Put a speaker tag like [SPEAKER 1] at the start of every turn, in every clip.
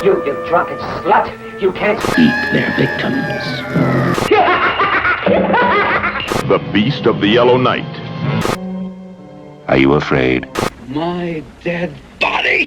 [SPEAKER 1] You drunken slut! You can't eat their victims.
[SPEAKER 2] The Beast of the Yellow Night.
[SPEAKER 3] Are you afraid?
[SPEAKER 1] My dead body!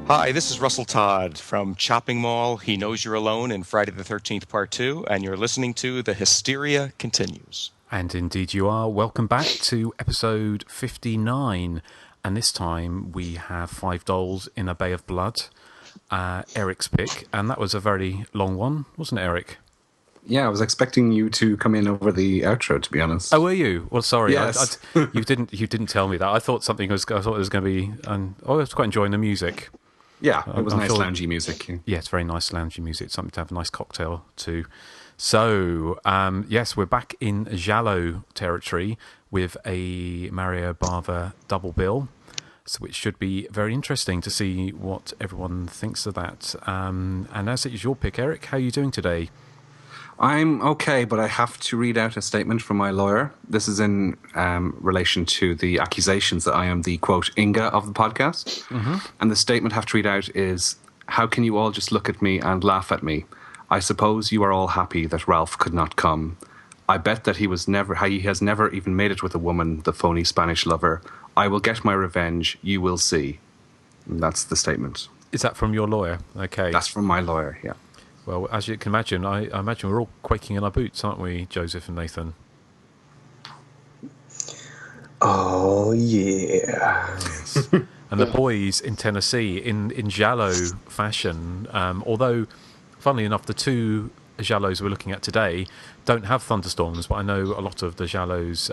[SPEAKER 4] Hi, this is Russell Todd from Chopping Mall, He Knows You're Alone, and Friday the 13th Part 2, and you're listening to The Hysteria Continues.
[SPEAKER 5] And indeed you are. Welcome back to episode 59. And this time we have 5 dolls in a bay of blood. Erik's pick. And that was a very long one, wasn't it, Erik?
[SPEAKER 6] Yeah, I was expecting you to come in over the outro, to be honest.
[SPEAKER 5] Oh, were you? Well, sorry.
[SPEAKER 6] Yes.
[SPEAKER 5] You didn't tell me that. I thought it was going to be... I was quite enjoying the music.
[SPEAKER 6] Yeah, it was nice
[SPEAKER 5] sure,
[SPEAKER 6] loungy music.
[SPEAKER 5] Yeah, it's very nice loungy music. Something to have a nice cocktail to. So, yes, we're back in Giallo territory with a Mario Bava double bill, so which should be very interesting to see what everyone thinks of that. And as it is your pick, Erik, how are you doing today?
[SPEAKER 6] I'm okay, but I have to read out a statement from my lawyer. This is in relation to the accusations that I am the, quote, Inga of the podcast. Mm-hmm. And the statement I have to read out is, how can you all just look at me and laugh at me? I suppose you are all happy that Ralph could not come. I bet that he has never even made it with a woman, the phony Spanish lover. I will get my revenge, you will see. And that's the statement.
[SPEAKER 5] Is that from your lawyer? Okay.
[SPEAKER 6] That's from my lawyer, yeah.
[SPEAKER 5] Well, as you can imagine, I imagine we're all quaking in our boots, aren't we, Joseph and Nathan?
[SPEAKER 7] Oh, yeah.
[SPEAKER 5] Yes. And the boys in Tennessee, in Giallo fashion, although, funnily enough, the two Giallos we're looking at today don't have thunderstorms, but I know a lot of the Giallos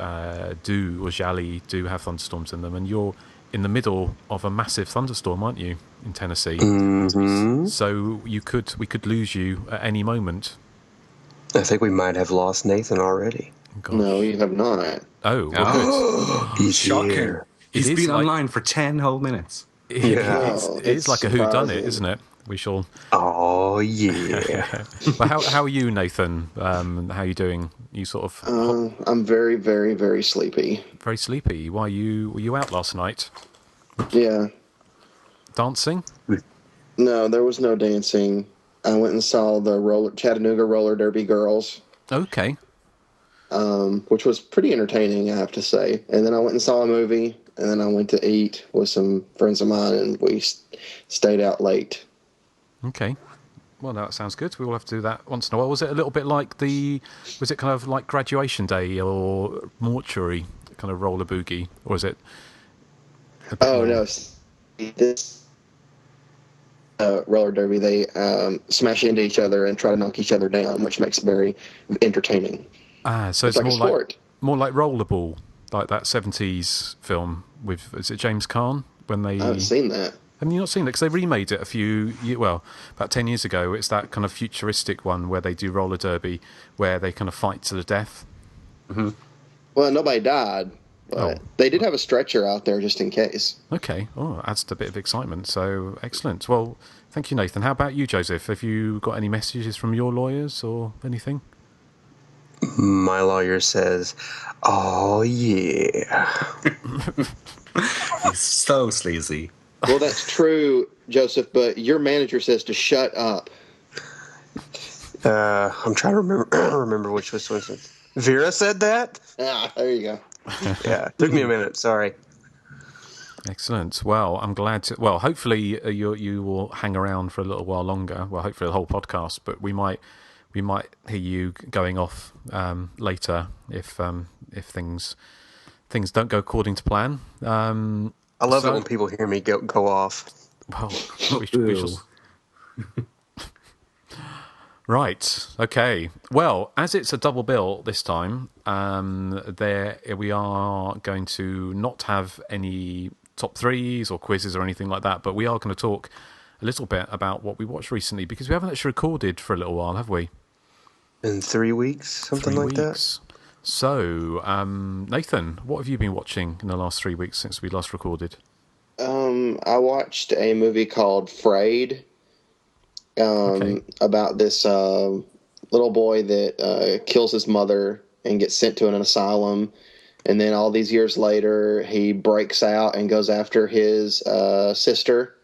[SPEAKER 5] Gialli do have thunderstorms in them, and you're in the middle of a massive thunderstorm, aren't you, in Tennessee?
[SPEAKER 7] Mm-hmm.
[SPEAKER 5] So we could lose you at any moment.
[SPEAKER 7] I think we might have lost Nathan already.
[SPEAKER 5] Gosh.
[SPEAKER 8] No, you have not.
[SPEAKER 5] Oh, well, good.
[SPEAKER 7] He's
[SPEAKER 6] Shocking.
[SPEAKER 7] here.
[SPEAKER 6] He's been online for 10 whole minutes.
[SPEAKER 5] It's like a whodunit, isn't it? We shall.
[SPEAKER 7] Oh, yeah.
[SPEAKER 5] But how are you, Nathan? How are you doing? You sort of...
[SPEAKER 8] I'm very, very, very sleepy.
[SPEAKER 5] Very sleepy. Were you out last night?
[SPEAKER 8] Yeah.
[SPEAKER 5] Dancing?
[SPEAKER 8] No, there was no dancing. I went and saw the Chattanooga Roller Derby girls.
[SPEAKER 5] Okay.
[SPEAKER 8] Which was pretty entertaining, I have to say. And then I went and saw a movie, and then I went to eat with some friends of mine, and we stayed out late.
[SPEAKER 5] Okay. Well, that sounds good. We all have to do that once in a while. Was it a little bit like was it kind of like graduation day or mortuary kind of roller boogie? Or is it?
[SPEAKER 8] Oh, no. This roller derby, they smash into each other and try to knock each other down, which makes it very entertaining.
[SPEAKER 5] So it's
[SPEAKER 8] like
[SPEAKER 5] more
[SPEAKER 8] a sport.
[SPEAKER 5] More like Rollerball, like that 70s film with, is it James Caan? When they...
[SPEAKER 8] I haven't seen that.
[SPEAKER 5] Have you not seen it? Because they remade it about 10 years ago. It's that kind of futuristic one where they do roller derby, where they kind of fight to the death.
[SPEAKER 6] Mm-hmm.
[SPEAKER 8] Well, nobody died, but they did have a stretcher out there just in case.
[SPEAKER 5] Okay. Oh, adds a bit of excitement. So, excellent. Well, thank you, Nathan. How about you, Joseph? Have you got any messages from your lawyers or anything?
[SPEAKER 7] My lawyer says, oh, yeah.
[SPEAKER 6] He's so sleazy.
[SPEAKER 8] Well, that's true, Joseph, but your manager says to shut up.
[SPEAKER 7] I'm trying to remember which was Vera said that?
[SPEAKER 8] Ah, there you go.
[SPEAKER 7] Yeah, took me a minute. Sorry.
[SPEAKER 5] Excellent. Well, I'm glad to... Well, hopefully you will hang around for a little while longer. Well, hopefully the whole podcast, but we might hear you going off later if things don't go according to plan.
[SPEAKER 7] I love it when people hear me go off.
[SPEAKER 5] Well, we shall... Right. Okay. Well, as it's a double bill this time, we are going to not have any top threes or quizzes or anything like that, but we are going to talk a little bit about what we watched recently, because we haven't actually recorded for a little while, have we?
[SPEAKER 7] In 3 weeks, something like that.
[SPEAKER 5] So, Nathan, what have you been watching in the last 3 weeks since we last recorded?
[SPEAKER 8] I watched a movie called Frayed, about this little boy that kills his mother and gets sent to an asylum, And then all these years later, he breaks out and goes after his sister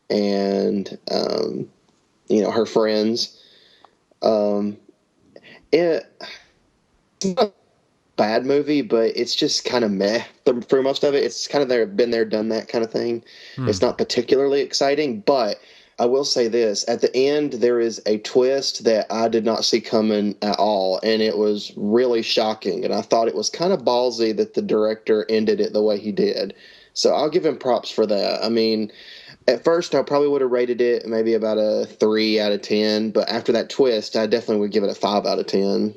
[SPEAKER 8] and, her friends. It's not a bad movie, but it's just kind of meh for most of it. It's kind of been there, done that kind of thing. It's not particularly exciting, but I will say this. At the end, there is a twist that I did not see coming at all, and it was really shocking, and I thought it was kind of ballsy that the director ended it the way he did. So I'll give him props for that. I mean, at first, I probably would have rated it maybe about a 3 out of 10, but after that twist, I definitely would give it a 5 out of 10.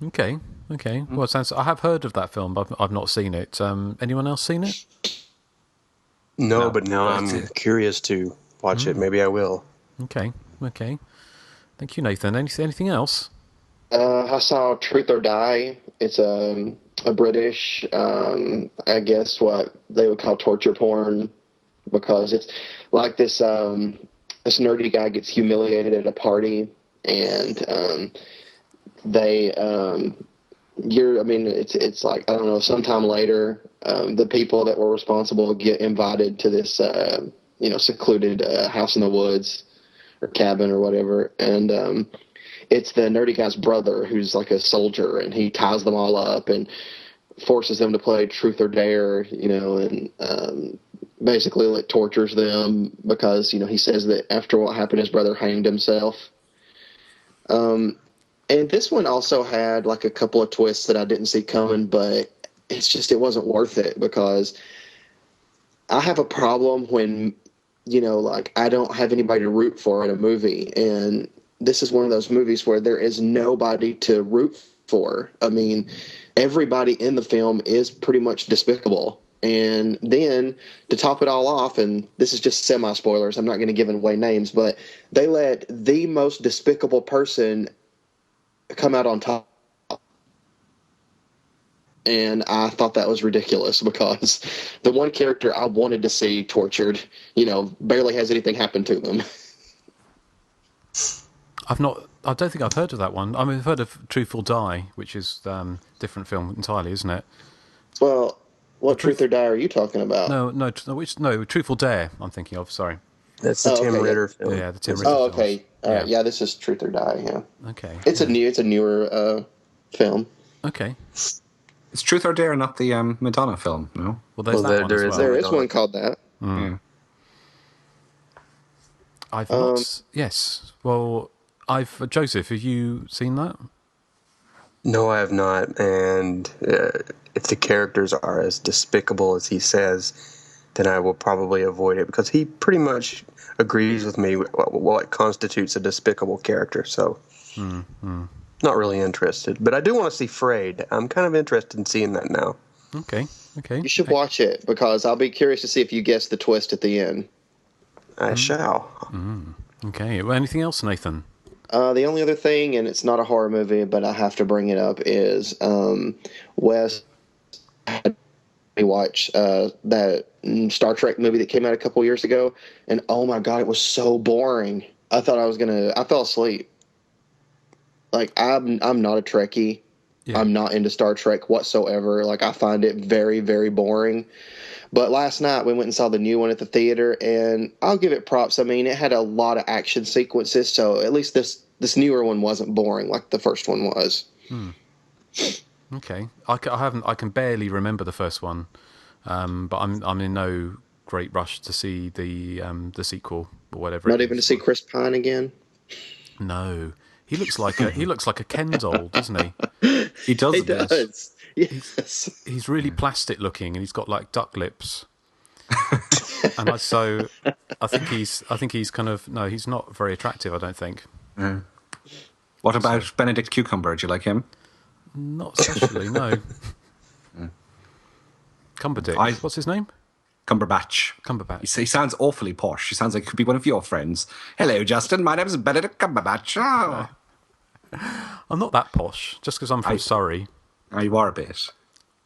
[SPEAKER 5] Okay. Well, I have heard of that film, but I've not seen it. Anyone else seen it?
[SPEAKER 7] No, but now I'm curious to watch it. Maybe I will.
[SPEAKER 5] Okay. Thank you, Nathan. Anything else?
[SPEAKER 8] I saw Truth or Die. It's a British, I guess what they would call torture porn, because it's like this nerdy guy gets humiliated at a party, and it's like, I don't know, sometime later, the people that were responsible get invited to this, secluded house in the woods or cabin or whatever. And it's the nerdy guy's brother who's like a soldier, and he ties them all up and forces them to play Truth or Dare, and basically like tortures them because, he says that after what happened, his brother hanged himself. And this one also had like a couple of twists that I didn't see coming, but it wasn't worth it, because I have a problem when, I don't have anybody to root for in a movie. And this is one of those movies where there is nobody to root for. I mean, everybody in the film is pretty much despicable. And then to top it all off, and this is just semi-spoilers, I'm not going to give away names, but they let the most despicable person come out on top. And I thought that was ridiculous, because the one character I wanted to see tortured, barely has anything happen to them. I don't think I've heard of that one. I mean, I've heard of Truth or Die, which is different film entirely, isn't it? Well, what Truth or Die are you talking about? No, Truth or Dare I'm thinking of, sorry. That's the Tim Ritter film. Yeah, the Tim Ritter film. Oh, okay. All right. Yeah, this is Truth or Die, yeah. Okay. It's a newer film. Okay.
[SPEAKER 6] Is Truth or Dare not the Madonna film, no?
[SPEAKER 5] Well, there's that one as well.
[SPEAKER 8] There is one called that.
[SPEAKER 6] Yeah.
[SPEAKER 5] I've not... Yes. Well, Joseph, have you seen that?
[SPEAKER 7] No, I have not. And if the characters are as despicable as he says, then I will probably avoid it, because he pretty much agrees with me what constitutes a despicable character. So, not really interested. But I do want to see Frayed. I'm kind of interested in seeing that now.
[SPEAKER 5] Okay.
[SPEAKER 8] You should watch it, because I'll be curious to see if you guess the twist at the end.
[SPEAKER 7] I shall.
[SPEAKER 5] Okay. Well, anything else, Nathan?
[SPEAKER 8] The only other thing, and it's not a horror movie, but I have to bring it up, is Wes had me watch that Star Trek movie that came out a couple years ago, and oh my god, it was so boring. I thought I fell asleep. Like, I'm not a Trekkie. Yeah. I'm not into Star Trek whatsoever. Like, I find it very, very boring. But last night we went and saw the new one at the theater, and I'll give it props. I mean, it had a lot of action sequences, so at least this newer one wasn't boring like the first one was.
[SPEAKER 5] Okay, I can barely remember the first one, but I'm in no great rush to see the sequel or whatever.
[SPEAKER 8] Not even to see Chris Pine again.
[SPEAKER 5] No, he looks like a Ken doll, doesn't he?
[SPEAKER 6] He does.
[SPEAKER 8] He does. Yes.
[SPEAKER 5] He's really plastic looking, and he's got like duck lips. And I think he's kind of he's not very attractive, I don't think.
[SPEAKER 6] What about Benedict Cucumber? Do you like him?
[SPEAKER 5] Not especially, no. Cumberdick. What's his name?
[SPEAKER 6] Cumberbatch. He sounds awfully posh. He sounds like he could be one of your friends. Hello, Justin. My name is Benedict Cumberbatch. Oh.
[SPEAKER 5] I'm not that posh, just because I'm from Surrey.
[SPEAKER 6] Oh, you are a bit.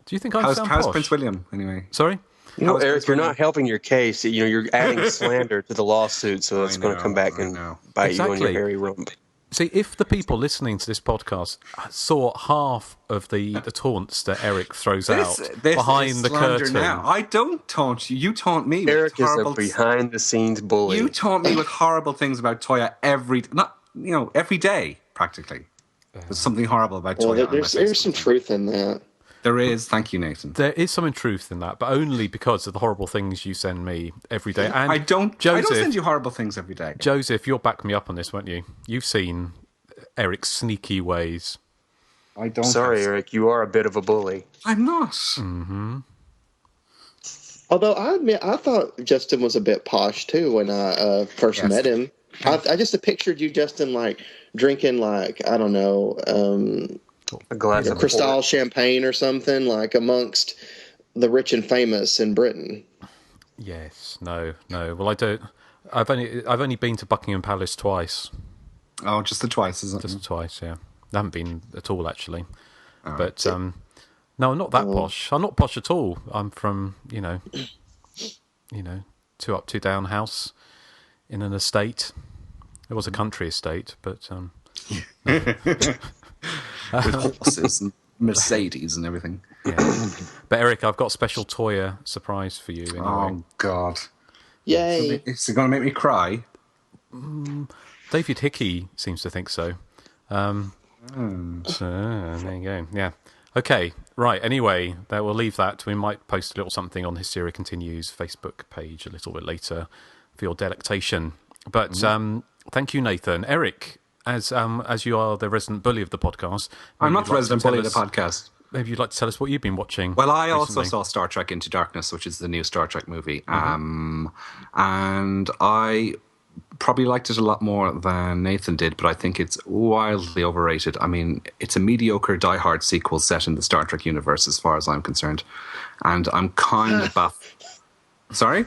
[SPEAKER 5] Do you think I sound posh?
[SPEAKER 6] How's Prince William, anyway?
[SPEAKER 5] Sorry?
[SPEAKER 7] Eric, you're not helping your case. You're adding slander to the lawsuit, so it's going to come back and bite you on your hairy rump.
[SPEAKER 5] See, if the people listening to this podcast saw half of the taunts that Erik throws out behind the curtain.
[SPEAKER 6] Now. I don't taunt you. You taunt me.
[SPEAKER 7] Erik is a behind-the-scenes bully.
[SPEAKER 6] You taunt me with horrible things about Toya every day, practically. There's something horrible about Toya.
[SPEAKER 8] There's some truth in that.
[SPEAKER 6] There is. Thank you, Nathan.
[SPEAKER 5] There is some truth in that, but only because of the horrible things you send me every day. And
[SPEAKER 6] I don't send you horrible things every day.
[SPEAKER 5] Joseph, you'll back me up on this, won't you? You've seen Erik's sneaky ways.
[SPEAKER 6] I don't.
[SPEAKER 7] Sorry, Erik, you are a bit of a bully.
[SPEAKER 6] I'm not.
[SPEAKER 5] Mm-hmm.
[SPEAKER 8] Although I admit, I thought Justin was a bit posh too when I first met him. I just pictured you, Justin, like drinking, like, I don't know,
[SPEAKER 7] a glass of
[SPEAKER 8] Cristal champagne or something, like amongst the rich and famous in Britain.
[SPEAKER 5] Yes, no. Well, I don't. I've only been to Buckingham Palace twice.
[SPEAKER 6] Oh, just the twice, isn't it?
[SPEAKER 5] Just twice, yeah. I haven't been at all actually,
[SPEAKER 6] Oh,
[SPEAKER 5] but no, I'm not that posh. I'm not posh at all. I'm from 2 up, 2 down house in an estate. It was a country estate, but
[SPEAKER 6] with horses and Mercedes and everything.
[SPEAKER 5] Yeah. But Erik, I've got a special Toya surprise for you. Anyway.
[SPEAKER 6] Oh God!
[SPEAKER 8] Yay!
[SPEAKER 6] Is it going to make me cry?
[SPEAKER 5] David Hickey seems to think so. So there you go. Yeah. Okay. Right. Anyway, we'll leave that. We might post a little something on Hysteria Continues Facebook page a little bit later for your delectation. But thank you, Nathan. Erik, as you are the resident bully of the podcast,
[SPEAKER 6] I'm not the resident bully of the podcast.
[SPEAKER 5] Maybe you'd like to tell us what you've been watching.
[SPEAKER 6] Well, I also saw Star Trek Into Darkness, which is the new Star Trek movie, and I probably liked it a lot more than Nathan did, but I think it's wildly overrated. I mean, it's a mediocre Die Hard sequel set in the Star Trek universe, as far as I'm concerned, and I'm kind of baffled. Sorry?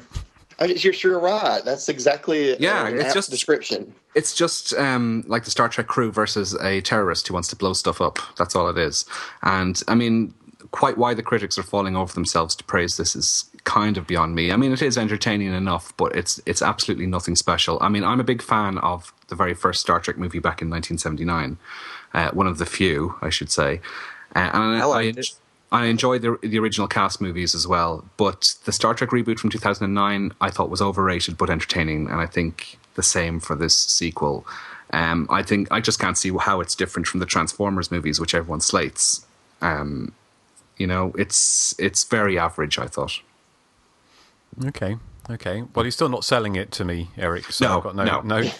[SPEAKER 8] You're sure right. That's exactly it's just description.
[SPEAKER 6] It's just like the Star Trek crew versus a terrorist who wants to blow stuff up. That's all it is. And I mean, quite why the critics are falling over themselves to praise this is kind of beyond me. I mean, it is entertaining enough, but it's absolutely nothing special. I mean, I'm a big fan of the very first Star Trek movie back in 1979. One of the few, I should say. And I enjoyed the original cast movies as well, but the Star Trek reboot from 2009 I thought was overrated but entertaining, and I think the same for this sequel. I think I just can't see how it's different from the Transformers movies, which everyone slates. It's very average, I thought.
[SPEAKER 5] Okay. Well, you're still not selling it to me, Erik. So I've got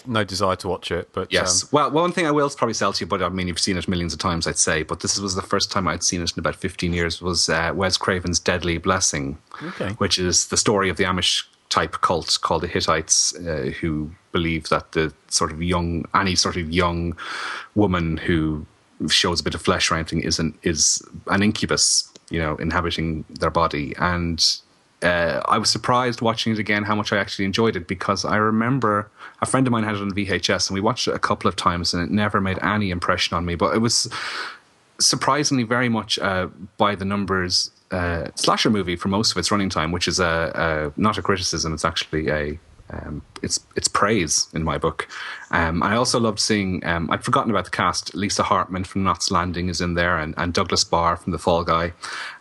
[SPEAKER 5] no desire to watch it. But
[SPEAKER 6] yes. Well, one thing I will probably sell to you, but I mean, you've seen it millions of times, I'd say. But this was the first time I'd seen it in about 15 years. Was Wes Craven's Deadly Blessing, which is the story of the Amish type cult called the Hittites, who believe that any sort of young woman who shows a bit of flesh or anything is an incubus, inhabiting their body. And I was surprised watching it again how much I actually enjoyed it, because I remember a friend of mine had it on VHS and we watched it a couple of times and it never made any impression on me. But it was surprisingly very much by the numbers slasher movie for most of its running time, which is not a criticism. It's actually it's praise in my book. I also loved seeing, I'd forgotten about the cast. Lisa Hartman from Knots Landing is in there, and Douglas Barr from The Fall Guy,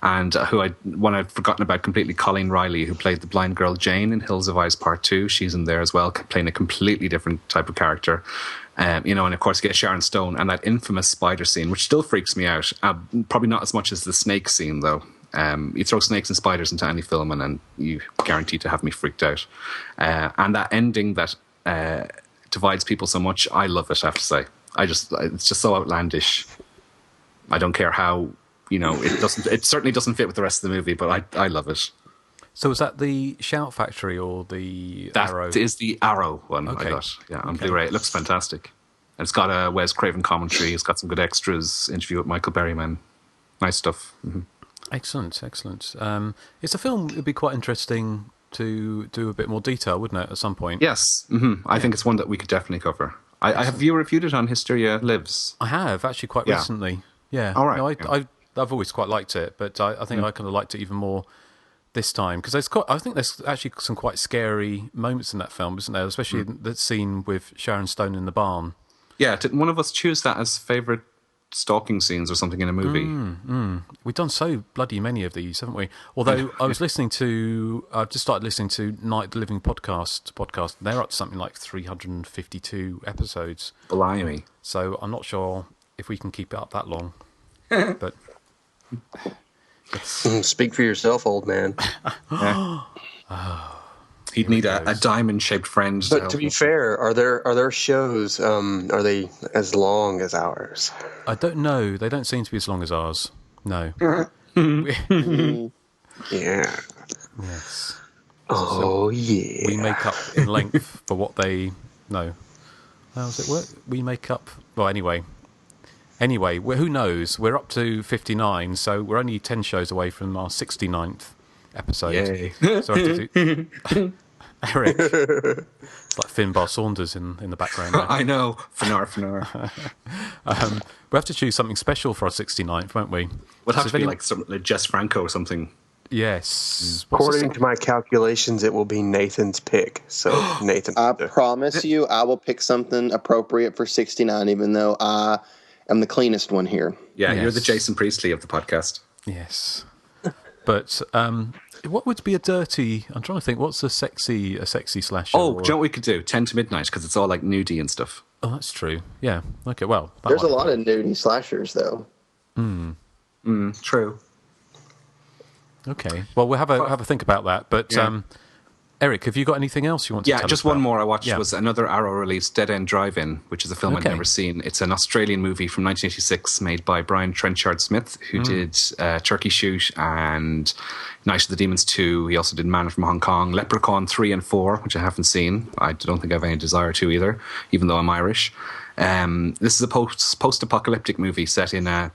[SPEAKER 6] and I'd forgotten about completely, Colleen Riley, who played the blind girl Jane in Hills of Eyes Part 2. She's in there as well, playing a completely different type of character. And of course you get Sharon Stone and that infamous spider scene, which still freaks me out. Probably not as much as the snake scene, though. You throw snakes and spiders into any film and you guarantee to have me freaked out. And that ending that divides people so much, I love it, I have to say. It's just so outlandish. I don't care how, it certainly doesn't fit with the rest of the movie, but I love it.
[SPEAKER 5] So is that the Shout Factory or the Arrow?
[SPEAKER 6] That is the Arrow one,
[SPEAKER 5] Okay.
[SPEAKER 6] I got. Yeah, on Blu-ray. It looks fantastic. And it's got a Wes Craven commentary. It's got some good extras, interview with Michael Berryman. Nice stuff. Mm-hmm.
[SPEAKER 5] Excellent. It's a film. It'd be quite interesting to do a bit more detail, wouldn't it, at some point?
[SPEAKER 6] Yes. Mm-hmm. I think it's one that we could definitely cover. Have you reviewed it on Hysteria Lives?
[SPEAKER 5] I have, actually, quite recently. Yeah.
[SPEAKER 6] All right.
[SPEAKER 5] No, I've always quite liked it, but I think I kind of liked it even more this time, because I think there's actually some quite scary moments in that film, isn't there? Especially the scene with Sharon Stone in the barn.
[SPEAKER 6] Yeah, didn't one of us choose that as favourite stalking scenes or something in a movie?
[SPEAKER 5] We've done so bloody many of these, haven't we? Although I've just started listening to Night of the Living podcast. They're up to something like 352 episodes.
[SPEAKER 6] Blimey.
[SPEAKER 5] So I'm not sure if we can keep it up that long. But
[SPEAKER 7] Speak for yourself, old man.
[SPEAKER 6] He'd need a diamond-shaped friend.
[SPEAKER 7] But to be fair, are there shows? Are they as long as ours?
[SPEAKER 5] I don't know. They don't seem to be as long as ours. No.
[SPEAKER 7] Yeah.
[SPEAKER 5] Yes.
[SPEAKER 7] Oh yeah.
[SPEAKER 5] We make up in length for what they know. How does it work? We make up. Well, anyway, who knows? We're up to 59, so we're only 10 shows away from our 69th episode.
[SPEAKER 6] Yay.
[SPEAKER 5] So I have to do. Erik. It's like Finbar Saunders in the background there.
[SPEAKER 6] I know. Finar.
[SPEAKER 5] We have to choose something special for our 69th, won't we?
[SPEAKER 6] Would have to be like something like Jess Franco or something.
[SPEAKER 5] Yes.
[SPEAKER 7] According to my calculations, it will be Nathan's pick. So Nathan.
[SPEAKER 8] I promise you, I will pick something appropriate for 69, even though I am the cleanest one here.
[SPEAKER 6] Yeah,
[SPEAKER 5] Yes.
[SPEAKER 6] you're the Jason Priestley of the podcast.
[SPEAKER 5] Yes. But what would be a dirty... I'm trying to think, what's a sexy slasher?
[SPEAKER 6] Oh, do you know what we could do? 10 to midnight, because it's all like nudie and stuff.
[SPEAKER 5] Oh, that's true. Yeah. Okay, well...
[SPEAKER 8] There's a lot of nudie slashers, though.
[SPEAKER 6] True.
[SPEAKER 5] Okay. Well, we'll have a think about that. But, Erik, have you got anything else you want to tell us
[SPEAKER 6] just
[SPEAKER 5] about?
[SPEAKER 6] one more I watched was another Arrow release, Dead End Drive-In, which is a film I'd never seen. It's an Australian movie from 1986 made by Brian Trenchard-Smith, who did Turkey Shoot and Night of the Demons 2. He also did Man from Hong Kong, Leprechaun 3 and 4, which I haven't seen. I don't think I have any desire to either, even though I'm Irish. This is a post-apocalyptic movie set in a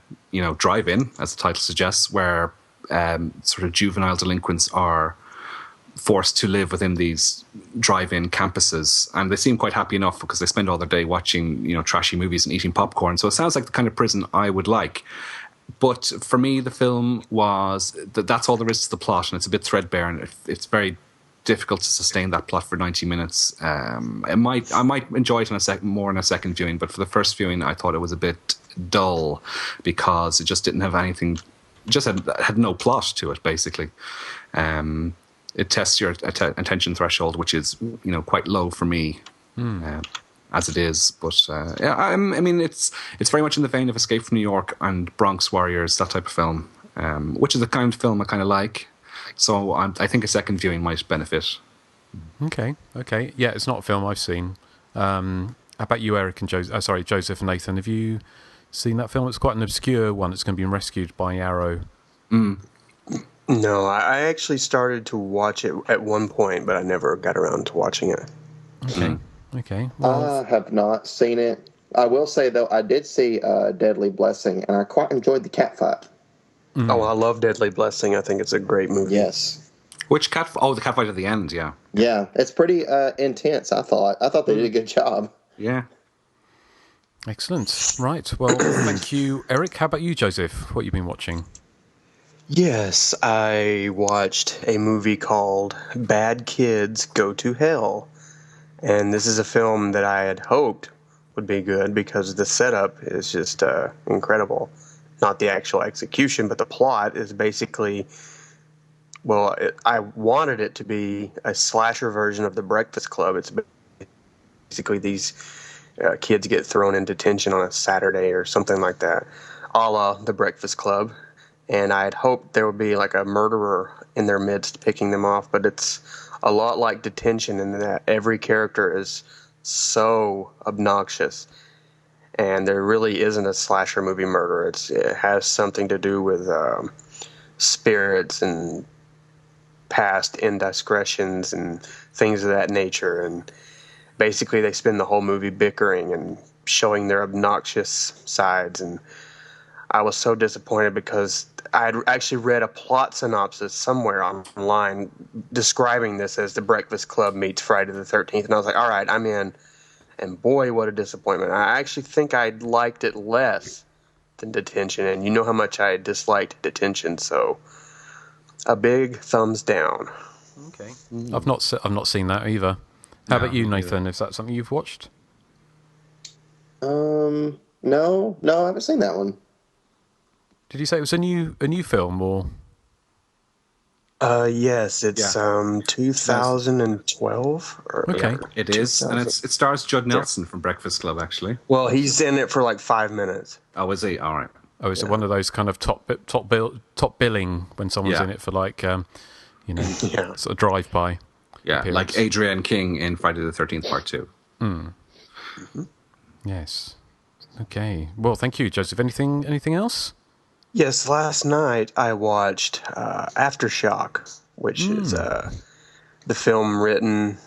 [SPEAKER 6] drive-in, as the title suggests, where sort of juvenile delinquents are forced to live within these drive-in campuses, and they seem quite happy enough because they spend all their day watching trashy movies and eating popcorn. So it sounds like the kind of prison I would like. But for me, the film was that's all there is to the plot, and it's a bit threadbare, and it's very difficult to sustain that plot for 90 minutes. I might enjoy it in a second viewing, but for the first viewing, I thought it was a bit dull because it just didn't have anything. Just had no plot to it, basically. It tests your attention threshold, which is quite low for me, as it is. But I mean, it's very much in the vein of Escape from New York and Bronx Warriors, that type of film, which is the kind of film I kind of like. So I think a second viewing might benefit.
[SPEAKER 5] Okay. Yeah, it's not a film I've seen. How about you, Erik and Joseph and Nathan? Have you seen that film? It's quite an obscure one. It's going to be rescued by Arrow.
[SPEAKER 7] No, I actually started to watch it at one point, but I never got around to watching it.
[SPEAKER 5] Okay. Well,
[SPEAKER 8] I have not seen it. I will say, though, I did see Deadly Blessing, and I quite enjoyed the cat fight.
[SPEAKER 7] Oh, I love Deadly Blessing. I think it's a great movie.
[SPEAKER 8] Yes.
[SPEAKER 6] Which cat? Oh, the cat fight at the end. Yeah.
[SPEAKER 8] Yeah, it's pretty intense. I thought they did a good job.
[SPEAKER 6] Yeah.
[SPEAKER 5] excellent. Right. Well, thank you, Erik. How about you, Joseph? What have you been watching?
[SPEAKER 7] Yes, I watched a movie called Bad Kids Go to Hell. And this is a film that I had hoped would be good because the setup is just incredible. Not the actual execution, but the plot is basically, I wanted it to be a slasher version of The Breakfast Club. It's basically these kids get thrown in detention on a Saturday or something like that, a la The Breakfast Club. And I had hoped there would be like a murderer in their midst picking them off, but it's a lot like Detention in that every character is so obnoxious. And there really isn't a slasher movie murder. It has something to do with spirits and past indiscretions and things of that nature. And basically they spend the whole movie bickering and showing their obnoxious sides. And I was so disappointed because I had actually read a plot synopsis somewhere online describing this as The Breakfast Club meets Friday the 13th. And I was like, all right, I'm in. And boy, what a disappointment. I actually think I liked it less than Detention. And you know how much I disliked Detention. So a big thumbs down.
[SPEAKER 5] Okay. I've not seen that either. How about you, Nathan? Is that something you've watched?
[SPEAKER 8] No, I haven't seen that one.
[SPEAKER 5] Did you say it was a new film or?
[SPEAKER 7] Yes, it's 2012.
[SPEAKER 5] Okay.
[SPEAKER 6] It is, and it stars Judd Nelson from Breakfast Club, actually.
[SPEAKER 7] Well, he's in it for like 5 minutes.
[SPEAKER 6] Oh, is he? All right.
[SPEAKER 5] Oh, is it one of those kind of top billing when someone's in it for like, sort of drive-by?
[SPEAKER 6] Yeah,
[SPEAKER 5] appearance.
[SPEAKER 6] like Adrienne King in Friday the 13th Part 2.
[SPEAKER 5] Yes. Okay. Well, thank you, Joseph. Anything else?
[SPEAKER 7] Yes, last night I watched Aftershock, which is the film written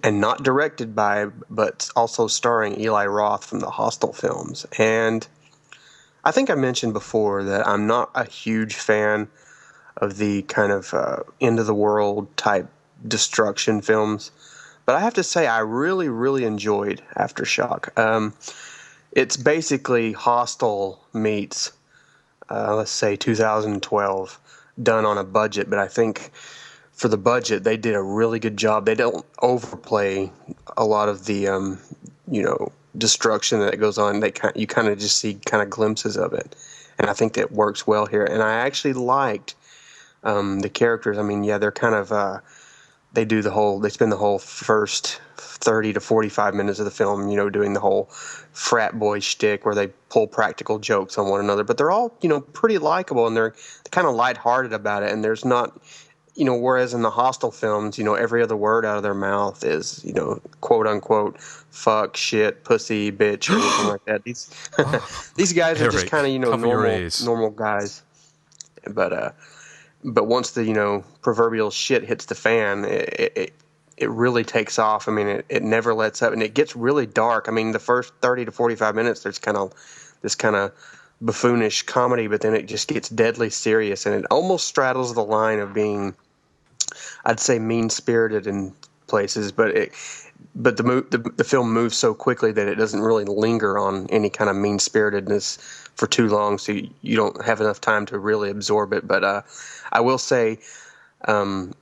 [SPEAKER 7] and not directed by, but also starring Eli Roth from the Hostel films. And I think I mentioned before that I'm not a huge fan of the kind of end-of-the-world type destruction films. But I have to say I really, really enjoyed Aftershock. It's basically Hostel meets... let's say 2012, done on a budget, but I think for the budget they did a really good job. They don't overplay a lot of the destruction that goes on. You kind of just see kind of glimpses of it, and I think that works well here. And I actually liked the characters. I mean, yeah, they're kind of they spend the whole first 30 to 45 minutes of the film, doing the whole frat boy shtick where they pull practical jokes on one another. But they're all, pretty likable, and they're kind of lighthearted about it. And there's not, whereas in the Hostel films, every other word out of their mouth is, quote unquote, fuck, shit, pussy, bitch, or anything like that. These guys are just kind of, normal guys. But once the proverbial shit hits the fan, it really takes off. I mean, it never lets up, and it gets really dark. I mean, the first 30 to 45 minutes, there's kind of this kind of buffoonish comedy, but then it just gets deadly serious, and it almost straddles the line of being, I'd say, mean-spirited in places. But the film moves so quickly that it doesn't really linger on any kind of mean-spiritedness for too long, so you don't have enough time to really absorb it. But I will say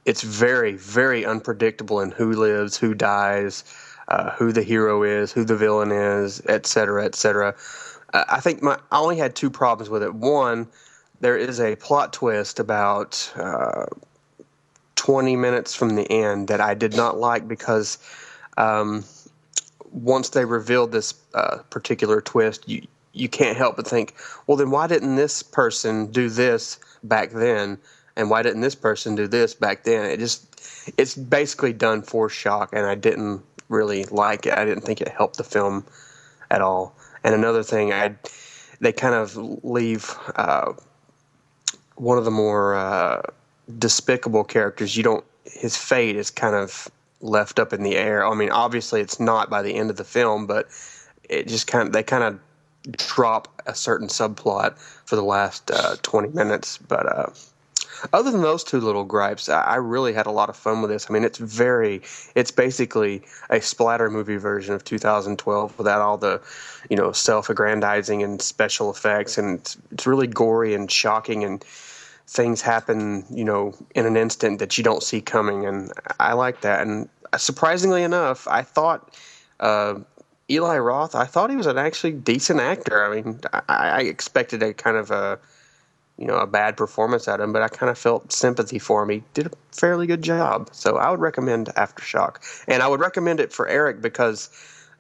[SPEAKER 7] it's very, very unpredictable in who lives, who dies, who the hero is, who the villain is, et cetera, et cetera. I think I only had two problems with it. One, there is a plot twist about 20 minutes from the end that I did not like because once they revealed this particular twist, you can't help but think, well, then why didn't this person do this back then? And why didn't this person do this back then? It's basically done for shock, and I didn't really like it. I didn't think it helped the film at all. And another thing, they kind of leave one of the more despicable characters. His fate is kind of left up in the air. I mean, obviously it's not by the end of the film, but they kind of drop a certain subplot for the last 20 minutes. But other than those two little gripes, I really had a lot of fun with this. I mean, it's basically a splatter movie version of 2012 without all the, self-aggrandizing and special effects. And it's really gory and shocking, and things happen, in an instant that you don't see coming. And I like that. And surprisingly enough, I thought Eli Roth, I thought he was an actually decent actor. I mean, I expected a kind of a bad performance out of him, but I kind of felt sympathy for him. He did a fairly good job. So I would recommend Aftershock. And I would recommend it for Erik because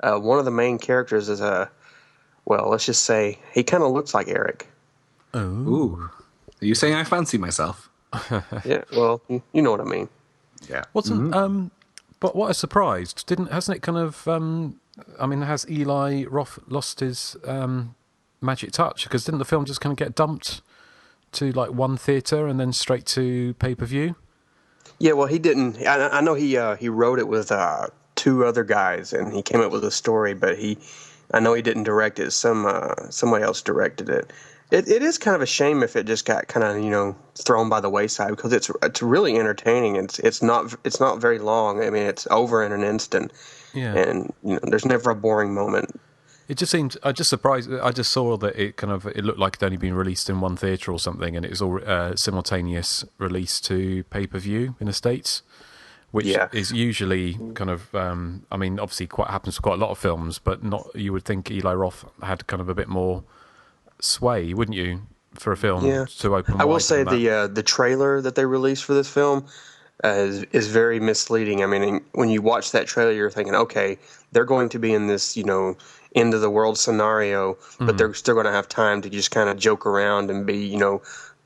[SPEAKER 7] one of the main characters is let's just say he kind of looks like Erik.
[SPEAKER 5] Oh.
[SPEAKER 6] Ooh. Are you saying I fancy myself?
[SPEAKER 7] Yeah, well, you know what I mean.
[SPEAKER 6] Yeah.
[SPEAKER 5] But what a surprise. Hasn't it kind of, has Eli Roth lost his magic touch? Because didn't the film just kind of get dumped to like one theatre and then straight to pay-per-view?
[SPEAKER 7] Yeah, well, he didn't. I know he wrote it with two other guys, and he came up with a story, but I know he didn't direct it. Somebody else directed it. It is kind of a shame if it just got kind of thrown by the wayside, because it's really entertaining. It's not very long. I mean, it's over in an instant.
[SPEAKER 5] Yeah.
[SPEAKER 7] And there's never a boring moment.
[SPEAKER 5] It just seemed. I just surprised. I just saw that it looked like it'd only been released in one theatre or something, and it was all simultaneous release to pay-per-view in the States, which
[SPEAKER 7] Yeah.
[SPEAKER 5] is usually kind of, I mean, obviously quite happens to quite a lot of films, but not. You would think Eli Roth had kind of a bit more sway, wouldn't you, for a film
[SPEAKER 7] Yeah.
[SPEAKER 5] to open
[SPEAKER 7] I will
[SPEAKER 5] wider
[SPEAKER 7] say
[SPEAKER 5] than that?
[SPEAKER 7] the trailer that they released for this film is very misleading. I mean, when you watch that trailer, you're thinking, okay, they're going to be in this, end of the world scenario, but they're still going to have time to just kind of joke around and be,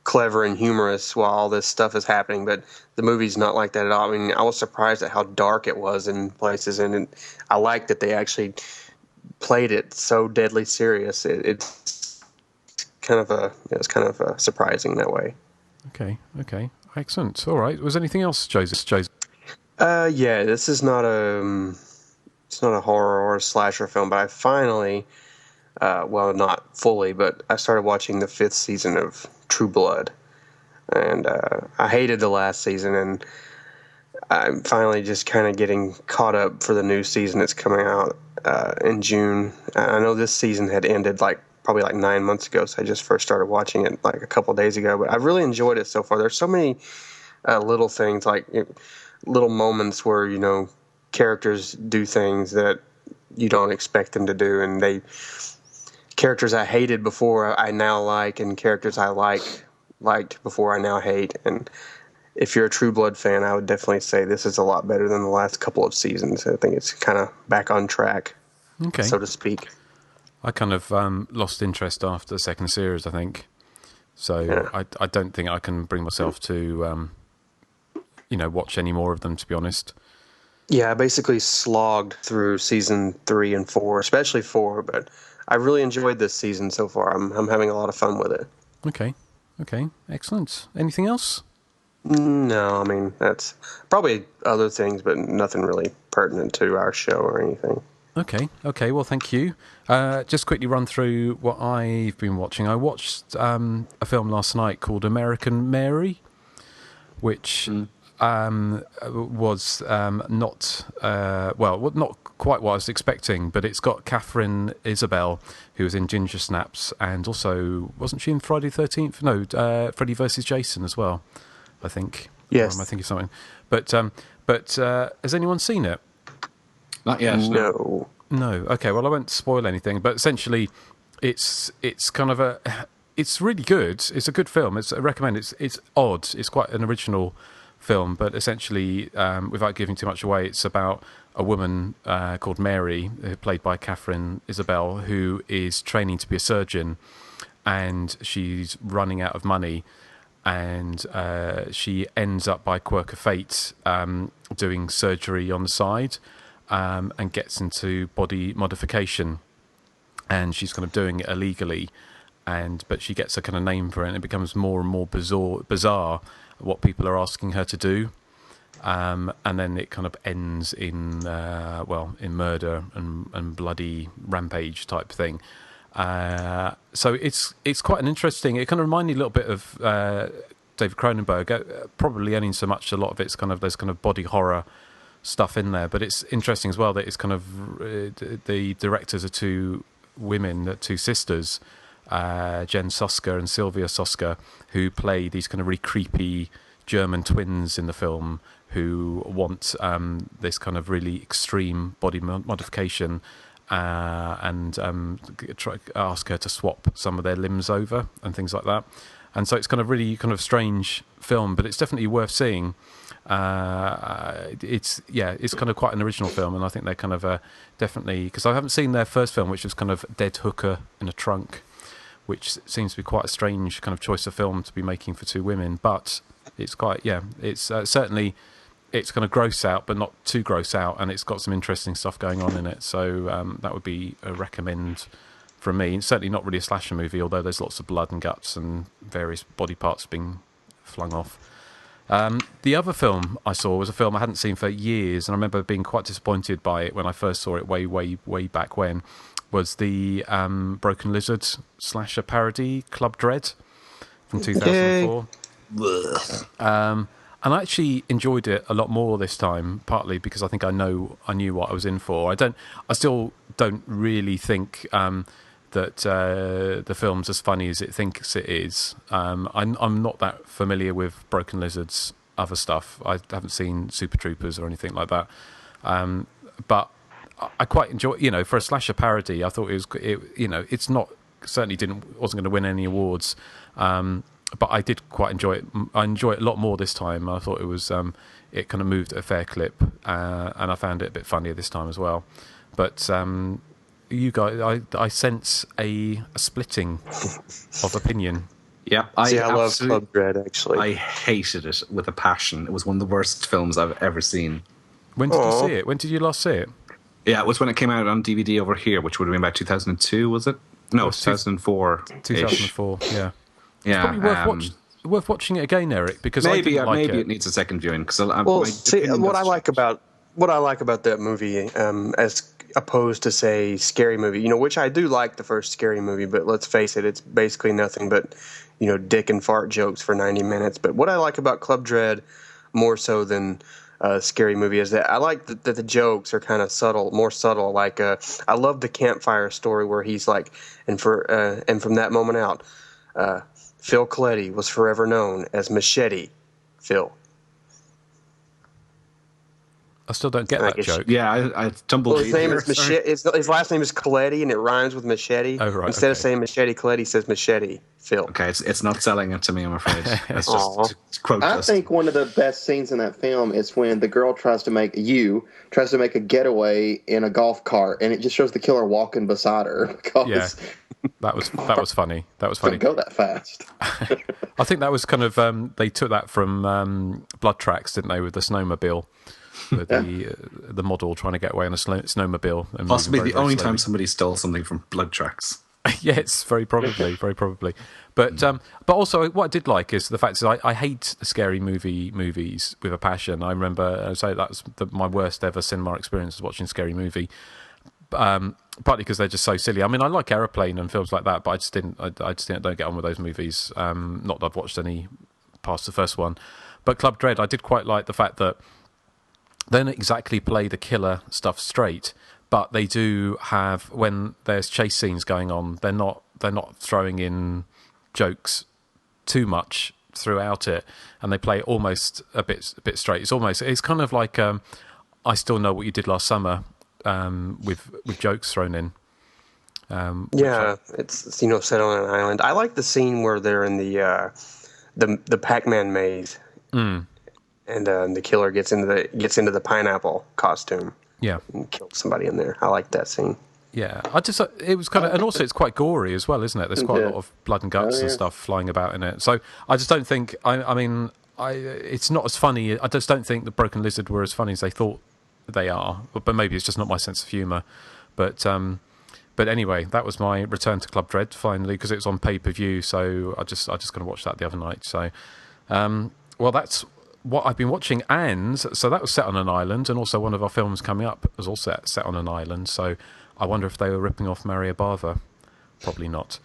[SPEAKER 7] clever and humorous while all this stuff is happening. But the movie's not like that at all. I mean, I was surprised at how dark it was in places, and I like that they actually played it so deadly serious. It's it's kind of surprising that way.
[SPEAKER 5] Okay, excellent. All right. Was anything else, Joseph?
[SPEAKER 7] Yeah, this is not it's not a horror or a slasher film, but I finally, well, not fully, but I started watching the 5th season of True Blood, and I hated the last season, and I'm finally just kind of getting caught up for the new season that's coming out in June. I know this season had ended probably 9 months ago, so I just first started watching it a couple of days ago, but I've really enjoyed it so far. There's so many little things, little moments where, characters do things that you don't expect them to do, and characters I hated before I now like, and characters I liked before I now hate. And if you're a True Blood fan, I would definitely say this is a lot better than the last couple of seasons. I think it's kind of back on track, so to speak.
[SPEAKER 5] I kind of lost interest after the second series, I think. So yeah. I don't think I can bring myself to, watch any more of them, to be honest.
[SPEAKER 7] Yeah, I basically slogged through season 3 and 4, especially 4, but I really enjoyed this season so far. I'm having a lot of fun with it.
[SPEAKER 5] Okay, excellent. Anything else?
[SPEAKER 7] No, I mean, that's probably other things, but nothing really pertinent to our show or anything.
[SPEAKER 5] Okay, well, thank you. Just quickly run through what I've been watching. I watched a film last night called American Mary, which was not quite what I was expecting, but it's got Catherine Isabel, who was in Ginger Snaps, and also, wasn't she in Friday the 13th? No, Freddy vs. Jason as well, I think.
[SPEAKER 7] Yes.
[SPEAKER 5] Or am I thinking something? But has anyone seen it?
[SPEAKER 6] Not yet.
[SPEAKER 7] No.
[SPEAKER 5] Okay, well, I won't spoil anything, but essentially it's kind of it's really good. It's a good film. I recommend it. It's odd. It's quite an original film, but essentially, without giving too much away, it's about a woman called Mary, played by Catherine Isabel, who is training to be a surgeon, and she's running out of money, and she ends up, by quirk of fate, doing surgery on the side, and gets into body modification, and she's kind of doing it illegally, but she gets a kind of name for it, and it becomes more and more bizarre what people are asking her to do, and then it kind of ends in murder and bloody rampage type thing. So it's quite an interesting. It kind of reminded me a little bit of David Cronenberg. Probably only so much. A lot of it's there's kind of body horror stuff in there, but it's interesting as well that it's kind of the directors are two women, two sisters, Jen Soska and Sylvia Soska, who play these kind of really creepy German twins in the film who want this kind of really extreme body modification, and ask her to swap some of their limbs over and things like that. And so it's kind of really kind of strange film, but it's definitely worth seeing. It's kind of quite an original film, and I think they're kind of definitely, because I haven't seen their first film, which was kind of Dead Hooker in a Trunk, which seems to be quite a strange kind of choice of film to be making for two women, but it's quite, it's certainly, it's kind of gross out, but not too gross out, and it's got some interesting stuff going on in it, so that would be a recommend from me. It's certainly not really a slasher movie, although there's lots of blood and guts and various body parts being flung off. The other film I saw was a film I hadn't seen for years, and I remember being quite disappointed by it when I first saw it way back when, was the Broken Lizard slasher parody Club Dread from 2004. And I actually enjoyed it a lot more this time, partly because I think I knew what I was in for. I still don't really think that the film's as funny as it thinks it is. I'm not that familiar with Broken Lizard's other stuff. I haven't seen Super Troopers or anything like that. But I quite enjoy, for a slasher parody. I thought it's not certainly wasn't going to win any awards, but I did quite enjoy it. I enjoy it a lot more this time. I thought it was it kind of moved at a fair clip, and I found it a bit funnier this time as well. But you guys, I sense a splitting of opinion.
[SPEAKER 6] Yeah,
[SPEAKER 7] I love Club Dread, actually.
[SPEAKER 6] I hated it with a passion. It was one of the worst films I've ever seen.
[SPEAKER 5] When did you see it? When did you last see it?
[SPEAKER 6] Yeah, it was when it came out on DVD over here, which would have been about 2002, was it? No, 2004.
[SPEAKER 5] 2004, yeah.
[SPEAKER 6] Yeah.
[SPEAKER 5] It's probably worth watching it again, Eric, because
[SPEAKER 6] maybe
[SPEAKER 5] maybe
[SPEAKER 6] it needs a second viewing. Because
[SPEAKER 7] what I like about that movie, as opposed to, say, Scary Movie, which I do like the first Scary Movie, but let's face it, it's basically nothing but dick and fart jokes for 90 minutes. But what I like about Club Dread more so than Scary Movie is that I like that the jokes are kind of more subtle. Like I love the campfire story where he's like, and from that moment out, Phil Coletti was forever known as Machete Phil.
[SPEAKER 5] I still don't get that joke.
[SPEAKER 6] Yeah, I tumbled.
[SPEAKER 7] Well, his name is Machete. His last name is Coletti, and it rhymes with machete.
[SPEAKER 5] Oh, right.
[SPEAKER 7] Instead of saying Machete Coletti, he says Machete Phil.
[SPEAKER 6] Okay, it's not selling it to me, I'm afraid. It's just quote.
[SPEAKER 8] I think one of the best scenes in that film is when the girl tries to make a getaway in a golf cart, and it just shows the killer walking beside her. Because
[SPEAKER 5] that was funny. That was funny.
[SPEAKER 8] Don't go that fast.
[SPEAKER 5] I think that was kind of they took that from Blood Tracks, didn't they, with the snowmobile. With the model trying to get away on a snowmobile. And
[SPEAKER 6] possibly the only time somebody stole something from Blood Tracks.
[SPEAKER 5] Yes, very probably. But also, what I did like is the fact that I hate scary movies with a passion. I remember, that was my worst ever cinema experience was watching Scary Movie. Partly because they're just so silly. I mean, I like Aeroplane and films like that, but I just don't get on with those movies. Not that I've watched any past the first one. But Club Dread, I did quite like the fact that they don't exactly play the killer stuff straight, but they do have, when there's chase scenes going on, they're not throwing in jokes too much throughout it, and they play it almost a bit straight. It's kind of like I Still Know What You Did Last Summer, with jokes thrown in.
[SPEAKER 7] It's set on an island. I like the scene where they're in the Pac-Man maze. And the killer gets into the pineapple costume.
[SPEAKER 5] Yeah,
[SPEAKER 7] and kills somebody in there. I like that scene.
[SPEAKER 5] Yeah, it was kind of, and also it's quite gory as well, isn't it? There's quite a lot of blood and guts and stuff flying about in it. So I just don't think. It's not as funny. I just don't think the Broken Lizard were as funny as they thought they are. But maybe it's just not my sense of humour. But anyway, that was my return to Club Dread finally, because it was on pay-per-view. So I just going to watch that the other night. So, well, that's what I've been watching, and so that was set on an island, and also one of our films coming up was also set on an island, so I wonder if they were ripping off Maria Bava. Probably not.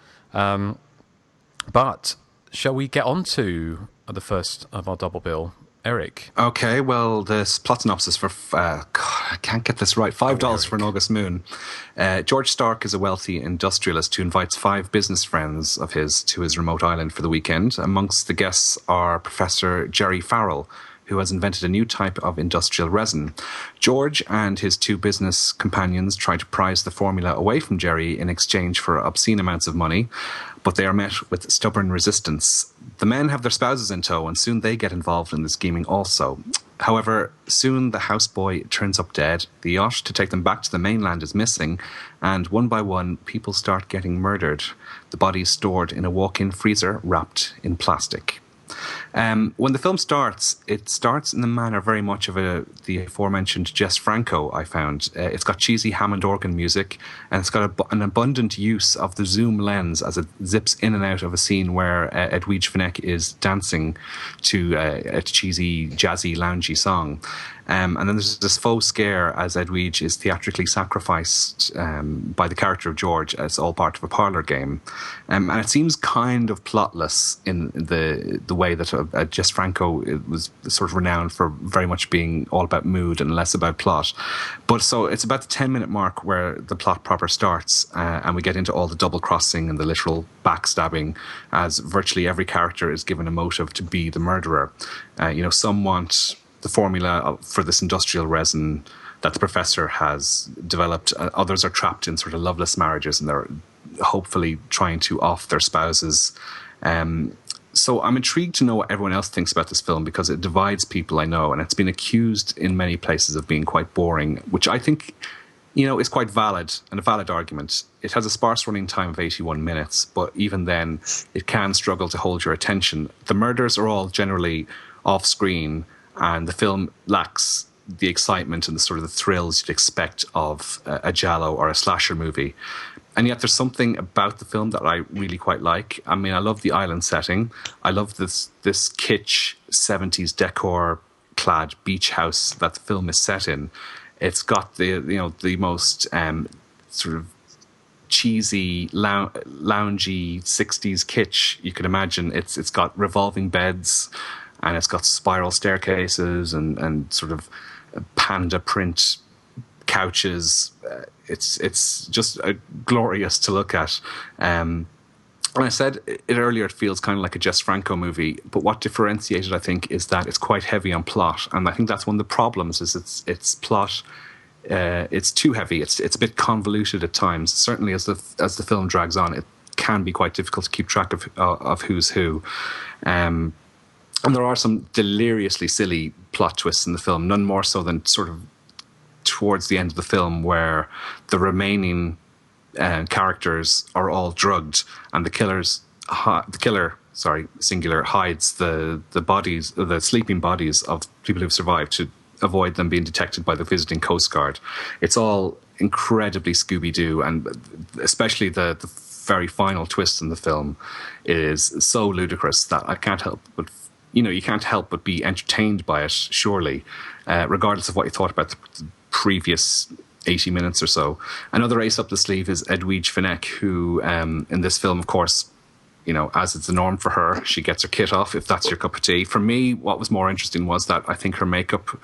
[SPEAKER 5] But shall we get on to the first of our double bill? Erik.
[SPEAKER 6] Okay, well, this plot synopsis for God, I can't get this right. $5 for an August moon. George Stark is a wealthy industrialist who invites 5 business friends of his to his remote island for the weekend. Amongst the guests are Professor Jerry Farrell, who has invented a new type of industrial resin. George and his 2 business companions try to prize the formula away from Jerry in exchange for obscene amounts of money, but they are met with stubborn resistance. The men have their spouses in tow, and soon they get involved in the scheming also. However, soon the houseboy turns up dead, the yacht to take them back to the mainland is missing, and one by one, people start getting murdered. The bodies stored in a walk-in freezer wrapped in plastic. When the film starts, it starts in the manner very much of the aforementioned Jess Franco, I found. It's got cheesy Hammond organ music, and it's got an abundant use of the zoom lens as it zips in and out of a scene where Edwige Fenech is dancing to a cheesy, jazzy, loungy song. And then there's this faux scare as Edwige is theatrically sacrificed by the character of George as all part of a parlour game. And it seems kind of plotless in the way that Jess Franco was sort of renowned for very much being all about mood and less about plot. But so it's about the 10-minute mark where the plot proper starts, and we get into all the double crossing and the literal backstabbing, as virtually every character is given a motive to be the murderer. Some want the formula for this industrial resin that the professor has developed. Others are trapped in sort of loveless marriages, and they're hopefully trying to off their spouses. So I'm intrigued to know what everyone else thinks about this film, because it divides people, I know, and it's been accused in many places of being quite boring, which I think, is quite valid and a valid argument. It has a sparse running time of 81 minutes, but even then it can struggle to hold your attention. The murders are all generally off screen, and the film lacks the excitement and the sort of the thrills you'd expect of a giallo or a slasher movie. And yet there's something about the film that I really quite like. I mean, I love the island setting. I love this kitsch 70s decor-clad beach house that the film is set in. It's got the most sort of cheesy, loungy 60s kitsch you could imagine. It's got revolving beds, and it's got spiral staircases and sort of panda print couches. It's just glorious to look at. And I said it earlier, it feels kind of like a Jess Franco movie, but what differentiated, I think, is that it's quite heavy on plot, and I think that's one of the problems. Is its plot. It's too heavy. It's a bit convoluted at times. Certainly, as the film drags on, it can be quite difficult to keep track of who's who. And there are some deliriously silly plot twists in the film, none more so than sort of towards the end of the film, where the remaining characters are all drugged, and the killer, singular, hides the bodies, the sleeping bodies of people who've survived to avoid them being detected by the visiting Coast Guard. It's all incredibly Scooby-Doo, and especially the very final twist in the film is so ludicrous that I can't help but you can't help but be entertained by it, surely, regardless of what you thought about the previous 80 minutes or so. Another ace up the sleeve is Edwige Fenech, who in this film, of course, as it's the norm for her, she gets her kit off, if that's your cup of tea. For me, what was more interesting was that I think her makeup,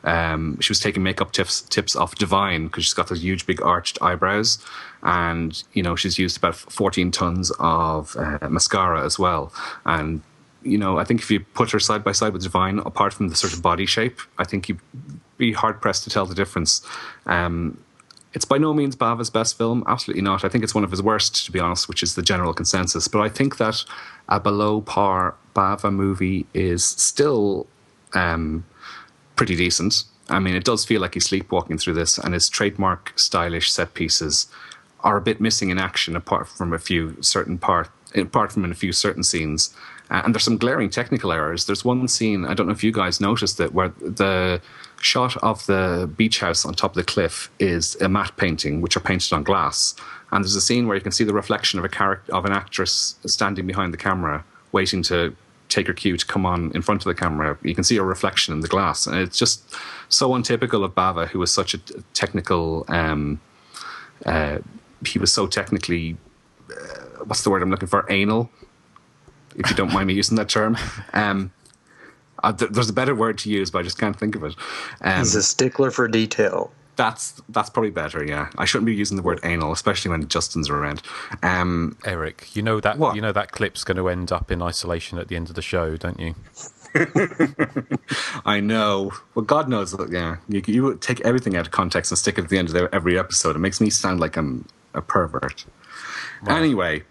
[SPEAKER 6] she was taking makeup tips off Divine, because she's got those huge big arched eyebrows, and she's used about 14 tons of mascara as well. And I think if you put her side by side with Divine, apart from the sort of body shape, I think you'd be hard-pressed to tell the difference. It's by no means Bava's best film, absolutely not. I think it's one of his worst, to be honest, which is the general consensus. But I think that a below-par Bava movie is still pretty decent. I mean, it does feel like he's sleepwalking through this, and his trademark stylish set pieces are a bit missing in action, apart from in a few certain scenes. And there's some glaring technical errors. There's one scene, I don't know if you guys noticed it, where the shot of the beach house on top of the cliff is a matte painting, which are painted on glass. And there's a scene where you can see the reflection of an actress standing behind the camera, waiting to take her cue to come on in front of the camera. You can see her reflection in the glass. And it's just so untypical of Bava, who was such a technical... he was so technically... what's the word I'm looking for? Anal, if you don't mind me using that term. There's a better word to use, but I just can't think of it.
[SPEAKER 7] He's a stickler for detail.
[SPEAKER 6] That's probably better, yeah. I shouldn't be using the word anal, especially when Justin's around.
[SPEAKER 5] Erik, that clip's going to end up in isolation at the end of the show, don't you?
[SPEAKER 6] I know. Well, God knows that, yeah. You would take everything out of context and stick it at the end of every episode. It makes me sound like I'm a pervert. Wow. Anyway,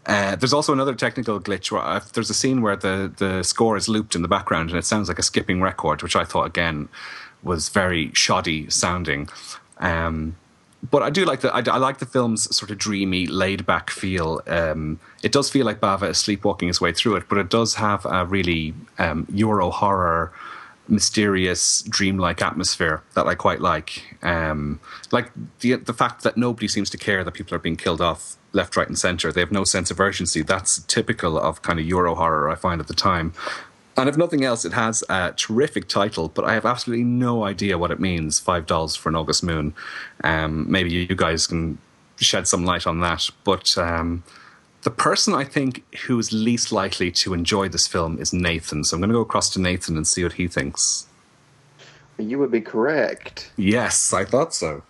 [SPEAKER 6] there's also another technical glitch where there's a scene where the score is looped in the background and it sounds like a skipping record, which I thought, again, was very shoddy sounding. But I do like I like the film's sort of dreamy, laid-back feel. It does feel like Bava is sleepwalking his way through it, but it does have a really Euro horror, mysterious, dreamlike atmosphere that I quite like. Like the fact that nobody seems to care that people are being killed off left, right, and centre. They have no sense of urgency. That's typical of kind of Euro horror, I find, at the time. And if nothing else, it has a terrific title, but I have absolutely no idea what it means. $5 for an August Moon. Maybe you guys can shed some light on that. But The person I think who is least likely to enjoy this film is Nathan. So I'm going to go across to Nathan and see what he thinks.
[SPEAKER 8] You would be correct.
[SPEAKER 6] Yes, I thought so.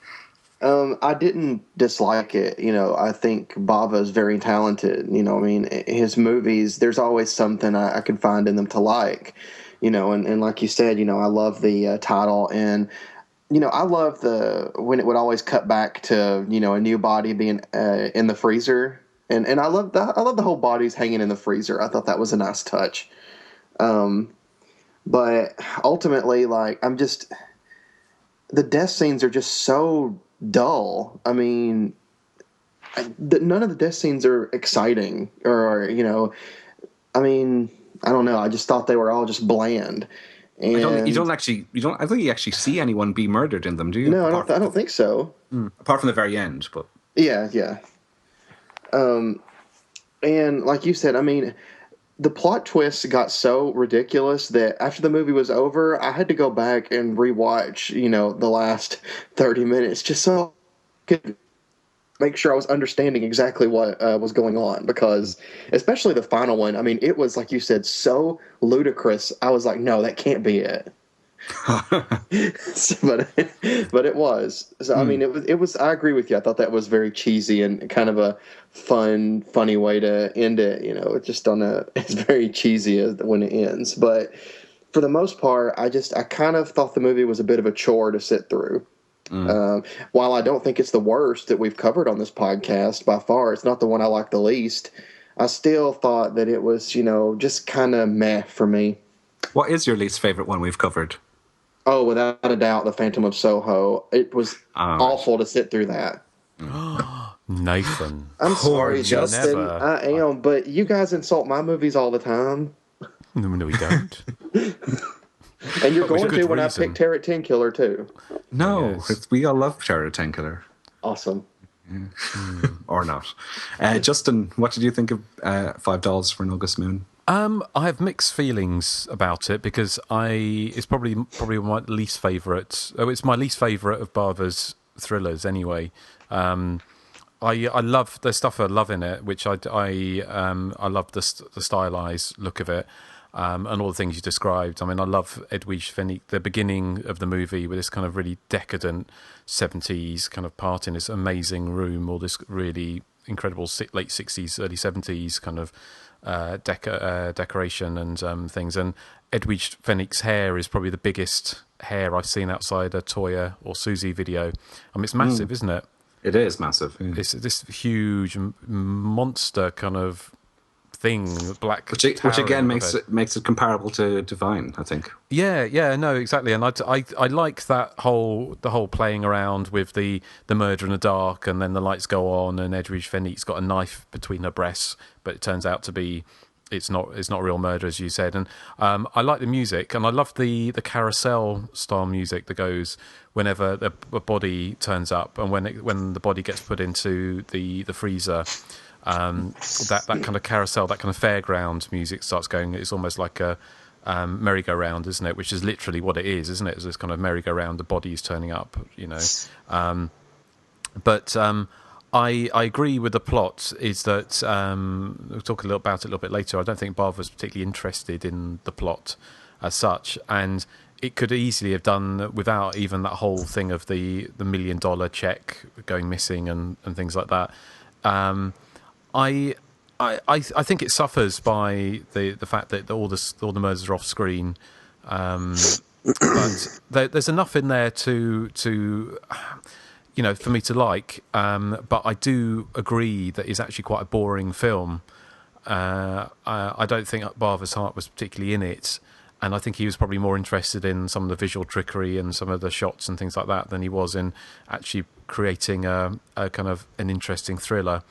[SPEAKER 8] I didn't dislike it. I think Bava is very talented. His movies, there's always something I could find in them to like. And like you said, I love the title, and I love when it would always cut back to a new body being in the freezer, and I love the whole bodies hanging in the freezer. I thought that was a nice touch. But ultimately, the death scenes are just so dull. I mean, none of the death scenes are exciting, or I mean, I don't know. I just thought they were all just bland. And
[SPEAKER 6] I don't think you actually see anyone be murdered in them, do you?
[SPEAKER 8] No, I don't think so.
[SPEAKER 6] Apart from the very end, but
[SPEAKER 8] yeah. And like you said, I mean, the plot twists got so ridiculous that after the movie was over, I had to go back and rewatch, the last 30 minutes just so I could make sure I was understanding exactly what was going on, because especially the final one, I mean, it was, like you said, so ludicrous. I was like, no, that can't be it. but it was. So I mean, it was. I agree with you. I thought that was very cheesy and kind of a funny way to end it. It's just it's very cheesy when it ends. But for the most part, I kind of thought the movie was a bit of a chore to sit through. While I don't think it's the worst that we've covered on this podcast by far, it's not the one I like the least. I still thought that it was, just kind of meh for me.
[SPEAKER 6] What is your least favorite one we've covered?
[SPEAKER 8] Oh, without a doubt, The Phantom of Soho. It was awful to sit through that.
[SPEAKER 5] Nathan.
[SPEAKER 8] I'm sorry, Justin.
[SPEAKER 5] Never.
[SPEAKER 8] I am, but you guys insult my movies all the time.
[SPEAKER 5] No, we don't.
[SPEAKER 8] And you're going to when
[SPEAKER 5] reason.
[SPEAKER 8] I pick Terror 10 Killer, too.
[SPEAKER 6] No,
[SPEAKER 5] Yes.
[SPEAKER 6] we all love Terror 10 Killer.
[SPEAKER 8] Awesome.
[SPEAKER 6] Or not. Justin, what did you think of $5 for an August Moon?
[SPEAKER 5] I have mixed feelings about it, because it's probably my least favourite. Oh, it's my least favourite of Bava's thrillers anyway. I love the stuff I love in it, which I love the stylized look of it, and all the things you described. I mean, I love Edwige Fenech, the beginning of the movie with this kind of really decadent 70s kind of part in this amazing room, all this really incredible late 60s, early 70s kind of decoration and things. And Edwige Fenech's hair is probably the biggest hair I've seen outside a Toya or Susie video. I mean, it's massive, isn't it?
[SPEAKER 6] It is massive. Yeah.
[SPEAKER 5] It's this huge monster kind of thing, black,
[SPEAKER 6] which again makes it comparable to Divine, I think.
[SPEAKER 5] Yeah, no, exactly. And I like the whole playing around with the murder in the dark, and then the lights go on, and Edwige Fenech's got a knife between her breasts, but it turns out to be it's not real murder, as you said. And I like the music, and I love the carousel style music that goes whenever a body turns up, and when the body gets put into the freezer. That kind of carousel, that kind of fairground music starts going. It's almost like a merry-go-round, isn't it? Which is literally what it is, isn't it? It's this kind of merry-go-round. The body's turning up, But I agree with the plot. Is that we'll talk about it a little bit later. I don't think Bava was particularly interested in the plot as such, and it could easily have done without even that whole thing of the $1 million check going missing and things like that. I think it suffers by the fact that all the murders are off screen, but there's enough in there to for me to like. But I do agree that it's actually quite a boring film. I don't think Bava's heart was particularly in it, and I think he was probably more interested in some of the visual trickery and some of the shots and things like that than he was in actually creating a kind of an interesting thriller.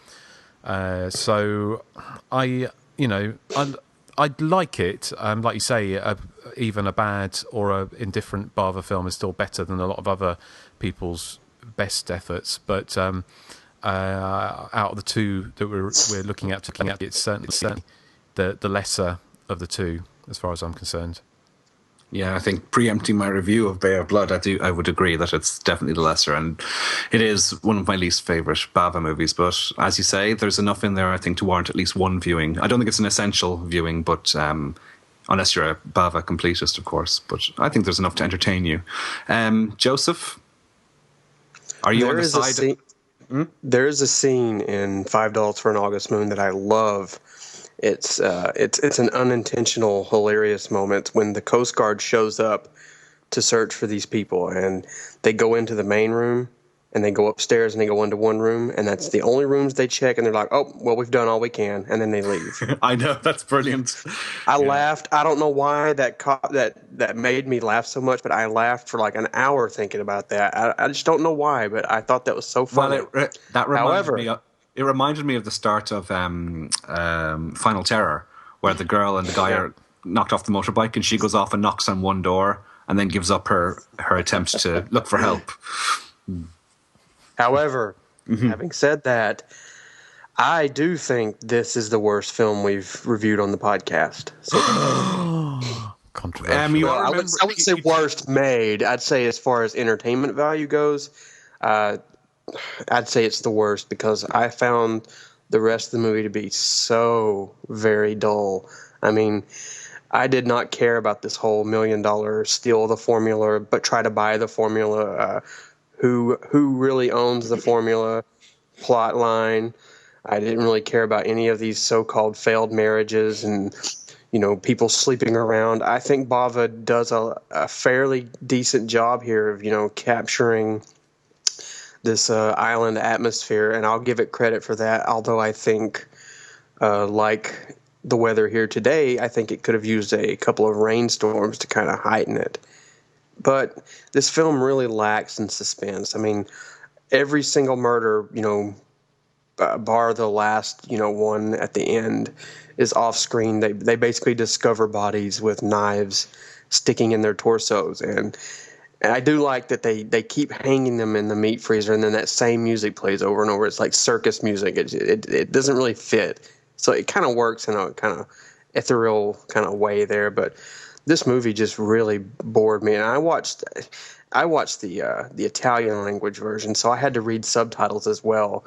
[SPEAKER 5] So I'd like it. Like you say, even a bad or a indifferent Bava film is still better than a lot of other people's best efforts. But out of the two that we're looking at, it's certainly the lesser of the two, as far as I'm concerned.
[SPEAKER 6] Yeah, I think preempting my review of Bay of Blood, I would agree that it's definitely the lesser, and it is one of my least favorite Bava movies. But as you say, there's enough in there, I think, to warrant at least one viewing. I don't think it's an essential viewing, but unless you're a Bava completist, of course. But I think there's enough to entertain you. Joseph, are you on the side?
[SPEAKER 7] There is a scene in $5 for an August Moon that I love. It's an unintentional, hilarious moment when the Coast Guard shows up to search for these people, and they go into the main room, and they go upstairs, and they go into one room, and that's the only rooms they check, and they're like, "Oh, well, we've done all we can," and then they leave.
[SPEAKER 6] I know, that's brilliant.
[SPEAKER 7] I laughed. I don't know why that made me laugh so much, but I laughed for like an hour thinking about that. I just don't know why, but I thought that was so funny.
[SPEAKER 6] Well, it reminded me of the start of Final Terror, where the girl and the guy are knocked off the motorbike, and she goes off and knocks on one door, and then gives up her attempt to look for help.
[SPEAKER 7] However, having said that, I do think this is the worst film we've reviewed on the podcast. So,
[SPEAKER 5] controversial.
[SPEAKER 7] I would say worst made. I'd say as far as entertainment value goes, I'd say it's the worst because I found the rest of the movie to be so very dull. I mean, I did not care about this whole $1 million steal the formula, but try to buy the formula. Who really owns the formula plot line. I didn't really care about any of these so-called failed marriages and, people sleeping around. I think Bava does a fairly decent job here of, capturing this island atmosphere, and I'll give it credit for that, although I think, like the weather here today, I think it could have used a couple of rainstorms to kind of heighten it. But this film really lacks in suspense. I mean, every single murder, bar the last, one at the end, is off screen. They basically discover bodies with knives sticking in their torsos. And I do like that they keep hanging them in the meat freezer, and then that same music plays over and over. It's like circus music. It doesn't really fit. So it kind of works in a kind of ethereal kind of way there, but this movie just really bored me, and I watched the Italian language version, so I had to read subtitles as well,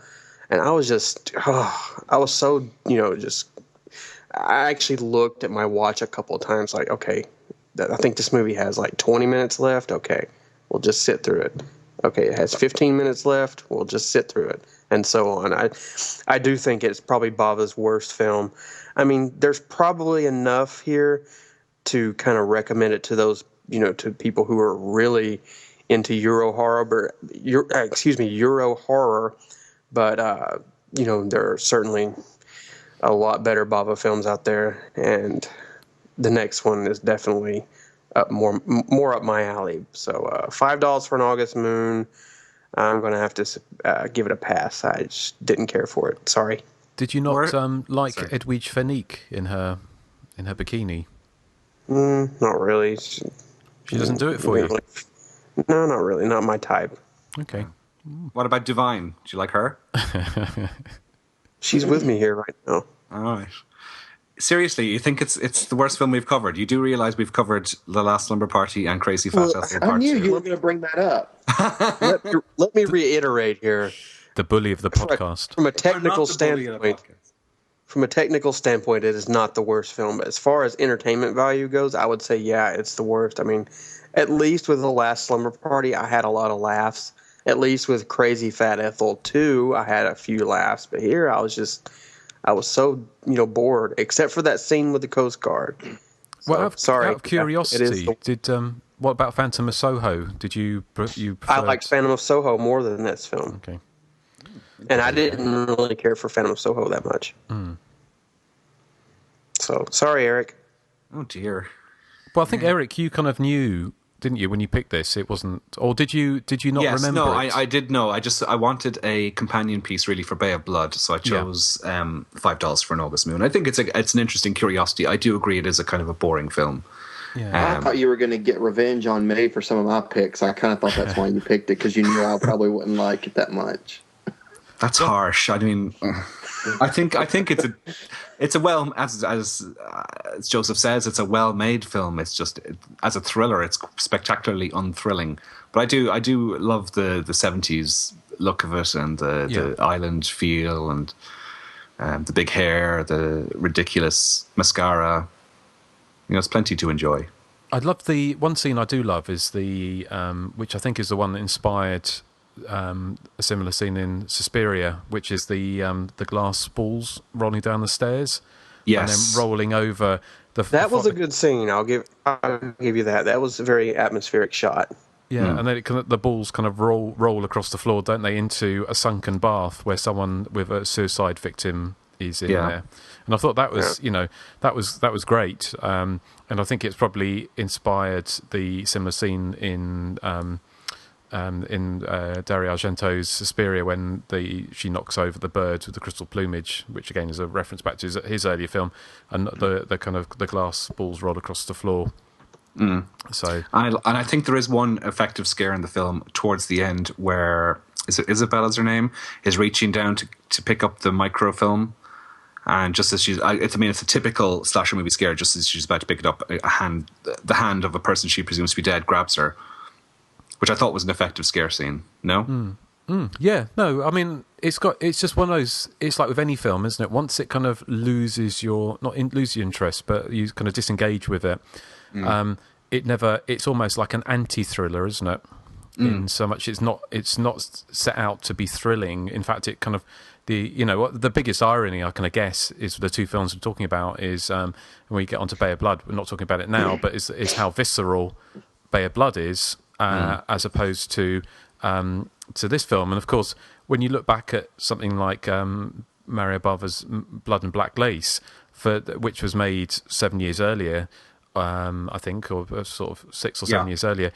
[SPEAKER 7] and I was just I was so I actually looked at my watch a couple of times, like, okay, I think this movie has like 20 minutes left. Okay, we'll just sit through it. Okay, it has 15 minutes left. We'll just sit through it, and so on. I do think it's probably Bava's worst film. I mean, there's probably enough here to kind of recommend it to those, to people who are really into Euro horror, but there are certainly a lot better Bava films out there, and the next one is definitely more up my alley. So $5 for an August Moon, I'm going to have to give it a pass. I just didn't care for it. Sorry.
[SPEAKER 5] Did you not like Edwige Fenech in her bikini?
[SPEAKER 7] Not really.
[SPEAKER 5] She doesn't do it for you?
[SPEAKER 7] No, not really. Not my type.
[SPEAKER 5] Okay.
[SPEAKER 6] What about Divine? Do you like her?
[SPEAKER 7] She's with me here right now.
[SPEAKER 6] All right. Seriously, you think it's the worst film we've covered? You do realize we've covered The Last Slumber Party and Crazy Fat Ethel Part 2.
[SPEAKER 8] I knew you were going to bring that up.
[SPEAKER 7] let me reiterate here.
[SPEAKER 5] The bully of the podcast.
[SPEAKER 7] From a technical standpoint, it is not the worst film. But as far as entertainment value goes, I would say, yeah, it's the worst. I mean, at least with The Last Slumber Party, I had a lot of laughs. At least with Crazy Fat Ethel 2, I had a few laughs. But here, I was so, bored, except for that scene with the Coast Guard. So,
[SPEAKER 5] out of curiosity, what about Phantom of Soho? Did you
[SPEAKER 7] I liked Phantom of Soho more than this film.
[SPEAKER 5] Okay.
[SPEAKER 7] And I didn't really care for Phantom of Soho that much. So, sorry, Eric.
[SPEAKER 6] Oh, dear.
[SPEAKER 5] Well, I think, Eric, you kind of knew, didn't you, when you picked this? It wasn't... Or did you not remember it?
[SPEAKER 6] I did know. I wanted a companion piece, really, for Bay of Blood, so I chose $5 for an August Moon. I think it's an interesting curiosity. I do agree it is a kind of a boring film.
[SPEAKER 5] Yeah.
[SPEAKER 8] I thought you were going to get revenge on me for some of my picks. I kind of thought that's why you picked it, because you knew I probably wouldn't like it that much.
[SPEAKER 6] That's harsh. I mean, I think it's a well, as Joseph says, it's a well-made film. It's just as a thriller, it's spectacularly unthrilling. But I do love the 70s look of it and the island feel and the big hair, the ridiculous mascara. It's plenty to enjoy.
[SPEAKER 5] I'd love the one scene I do love is the which I think is the one that inspired a similar scene in Suspiria, which is the glass balls rolling down the stairs, and then rolling over
[SPEAKER 7] That was a good scene. I'll give you that. That was a very atmospheric shot.
[SPEAKER 5] Yeah, and then the balls kind of roll across the floor, don't they, into a sunken bath where someone with a suicide victim is in there. And I thought that was, that was great. And I think it's probably inspired the similar scene in Dario Argento's Suspiria when she knocks over the bird with the crystal plumage, which again is a reference back to his earlier film, and the kind of the glass balls roll across the floor. So,
[SPEAKER 6] and I think there is one effective scare in the film towards the end where Isabella's her name is reaching down to pick up the microfilm, and just as it's a typical slasher movie scare. Just as she's about to pick it up, the hand of a person she presumes to be dead grabs her, which I thought was an effective scare scene. No.
[SPEAKER 5] Yeah, no, I mean, it's just one of those, it's like with any film, isn't it? Once it kind of loses your interest, but you kind of disengage with it, it's almost like an anti-thriller, isn't it? In so much it's not set out to be thrilling. In fact, it kind of, the biggest irony I kind of guess is the two films we're talking about is, when we get onto Bay of Blood, we're not talking about it now, but is how visceral Bay of Blood is, as opposed to this film. And of course, when you look back at something like Mario Bava's Blood and Black Lace, which was made 7 years earlier, I think, or sort of 6 or 7 years earlier,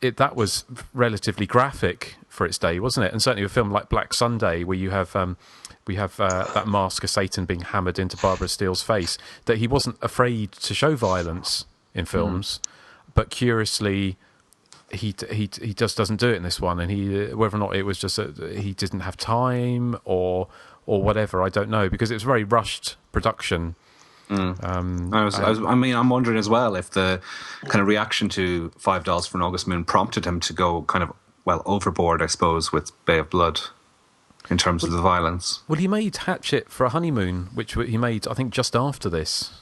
[SPEAKER 5] that was relatively graphic for its day, wasn't it? And certainly a film like Black Sunday, where you have that mask of Satan being hammered into Barbara Steele's face, that he wasn't afraid to show violence in films, but curiously, he just doesn't do it in this one. And whether or not it was just he didn't have time or whatever, I don't know, because it was a very rushed production. I'm wondering as well if the kind of reaction to $5 for an August Moon prompted him to go kind of overboard, I suppose, with Bay of Blood in terms of the violence. Well, he made Hatchet for a Honeymoon, which he made, I think, just after this,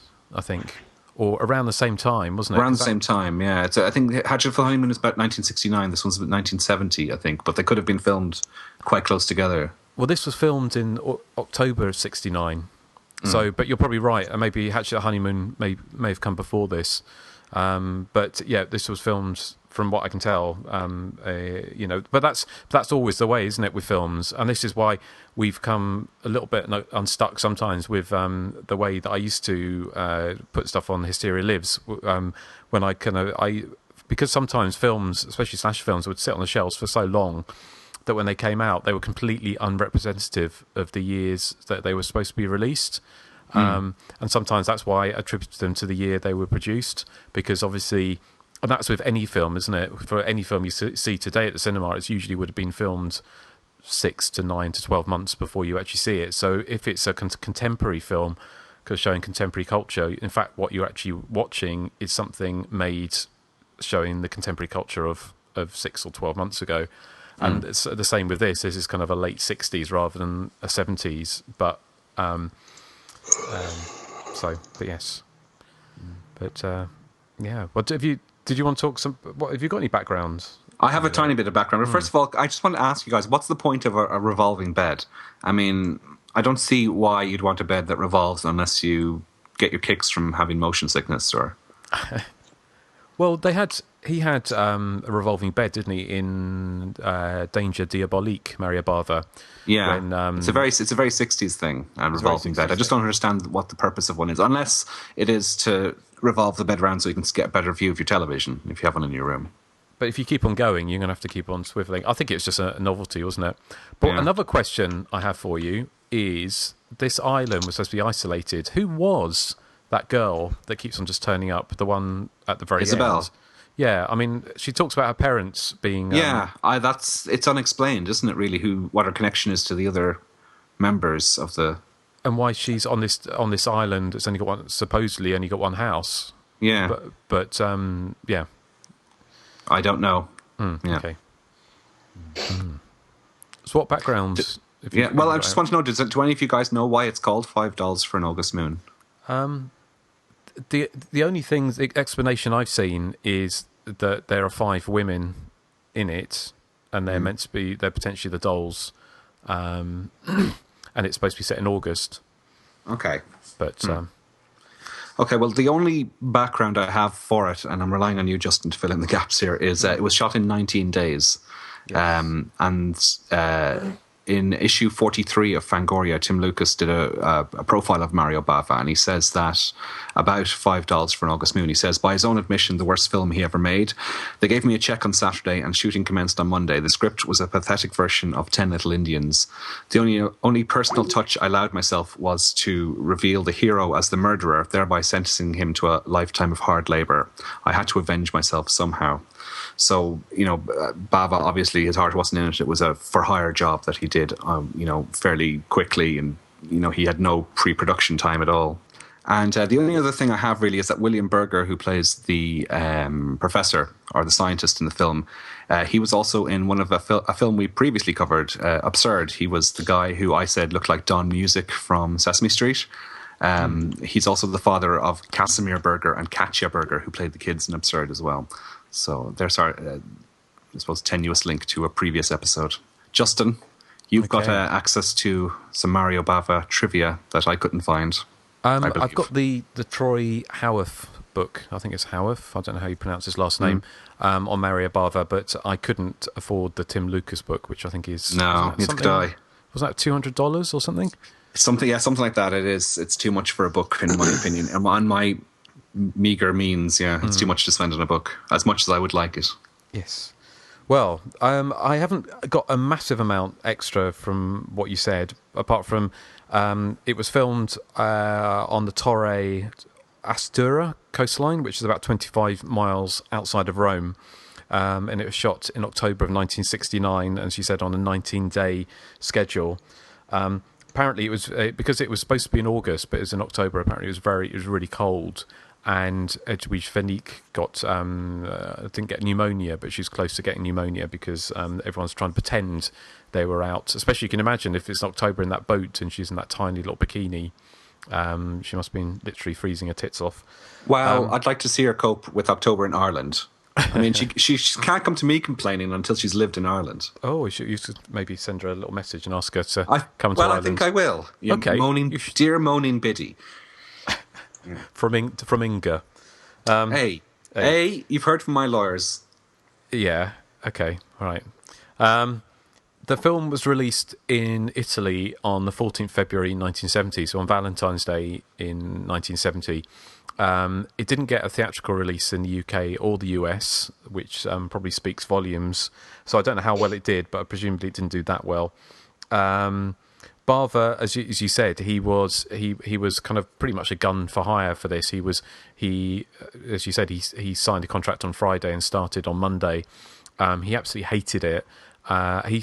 [SPEAKER 5] or around the same time, wasn't it? Around the same time, yeah. I think Hatchet for a Honeymoon is about 1969. This one's about 1970, I think, but they could have been filmed quite close together. Well, this was filmed in October of '69. So, but you're probably right. And maybe Hatchet Honeymoon may have come before this. But yeah, this was filmed, from what I can tell. But that's always the way, isn't it, with films? And this is why we've come a little bit unstuck sometimes with the way that I used to put stuff on Hysteria Lives. When because sometimes films, especially slasher films, would sit on the shelves for so long that when they came out, they were completely unrepresentative of the years that they were supposed to be released. And sometimes that's why I attributed them to the year they were produced, because obviously, and that's with any film, isn't it? For any film you see today at the cinema, it usually would have been filmed 6 to 9 to 12 months before you actually see it. So if it's a contemporary film, because showing contemporary culture, in fact, what you're actually watching is something made showing the contemporary culture of 6 or 12 months ago. And it's the same with this. This is kind of a late 60s rather than a 70s. But, but yes. But, yeah. Did you want to talk have you got any background? I have a tiny bit of background. But first of all, I just want to ask you guys, what's the point of a revolving bed? I mean, I don't see why you'd want a bed that revolves unless you get your kicks from having motion sickness or... Well, he had a revolving bed, didn't he, in Danger Diabolique, Mario Bava. Yeah, when, it's a very 60s thing, revolving bed. I just don't understand what the purpose of one is, unless it is to revolve the bed around so you can get a better view of your television if you have one in your room. But if you keep on going, you're going to have to keep on swiveling. I think it's just a novelty, wasn't it? But another question I have for you is, this island was supposed to be isolated. Who was that girl that keeps on just turning up, the one at the very end? Isabel. Yeah, I mean, she talks about her parents being...
[SPEAKER 6] it's unexplained, isn't it, really, what her connection is to the other members of the...
[SPEAKER 5] And why she's on this island. It's supposedly only got one house.
[SPEAKER 6] Yeah.
[SPEAKER 5] But yeah.
[SPEAKER 6] I don't know.
[SPEAKER 5] Yeah. Okay. So what background...
[SPEAKER 6] I just want to know, do any of you guys know why it's called $5 for an August moon?
[SPEAKER 5] The only the explanation I've seen is that there are 5 women in it, and they're meant to be, they're potentially the dolls, and it's supposed to be set in August. Okay. But...
[SPEAKER 6] Okay, well, the only background I have for it, and I'm relying on you, Justin, to fill in the gaps here, is it was shot in 19 days. Yes. In issue 43 of Fangoria, Tim Lucas did a profile of Mario Bava, and he says that about $5 for an August moon. He says, by his own admission, the worst film he ever made. They gave me a check on Saturday, and shooting commenced on Monday. The script was a pathetic version of 10 Little Indians. The only personal touch I allowed myself was to reveal the hero as the murderer, thereby sentencing him to a lifetime of hard labour. I had to avenge myself somehow. So, Bava, obviously, his heart wasn't in it. It was a for-hire job that he did, fairly quickly, and, he had no pre-production time at all. And the only other thing I have, really, is that William Berger, who plays the professor, or the scientist in the film, he was also in one of a film we previously covered, Absurd. He was the guy who I said looked like Don Music from Sesame Street. He's also the father of Casimir Berger and Katja Berger, who played the kids in Absurd as well. So there's our, I suppose, tenuous link to a previous episode. Justin, you've got access to some Mario Bava trivia that I couldn't find.
[SPEAKER 5] I've got the Troy Howarth book. I think it's Howarth. I don't know how you pronounce his last name, on Mario Bava, but I couldn't afford the Tim Lucas book, which I think is...
[SPEAKER 6] No, neither could I.
[SPEAKER 5] Was that $200 or something?
[SPEAKER 6] Something like that. It is. It's too much for a book, in my opinion. And on my meager means, it's too much to spend on a book, as much as I would like it.
[SPEAKER 5] Yes. Well, I haven't got a massive amount extra from what you said, apart from it was filmed on the Torre Astura coastline, which is about 25 miles outside of Rome. And it was shot in October of 1969, as you said, on a 19-day schedule. Apparently, it was because it was supposed to be in August, but it was in October. Apparently, it was really cold, and Edwige Fenech didn't get pneumonia, but she's close to getting pneumonia because everyone's trying to pretend they were out. Especially, you can imagine if it's October in that boat and she's in that tiny little bikini. She must have been literally freezing her tits off.
[SPEAKER 6] Wow, I'd like to see her cope with October in Ireland. I mean, she can't come to me complaining until she's lived in Ireland.
[SPEAKER 5] Oh, you should maybe send her a little message and ask her to come to Ireland.
[SPEAKER 6] Well, I think I will.
[SPEAKER 5] Okay.
[SPEAKER 6] Dear moaning Biddy.
[SPEAKER 5] From Inga.
[SPEAKER 6] Hey, you've heard from my lawyers.
[SPEAKER 5] Yeah, okay, all right. The film was released in Italy on the 14th February 1970, so on Valentine's Day in 1970. It didn't get a theatrical release in the UK or the US, which probably speaks volumes. So I don't know how well it did, but presumably it didn't do that well. Bava, as you said, he was kind of pretty much a gun for hire for this. As you said, he signed a contract on Friday and started on Monday. He absolutely hated it. He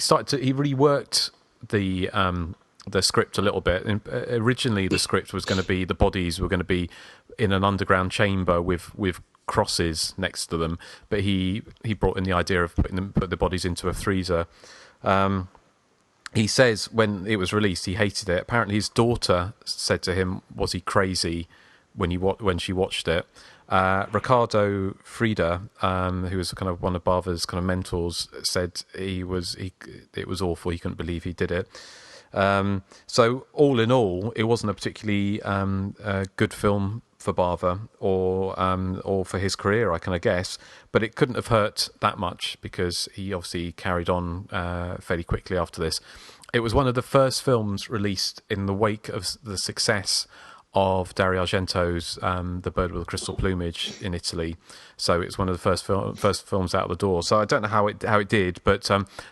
[SPEAKER 5] reworked the script a little bit. And originally, the script was going to be the bodies were going to be in an underground chamber with crosses next to them, but he brought in the idea of putting the bodies into a freezer. He says when it was released, he hated it. Apparently, his daughter said to him, "Was he crazy?" when she watched it. Ricardo Frida, who was kind of one of Bava's kind of mentors, said it was awful. He couldn't believe he did it. So all in all, it wasn't a particularly good film for Bava or for his career, I kind of guess. But it couldn't have hurt that much because he obviously carried on fairly quickly after this. It was one of the first films released in the wake of the success of Dario Argento's The Bird with the Crystal Plumage in Italy. So it's one of the first films out the door. So I don't know how it did, but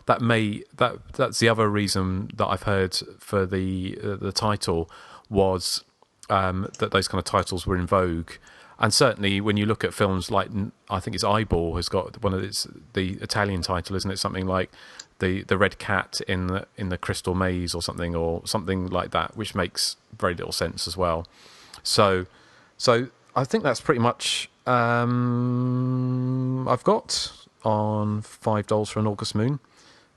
[SPEAKER 5] that's the other reason that I've heard for the title was that those kind of titles were in vogue. And certainly when you look at films like, I think it's Eyeball has got the Italian title, isn't it? Something like the Red Cat in the Crystal Maze or something like that, which makes very little sense as well. So I think that's pretty much I've got on $5 for an August Moon.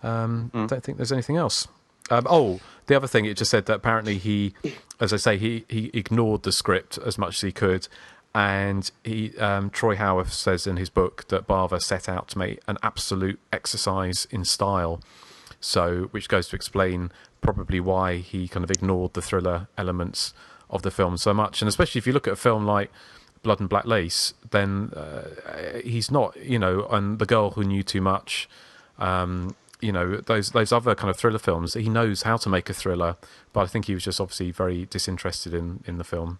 [SPEAKER 5] Don't think there's anything else. The other thing, it just said that apparently he ignored the script as much as he could, and Troy Howarth says in his book that Bava set out to make an absolute exercise in style, which goes to explain probably why he kind of ignored the thriller elements of the film so much. And especially if you look at a film like Blood and Black Lace, then he's not, and The Girl Who Knew Too Much, those other kind of thriller films, he knows how to make a thriller, but I think he was just obviously very disinterested in the film.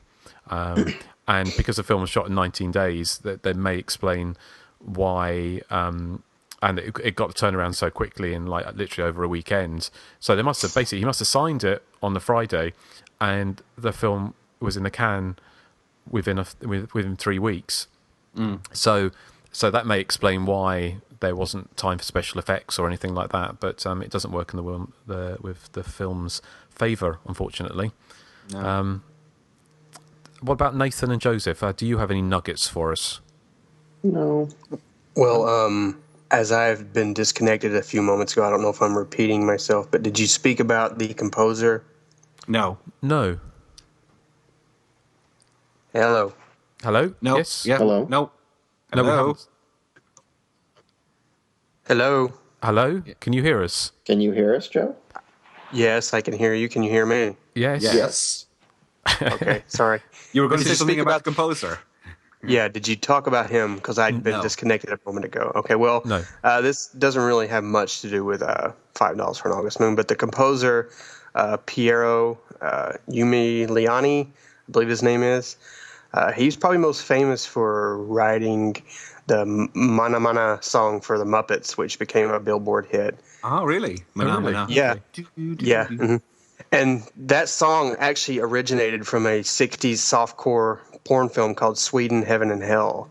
[SPEAKER 5] And because the film was shot in 19 days, that may explain why, and it got to turn around so quickly in like literally over a weekend. So he must have signed it on the Friday, and the film was in the can within 3 weeks. So that may explain why there wasn't time for special effects or anything like that. But it doesn't work with the film's favour, unfortunately. No. What about Nathan and Joseph? Do you have any nuggets for us?
[SPEAKER 8] No.
[SPEAKER 7] Well, as I've been disconnected a few moments ago, I don't know if I'm repeating myself, but did you speak about the composer?
[SPEAKER 6] No.
[SPEAKER 7] Hello.
[SPEAKER 5] Hello?
[SPEAKER 6] No.
[SPEAKER 5] Yes?
[SPEAKER 6] Yeah.
[SPEAKER 8] Hello?
[SPEAKER 6] No.
[SPEAKER 5] No, we haven't.
[SPEAKER 7] Hello.
[SPEAKER 5] Hello? Can you hear us?
[SPEAKER 8] Can you hear us, Joe?
[SPEAKER 7] Yes, I can hear you. Can you hear me?
[SPEAKER 5] Yes.
[SPEAKER 8] Yes.
[SPEAKER 7] Okay, sorry.
[SPEAKER 6] You were going to
[SPEAKER 7] Did
[SPEAKER 6] say
[SPEAKER 7] you
[SPEAKER 6] something
[SPEAKER 7] speak
[SPEAKER 6] about the composer.
[SPEAKER 7] Yeah, did you talk about him? Because I'd been disconnected a moment ago. Okay, well,
[SPEAKER 5] No.
[SPEAKER 7] This doesn't really have much to do with $5 for an August Moon, but the composer, Piero Umiliani, I believe his name is, he's probably most famous for writing the Mana Mana song for the Muppets, which became a Billboard hit.
[SPEAKER 6] Oh, really? Mana Mana.
[SPEAKER 7] Yeah.
[SPEAKER 6] Okay.
[SPEAKER 7] Yeah. Mm-hmm. And that song actually originated from a 60s softcore porn film called Sweden, Heaven, and Hell.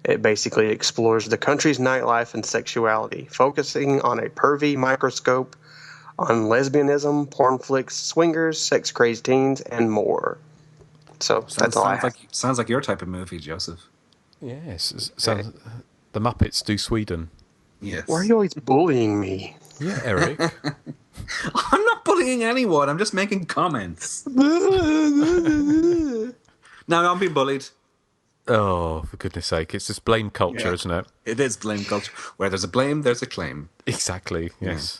[SPEAKER 7] It basically explores the country's nightlife and sexuality, focusing on a pervy microscope on lesbianism, porn flicks, swingers, sex-crazed teens, and more. So that's all I have.
[SPEAKER 6] Sounds like your type of movie, Joseph.
[SPEAKER 5] Yes. Sounds, the Muppets do Sweden.
[SPEAKER 6] Yes.
[SPEAKER 7] Why are you always bullying me?
[SPEAKER 5] Yeah, Eric.
[SPEAKER 6] I'm not bullying anyone. I'm just making comments. No, I'm being bullied.
[SPEAKER 5] Oh, for goodness sake. It's just blame culture, isn't it?
[SPEAKER 6] It is blame culture. Where there's a blame, there's a claim.
[SPEAKER 5] Exactly, yes.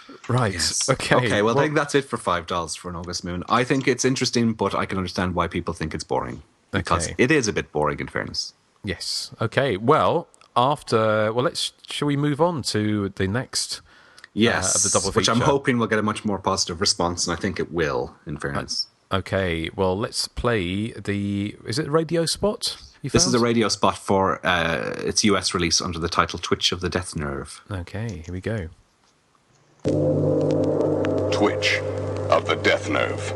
[SPEAKER 5] Yeah. Right,
[SPEAKER 6] yes.
[SPEAKER 5] Okay,
[SPEAKER 6] well, I think that's it for $5 for an August Moon. I think it's interesting, but I can understand why people think it's boring. Because it is a bit boring, in fairness.
[SPEAKER 5] Yes. Okay, well, shall we move on to the next...
[SPEAKER 6] Yes,
[SPEAKER 5] of the double
[SPEAKER 6] which I'm
[SPEAKER 5] feature?
[SPEAKER 6] hoping will get a much more positive response, and I think it will, in fairness.
[SPEAKER 5] Okay, well, let's play is it a radio spot?
[SPEAKER 6] This is a radio spot for its US release under the title Twitch of the Death Nerve.
[SPEAKER 5] Okay, here we go.
[SPEAKER 2] Twitch of the Death Nerve.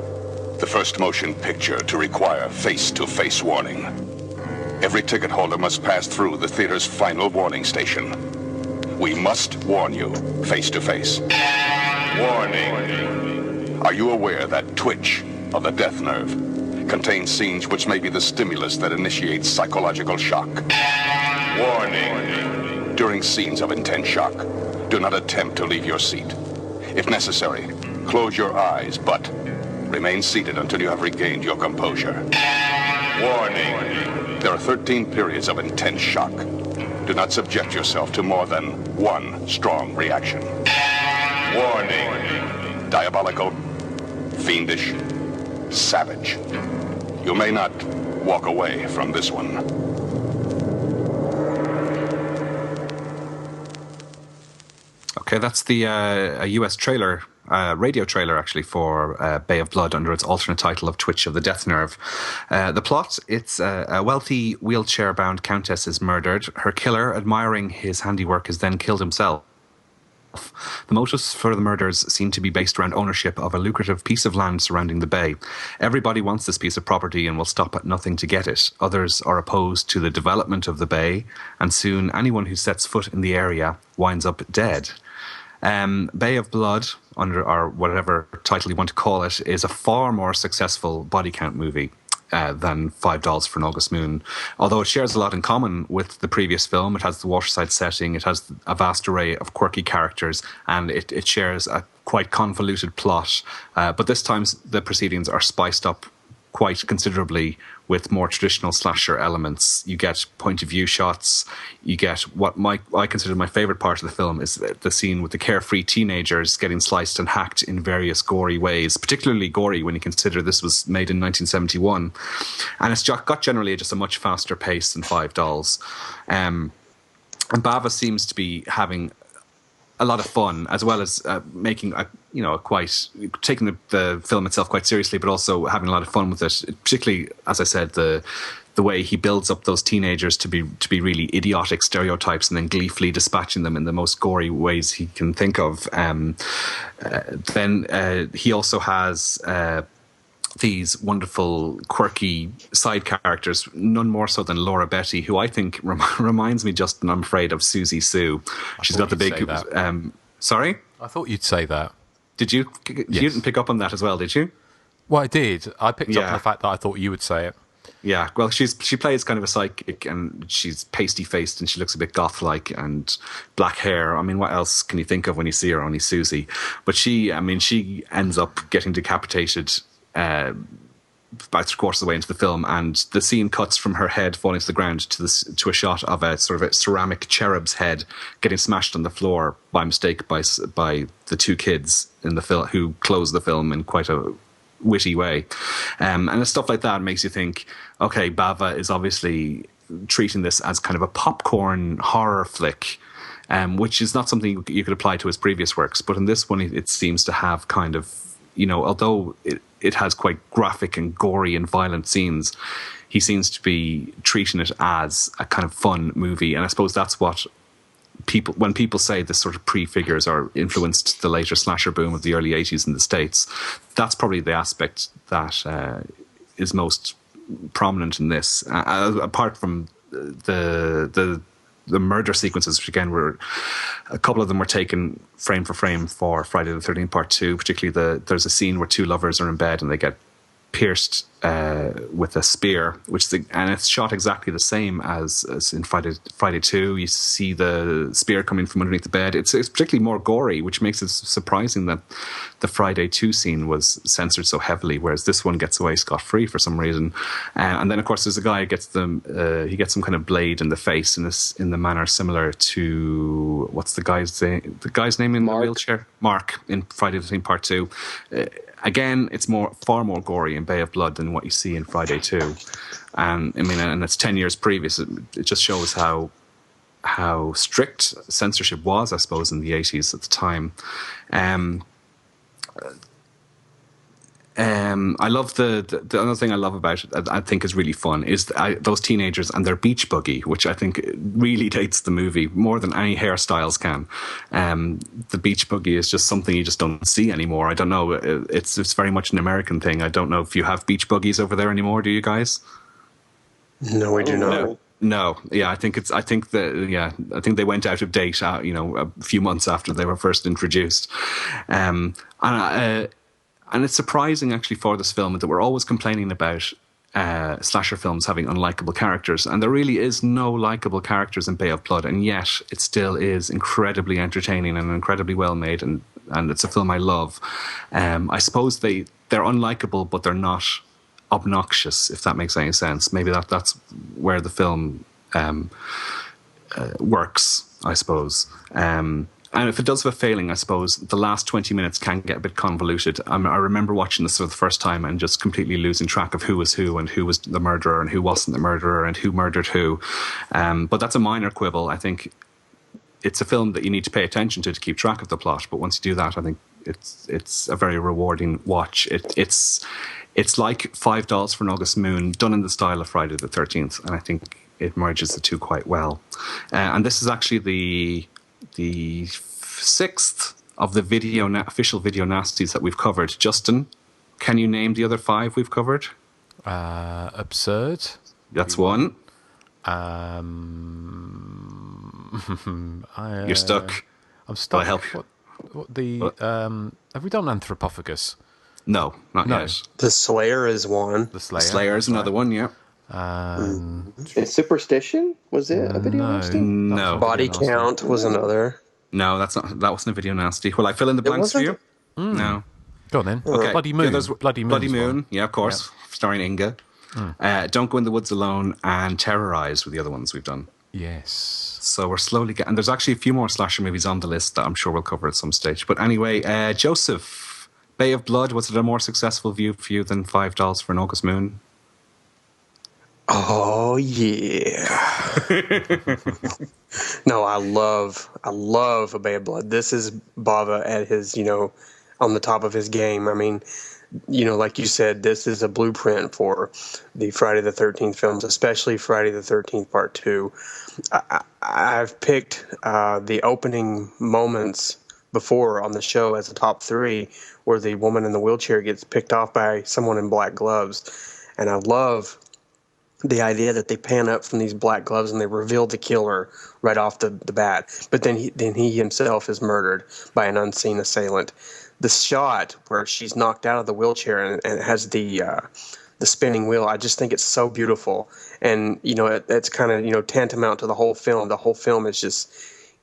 [SPEAKER 2] The first motion picture to require face-to-face warning. Every ticket holder must pass through the theater's final warning station. We must warn you face-to-face. Warning. Are you aware that Twitch of the Death Nerve contains scenes which may be the stimulus that initiates psychological shock? Warning. During scenes of intense shock, do not attempt to leave your seat. If necessary, close your eyes, but remain seated until you have regained your composure. Warning. There are 13 periods of intense shock. Do not subject yourself to more than one strong reaction. Warning. Diabolical, fiendish, savage. You may not walk away from this one.
[SPEAKER 6] Okay, that's the a US trailer, radio trailer actually, for Bay of Blood under its alternate title of Twitch of the Death Nerve. The plot, it's a wealthy wheelchair-bound countess is murdered. Her killer, admiring his handiwork, is then killed himself. The motives for the murders seem to be based around ownership of a lucrative piece of land surrounding the bay. Everybody wants this piece of property and will stop at nothing to get it. Others are opposed to the development of the bay, and soon anyone who sets foot in the area winds up dead. Bay of Blood, under or whatever title you want to call it, is a far more successful body count movie than $5 for an August Moon. Although it shares a lot in common with the previous film, it has the waterside setting, it has a vast array of quirky characters, and it shares a quite convoluted plot. But this time the proceedings are spiced up quite considerably with more traditional slasher elements. You get point of view shots. You get what I consider my favorite part of the film is the scene with the carefree teenagers getting sliced and hacked in various gory ways, particularly gory when you consider this was made in 1971. And it's got generally just a much faster pace than Five Dolls. And Bava seems to be having a lot of fun, as well as making taking the film itself quite seriously, but also having a lot of fun with it. Particularly, as I said, the way he builds up those teenagers to be really idiotic stereotypes, and then gleefully dispatching them in the most gory ways he can think of. Then he also has these wonderful, quirky side characters, none more so than Laura Betty, who I think reminds me just, and I'm afraid, of Susie Sue. She's got the big... sorry?
[SPEAKER 5] I thought you'd say that.
[SPEAKER 6] Did you? Yes. You didn't pick up on that as well, did you?
[SPEAKER 5] Well, I did. I picked up on the fact that I thought you would say it.
[SPEAKER 6] Yeah, well, she plays kind of a psychic, and she's pasty-faced, and she looks a bit goth-like, and black hair. I mean, what else can you think of when you see her? Only Susie. But she ends up getting decapitated about 3/4 of the way into the film, and the scene cuts from her head falling to the ground to a shot of a sort of a ceramic cherub's head getting smashed on the floor by mistake by the two kids in the film who close the film in quite a witty way, and stuff like that makes you think, okay, Bava is obviously treating this as kind of a popcorn horror flick, which is not something you could apply to his previous works, but in this one it seems to have kind of, although it has quite graphic and gory and violent scenes, he seems to be treating it as a kind of fun movie. And I suppose that's what when people say this sort of prefigures or influenced the later slasher boom of the early 80s in the States, that's probably the aspect that is most prominent in this. Apart from the murder sequences, which again were a couple of them were taken frame for frame for Friday the 13th Part 2. Particularly there's a scene where two lovers are in bed and they get pierced with a spear, and it's shot exactly the same as in Friday 2. You see the spear coming from underneath the bed. It's particularly more gory, which makes it surprising that the Friday 2 scene was censored so heavily, whereas this one gets away scot-free for some reason. And then, of course, there's a guy who gets he gets some kind of blade in the face in the manner similar to what's the guy's name? The guy's name in the wheelchair, Mark, in Friday the 13th Part 2. Again, it's far more gory in Bay of Blood than what you see in Friday 2. And it's 10 years previous. It just shows how strict censorship was, I suppose, in the 80s at the time. I love the other thing I love about it, I think is really fun, is those teenagers and their beach buggy, which I think really dates the movie more than any hairstyles can. The beach buggy is just something you just don't see anymore. I don't know. It's very much an American thing. I don't know if you have beach buggies over there anymore. Do you guys?
[SPEAKER 7] No, we do not.
[SPEAKER 6] No, yeah, I think they went out of date, a few months after they were first introduced, and it's surprising, actually, for this film that we're always complaining about slasher films having unlikable characters, and there really is no likable characters in Bay of Blood, and yet it still is incredibly entertaining and incredibly well made, and it's a film I love. I suppose they're unlikable, but they're not obnoxious, if that makes any sense. Maybe that's where the film works, I suppose. And if it does have a failing, I suppose the last 20 minutes can get a bit convoluted. I remember watching this for the first time and just completely losing track of who was who and who was the murderer and who wasn't the murderer and who murdered who. But that's a minor quibble. I think it's a film that you need to pay attention to keep track of the plot. But once you do that, I think it's a very rewarding watch. It's like $5 for an August Moon, done in the style of Friday the 13th. And I think it merges the two quite well. And this is actually the sixth of the official video nasties that we've covered. Justin, can you name the other 5 we've covered?
[SPEAKER 5] Absurd.
[SPEAKER 6] That's one. You're stuck.
[SPEAKER 5] I'm stuck.
[SPEAKER 6] Will I help you?
[SPEAKER 5] Have we done Anthropophagus?
[SPEAKER 6] No, not yet.
[SPEAKER 7] The Slayer is one.
[SPEAKER 5] The Slayer.
[SPEAKER 6] The Slayer is another one, yeah.
[SPEAKER 8] And Superstition? Was it a video nasty?
[SPEAKER 6] No.
[SPEAKER 7] Body Count was another.
[SPEAKER 6] No, that wasn't a video nasty. Will I fill in the blanks for you? No.
[SPEAKER 5] Go on then.
[SPEAKER 6] Okay.
[SPEAKER 5] Bloody Moon.
[SPEAKER 6] Yeah, there's
[SPEAKER 5] Bloody Moon.
[SPEAKER 6] Bloody Moon, yeah, of course. Yeah. Starring Inga. Don't Go in the Woods Alone and Terrorize were the other ones we've done.
[SPEAKER 5] Yes.
[SPEAKER 6] So we're slowly getting... There's actually a few more slasher movies on the list that I'm sure we'll cover at some stage. But anyway, Joseph, Bay of Blood, was it a more successful view for you than $5 for an August Moon?
[SPEAKER 7] Oh, yeah. No, I love A Bay of Blood. This is Bava at his, on the top of his game. I mean, like you said, this is a blueprint for the Friday the 13th films, especially Friday the 13th Part 2. I've picked the opening moments before on the show as a top 3, where the woman in the wheelchair gets picked off by someone in black gloves. And I love the idea that they pan up from these black gloves and they reveal the killer right off the bat. But then he himself is murdered by an unseen assailant. The shot where she's knocked out of the wheelchair and has the spinning wheel, I just think it's so beautiful. And, it's kind of, tantamount to the whole film. The whole film is just,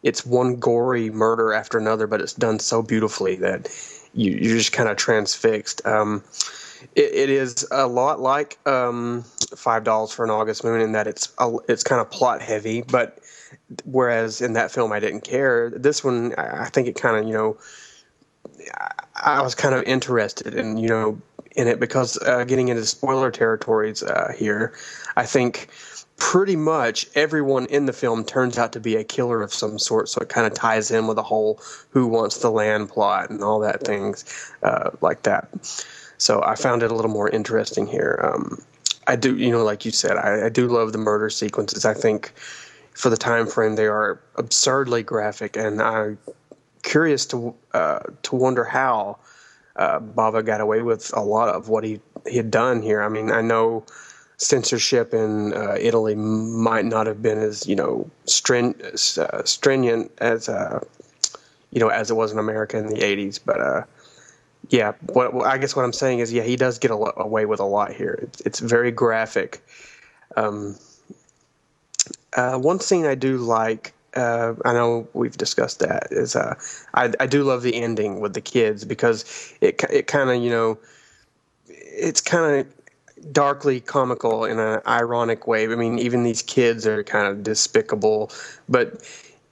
[SPEAKER 7] it's one gory murder after another, but it's done so beautifully that you're just kind of transfixed. It is a lot like $5 for an August Moon in that it's kind of plot heavy, but whereas in that film I didn't care, this one I think it kind of I was kind of interested in in it because getting into spoiler territories here, I think pretty much everyone in the film turns out to be a killer of some sort, so it kind of ties in with the whole who wants the land plot and all that things like that. So I found it a little more interesting here. I do, like you said, I do love the murder sequences. I think for the time frame they are absurdly graphic, and I'm curious to wonder how Bava got away with a lot of what he had done here. I mean, I know censorship in Italy might not have been as stringent as as it was in America in the 80s, but. Yeah, I guess what I'm saying is, he does get away with a lot here. It's very graphic. One scene I do like, I know we've discussed that, is I do love the ending with the kids because it kind of, it's kind of darkly comical in an ironic way. I mean, even these kids are kind of despicable, but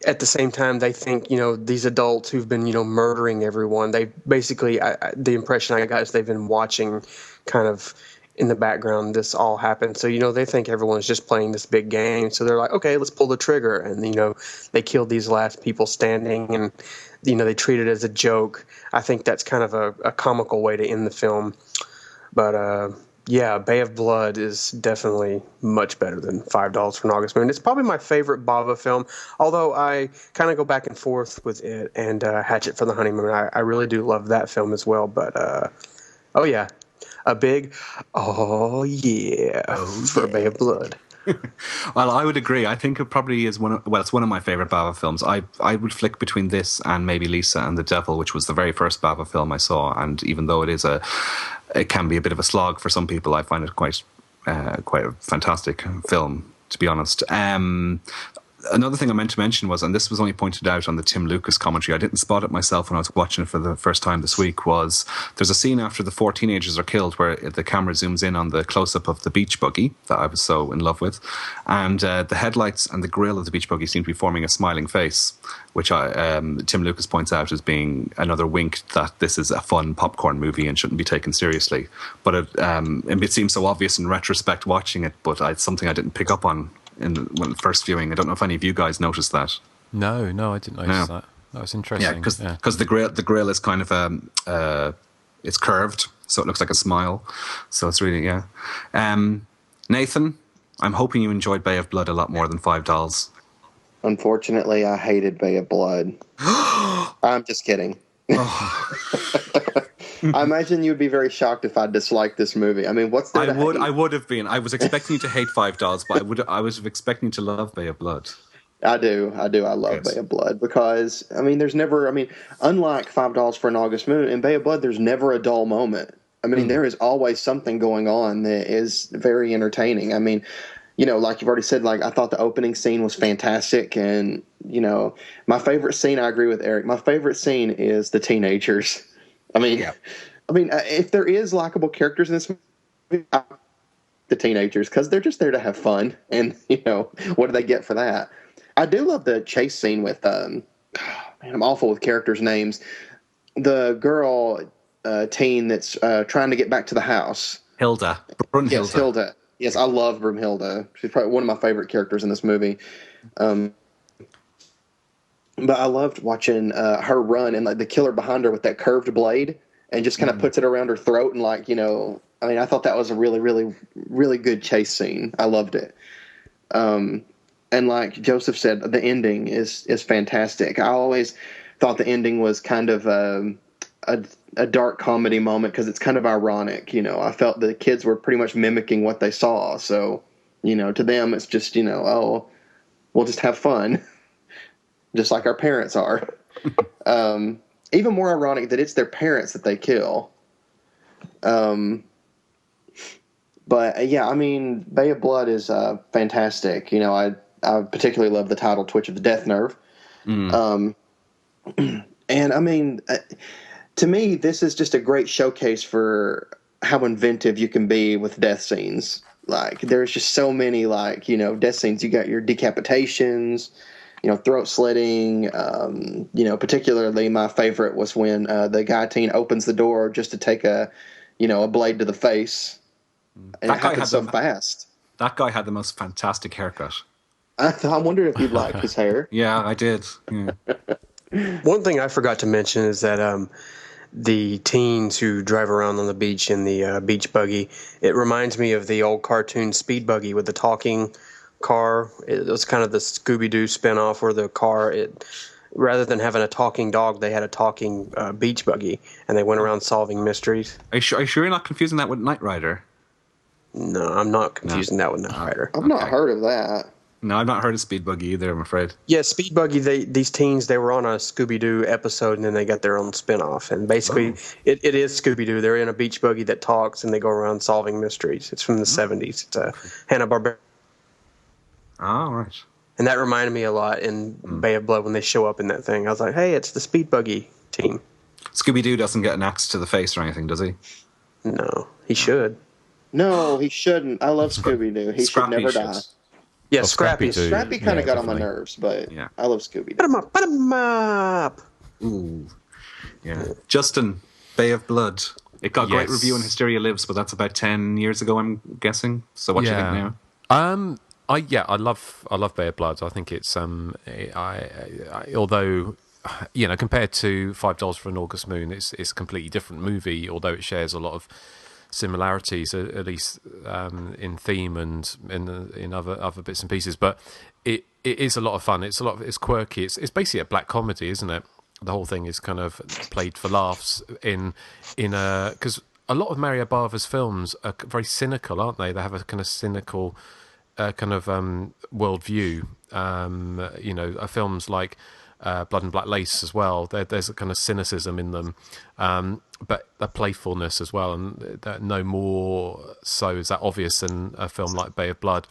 [SPEAKER 7] at the same time, they think, these adults who've been, murdering everyone, they basically, the impression I got is they've been watching kind of in the background this all happen. So, they think everyone's just playing this big game. So they're like, okay, let's pull the trigger. And, they killed these last people standing and, they treat it as a joke. I think that's kind of a comical way to end the film. But, Bay of Blood is definitely much better than $5 for an August Moon. It's probably my favorite Bava film, although I kind of go back and forth with it and Hatchet for the Honeymoon. I really do love that film as well. But, a big, for Bay of Blood.
[SPEAKER 6] Well, I would agree. I think it probably is it's one of my favorite Bava films. I would flick between this and maybe Lisa and the Devil, which was the very first Bava film I saw. And even though it can be a bit of a slog for some people, I find it quite a fantastic film, to be honest. Another thing I meant to mention was, and this was only pointed out on the Tim Lucas commentary, I didn't spot it myself when I was watching it for the first time this week, was there's a scene after the 4 teenagers are killed where the camera zooms in on the close-up of the beach buggy that I was so in love with, and the headlights and the grille of the beach buggy seem to be forming a smiling face, which Tim Lucas points out as being another wink that this is a fun popcorn movie and shouldn't be taken seriously. But it seems so obvious in retrospect watching it, but it's something I didn't pick up on in the first viewing. I don't know if any of you guys noticed that. No,
[SPEAKER 5] I didn't notice that. That was interesting.
[SPEAKER 6] Yeah, because the grill is kind of it's curved, so it looks like a smile. So it's really Nathan, I'm hoping you enjoyed Bay of Blood a lot more than $5.
[SPEAKER 8] Unfortunately, I hated Bay of Blood. I'm just kidding. I imagine you'd be very shocked if I disliked this movie. I mean, what's there to hate?
[SPEAKER 6] I would have been. I was expecting you to hate Five Dolls, but I was expecting you to love Bay of Blood.
[SPEAKER 8] I do. I love Bay of Blood because, I mean, unlike $5 for an August Moon, in Bay of Blood, there's never a dull moment. I mean, there is always something going on that is very entertaining. I mean, you know, like you've already said, like, I thought the opening scene was fantastic. And, you know, my favorite scene, I agree with Eric, my favorite scene is the teenagers. I mean, if there is likable characters in this movie, the teenagers, because they're just there to have fun. And, you know, what do they get for that? I do love the chase scene with, man, I'm awful with characters' names. The girl teen that's trying to get back to the house.
[SPEAKER 6] Hilda. Brunhilde.
[SPEAKER 8] Yes, Hilda. Yes, I love Brunhilde. She's probably one of my favorite characters in this movie. But I loved watching her run and like the killer behind her with that curved blade and just kind of puts it around her throat and like, you know, I mean, I thought that was a really, really, really good chase scene. I loved it. And like Joseph said, the ending is fantastic. I always thought the ending was kind of a dark comedy moment because it's kind of ironic. You know, I felt the kids were pretty much mimicking what they saw. So, you know, to them, it's just, you know, oh, we'll just have fun, just like our parents are. Even more ironic that it's their parents that they kill. But yeah, I mean, Bay of Blood is fantastic. You know, I particularly love the title, Twitch of the Death Nerve. And I mean, to me, this is just a great showcase for how inventive you can be with death scenes. Like, there's just so many, like, you know, death scenes. You got your decapitations, you know, throat slitting. You know, particularly my favorite was when the guy teen opens the door just to take a blade to the face. And it happens so fast.
[SPEAKER 6] That guy had the most fantastic haircut.
[SPEAKER 8] I wondered if you'd like his hair.
[SPEAKER 6] Yeah, I did. Yeah.
[SPEAKER 7] One thing I forgot to mention is that the teens who drive around on the beach in the beach buggy, it reminds me of the old cartoon Speed Buggy with the talking car. It was kind of the Scooby-Doo spinoff where the car, rather than having a talking dog, they had a talking beach buggy, and they went around solving mysteries.
[SPEAKER 6] Are you sure you're not confusing that with Knight Rider?
[SPEAKER 7] No, I'm not confusing that with Knight Rider.
[SPEAKER 8] I've not heard of that.
[SPEAKER 6] No, I've not heard of Speed Buggy either, I'm afraid.
[SPEAKER 7] Yeah, Speed Buggy, these teens, they were on a Scooby-Doo episode, and then they got their own spin-off. And basically, it is Scooby-Doo. They're in a beach buggy that talks, and they go around solving mysteries. It's from the 70s. It's Hanna-Barbera.
[SPEAKER 6] Oh, right.
[SPEAKER 7] And that reminded me a lot in Bay of Blood when they show up in that thing. I was like, hey, it's the Speed Buggy team.
[SPEAKER 6] Scooby-Doo doesn't get an axe to the face or anything, does he?
[SPEAKER 7] No, he should.
[SPEAKER 8] No, he shouldn't. I love Scooby-Doo. He should never die.
[SPEAKER 7] Yeah, Scrappy.
[SPEAKER 8] Scrappy kind of got on my nerves, but I love Scooby-Doo.
[SPEAKER 7] Put him up.
[SPEAKER 6] Ooh. Yeah. Justin, Bay of Blood. It got a great review on Hysteria Lives, but that's about 10 years ago, I'm guessing. So what do you think now?
[SPEAKER 5] I love Bay of Blood. I think it's although, you know, compared to $5 for an August Moon, it's a completely different movie. Although it shares a lot of similarities, at least in theme and in other bits and pieces. But it is a lot of fun. It's quirky. It's basically a black comedy, isn't it? The whole thing is kind of played for laughs because a lot of Mario Bava's films are very cynical, aren't they? They have a kind of cynical worldview. You know, films like Blood and Black Lace as well. There's a kind of cynicism in them, but a playfulness as well, and that no more so is that obvious than a film like Bay of Blood.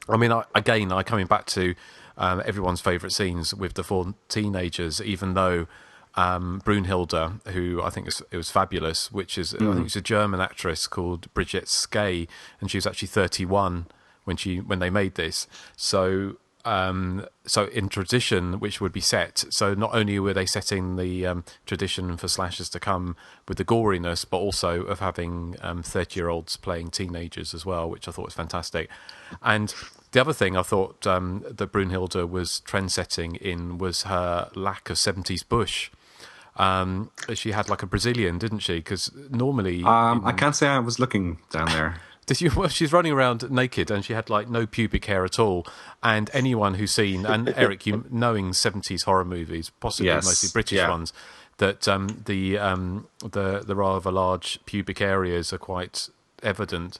[SPEAKER 5] I mean, I coming back to everyone's favourite scenes with the four teenagers, even though Brunhilde, who I think it was fabulous, which is I think it's a German actress called Brigitte Skay, and she was actually 31 when they made this. So in tradition, which would be set, so not only were they setting the tradition for slashers to come with the goriness, but also of having 30-year-olds playing teenagers as well, which I thought was fantastic. And the other thing I thought that Brunhilde was trend-setting in was her lack of 70s bush. She had like a Brazilian, didn't she? Because normally...
[SPEAKER 6] I can't say I was looking down there.
[SPEAKER 5] Did you? Well, she's running around naked, and she had like no pubic hair at all. And anyone who's seen, and Eric, you knowing 70s horror movies, possibly mostly British ones, that the rather large pubic areas are quite evident.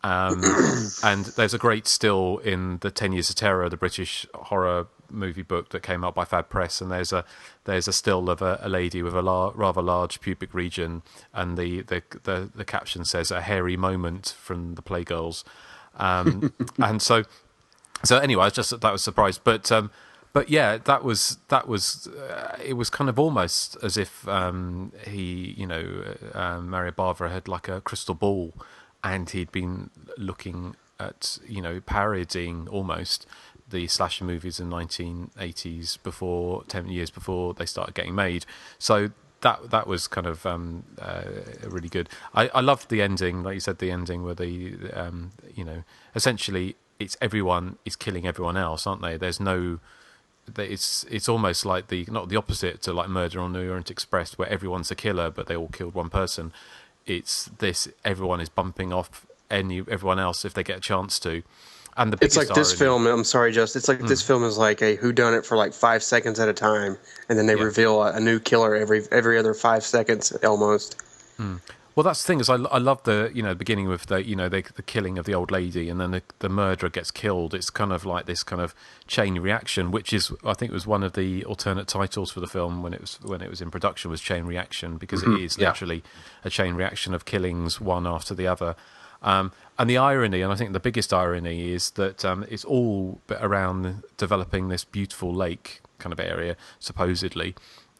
[SPEAKER 5] And there's a great still in the 10 Years of Terror, the British horror movie book that came out by Fab Press, and there's a still of a lady with a rather large pubic region, and the caption says "a hairy moment" from the Playgirls, and so anyway, I was just that was surprised, but yeah, that was it was kind of almost as if Mario Bava had like a crystal ball, and he'd been looking at parodying almost the slasher movies in the 1980s 10 years before they started getting made. So that was kind of really good. I loved the ending, like you said, the ending where essentially it's everyone is killing everyone else, aren't they? There's no, it's almost like not the opposite to like Murder on the Orient Express, where everyone's a killer but they all killed one person. It's this, everyone is bumping off everyone else if they get a chance to. And
[SPEAKER 7] it's like this film. I'm sorry, Justin. It's like this film is like a whodunit for like 5 seconds at a time, and then they reveal a new killer every other 5 seconds almost.
[SPEAKER 5] Well, that's the thing is I love the beginning with the killing of the old lady, and then the murderer gets killed. It's kind of like this kind of chain reaction, which is I think was one of the alternate titles for the film when it was in production, was Chain Reaction, because it is literally a chain reaction of killings one after the other. And the irony, and I think the biggest irony, is that it's all around developing this beautiful lake kind of area, supposedly,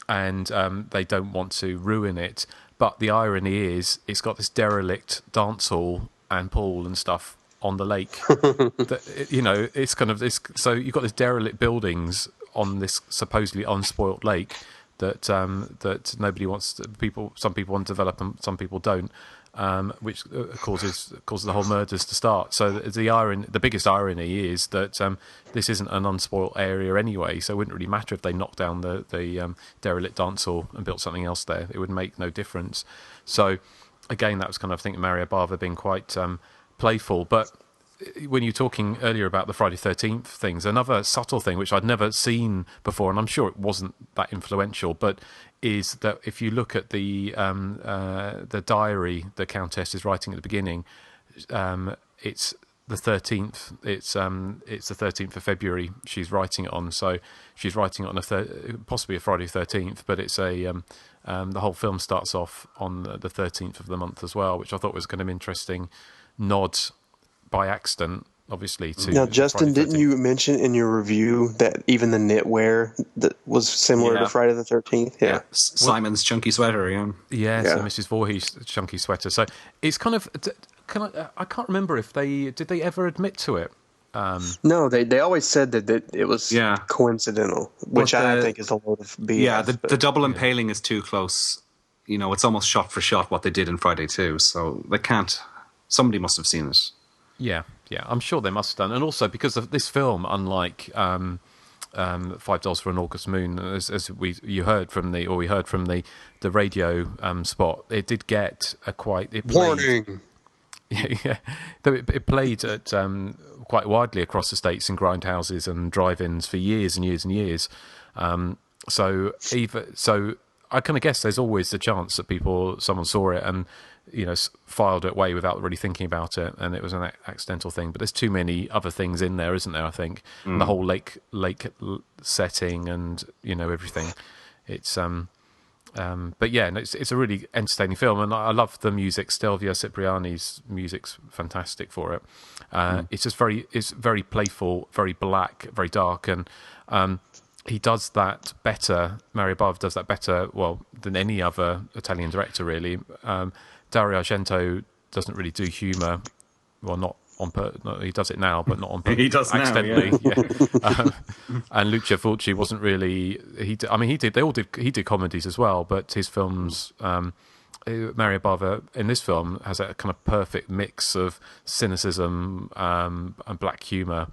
[SPEAKER 5] and they don't want to ruin it. But the irony is, it's got this derelict dance hall and pool and stuff on the lake. That, it's kind of this. So you've got this derelict buildings on this supposedly unspoilt lake that nobody wants to. Some people want to develop, and some people don't. Which causes the whole murders to start. So the biggest irony is that this isn't an unspoilt area anyway. So it wouldn't really matter if they knocked down the derelict dance hall and built something else there. It would make no difference. So again, that was kind of, I think, Mario Bava being quite playful. But when you're talking earlier about the Friday 13th things, another subtle thing which I'd never seen before, and I'm sure it wasn't that influential, but is that if you look at the diary the Countess is writing at the beginning, it's the 13th. It's the 13th of February she's writing it on. So she's writing it on possibly a Friday 13th, but it's the whole film starts off on the 13th of the month as well, which I thought was kind of interesting nod by accident, obviously.
[SPEAKER 7] Now, Justin, didn't you mention in your review that even the knitwear that was similar to Friday the 13th?
[SPEAKER 6] Yeah. Simon's chunky sweater,
[SPEAKER 5] So Mrs. Voorhees' chunky sweater. So it's kind of, I can't remember if did they ever admit to it?
[SPEAKER 7] No, they always said that it was coincidental, which I think is a load of BS.
[SPEAKER 6] Yeah, the double impaling is too close. It's almost shot for shot what they did in Friday 2, so they can't. Somebody must have seen it. Yeah, I'm sure they must have done. And also because of this film, unlike $5 for an August Moon, as we heard from the radio spot, it did get
[SPEAKER 7] warning.
[SPEAKER 5] Yeah, it played at quite widely across the states in grindhouses and drive-ins for years and years and years. So I kind of guess there's always the chance that someone saw it and filed it away without really thinking about it, and it was an accidental thing. But there's too many other things in there, isn't there? I think the whole lake setting and everything. It's but yeah, it's a really entertaining film, and I love the music. Stelvio Cipriani's music's fantastic for it. It's just very playful, very black, very dark, and he does that better. Mario Bava does that better, than any other Italian director, really. Dario Argento doesn't really do humour. Well, not on purpose. No, he does it now, but not on purpose.
[SPEAKER 6] He does
[SPEAKER 5] accidentally.
[SPEAKER 6] Now,
[SPEAKER 5] and Lucio Fulci wasn't really. He did comedies as well, but his films. Mario Bava in this film has a kind of perfect mix of cynicism and black humour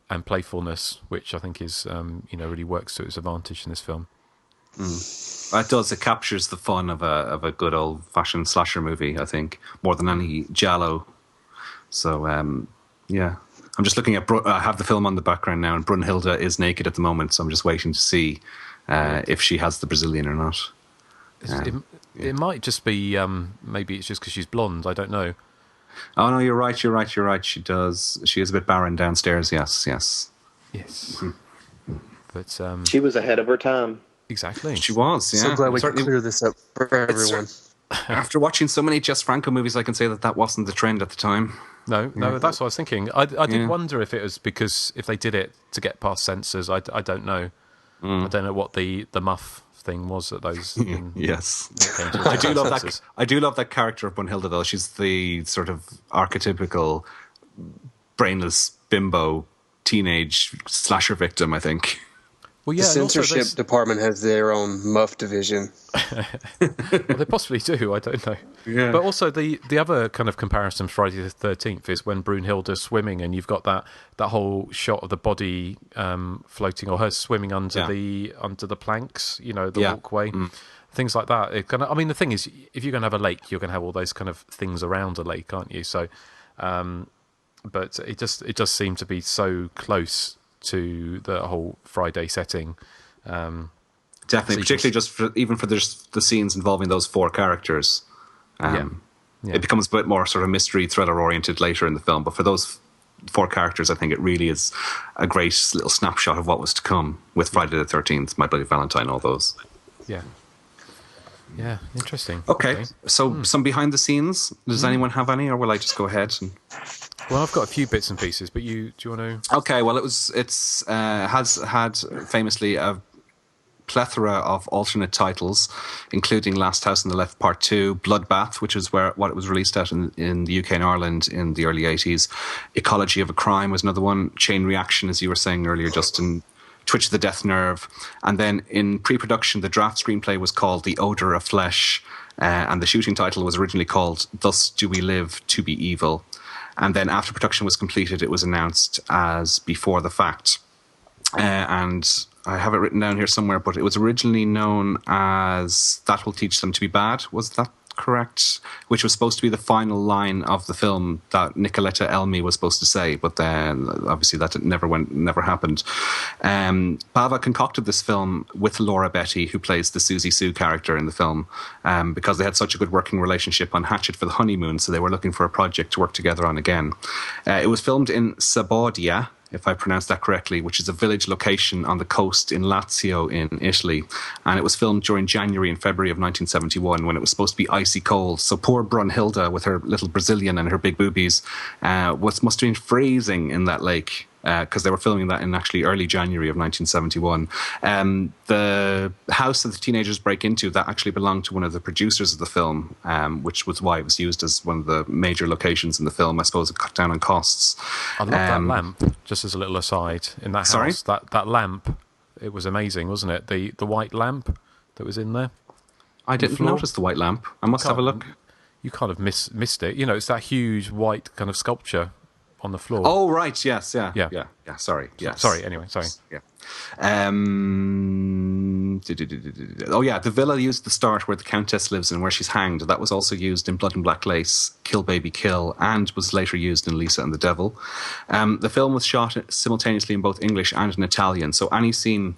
[SPEAKER 5] and playfulness, which I think is really works to its advantage in this film.
[SPEAKER 6] It does. It captures the fun of a good old fashioned slasher movie, I think, more than any giallo So, yeah. I'm just looking at... I have the film on the background now, and Brunhilde is naked at the moment, so I'm just waiting to see if she has the Brazilian or not.
[SPEAKER 5] It might just be... maybe it's just because she's blonde. I don't know.
[SPEAKER 6] Oh, no, you're right. She does. She is a bit barren downstairs, yes.
[SPEAKER 5] Yes. But
[SPEAKER 8] she was ahead of her time.
[SPEAKER 5] Exactly.
[SPEAKER 6] She was, yeah.
[SPEAKER 7] So glad we could clear this up for everyone.
[SPEAKER 6] After watching so many Jess Franco movies, I can say that wasn't the trend at the time.
[SPEAKER 5] No, that's what I was thinking. I did wonder if it was because if they did it to get past censors. I don't know. I don't know what the muff thing was at those.
[SPEAKER 6] Yes, I do love that. I do love that character of Brunhilde, though. She's the sort of archetypical brainless bimbo teenage slasher victim, I think.
[SPEAKER 5] Well,
[SPEAKER 7] the censorship department has their own muff division.
[SPEAKER 5] Well, they possibly do. I don't know.
[SPEAKER 6] Yeah.
[SPEAKER 5] But also the other kind of comparison, Friday the 13th, is when Brunhilde's swimming, and you've got that whole shot of the body floating, or her swimming under the planks. You know, the walkway, things like that. I mean, the thing is, if you're going to have a lake, you're going to have all those kind of things around a lake, aren't you? So, but it just seemed to be so close to the whole Friday setting.
[SPEAKER 6] Definitely, particularly just for the scenes involving those four characters. It becomes a bit more sort of mystery thriller oriented later in the film, but for those four characters, I think it really is a great little snapshot of what was to come with Friday the 13th, My Bloody Valentine, all those.
[SPEAKER 5] Yeah, interesting.
[SPEAKER 6] Okay. So some behind the scenes. Does anyone have any, or will I just go ahead?
[SPEAKER 5] Well, I've got a few bits and pieces, but do you want to?
[SPEAKER 6] Okay. Well, it's has had famously a plethora of alternate titles, including Last House on the Left Part 2, Bloodbath, which is what it was released at in the UK and Ireland in the early 80s. Ecology of a Crime was another one. Chain Reaction, as you were saying earlier, Justin. Twitch of the Death Nerve. And then in pre-production, the draft screenplay was called The Odour of Flesh, and the shooting title was originally called Thus Do We Live to Be Evil. And then after production was completed, it was announced as Before the Fact. And I have it written down here somewhere, but it was originally known as That Will Teach Them to Be Bad. Was that correct? Which was supposed to be the final line of the film that Nicoletta Elmi was supposed to say, but then obviously that never happened. Bava concocted this film with Laura Betty, who plays the Susie Sue character in the film, because they had such a good working relationship on Hatchet for the Honeymoon, so they were looking for a project to work together on again. It was filmed in Sabaudia, if I pronounced that correctly, which is a village location on the coast in Lazio in Italy. And it was filmed during January and February of 1971 when it was supposed to be icy cold. So poor Brunhilde, with her little Brazilian and her big boobies, must have been freezing in that lake, because they were filming that in actually early January of 1971. The house that the teenagers break into, that actually belonged to one of the producers of the film, which was why it was used as one of the major locations in the film. I suppose it cut down on costs.
[SPEAKER 5] I love that lamp, just as a little aside, in that house.
[SPEAKER 6] Sorry?
[SPEAKER 5] That lamp, it was amazing, wasn't it? The white lamp that was in there.
[SPEAKER 6] I didn't notice the white lamp. I must have a look.
[SPEAKER 5] You kind of missed it. You know, it's that huge white kind of sculpture on the floor.
[SPEAKER 6] Oh, right, yes, yeah. Sorry, yes.
[SPEAKER 5] Sorry, anyway, sorry.
[SPEAKER 6] Yeah. Oh, yeah, the villa used the start where the Countess lives and where she's hanged. That was also used in Blood and Black Lace, Kill Baby Kill, and was later used in Lisa and the Devil. The film was shot simultaneously in both English and in Italian, so any scene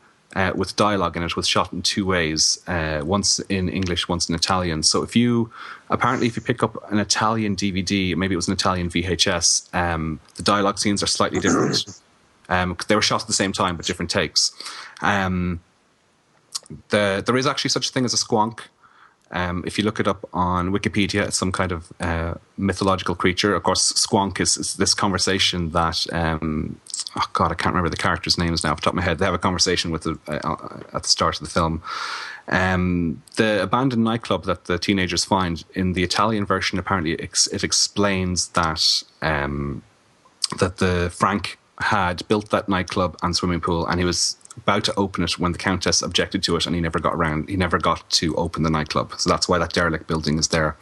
[SPEAKER 6] with dialogue in it was shot in two ways, once in English, once in Italian. So if you pick up an Italian DVD, maybe it was an Italian VHS, the dialogue scenes are slightly different. They were shot at the same time, but different takes. There is actually such a thing as a squonk. If you look it up on Wikipedia, it's some kind of mythological creature. Of course, squonk is this conversation that... I can't remember the character's names now off the top of my head. They have a conversation with at the start of the film. The abandoned nightclub that the teenagers find, in the Italian version, apparently it explains that that Frank had built that nightclub and swimming pool, and he was about to open it when the Countess objected to it, and he never got to open the nightclub. So that's why that derelict building is there.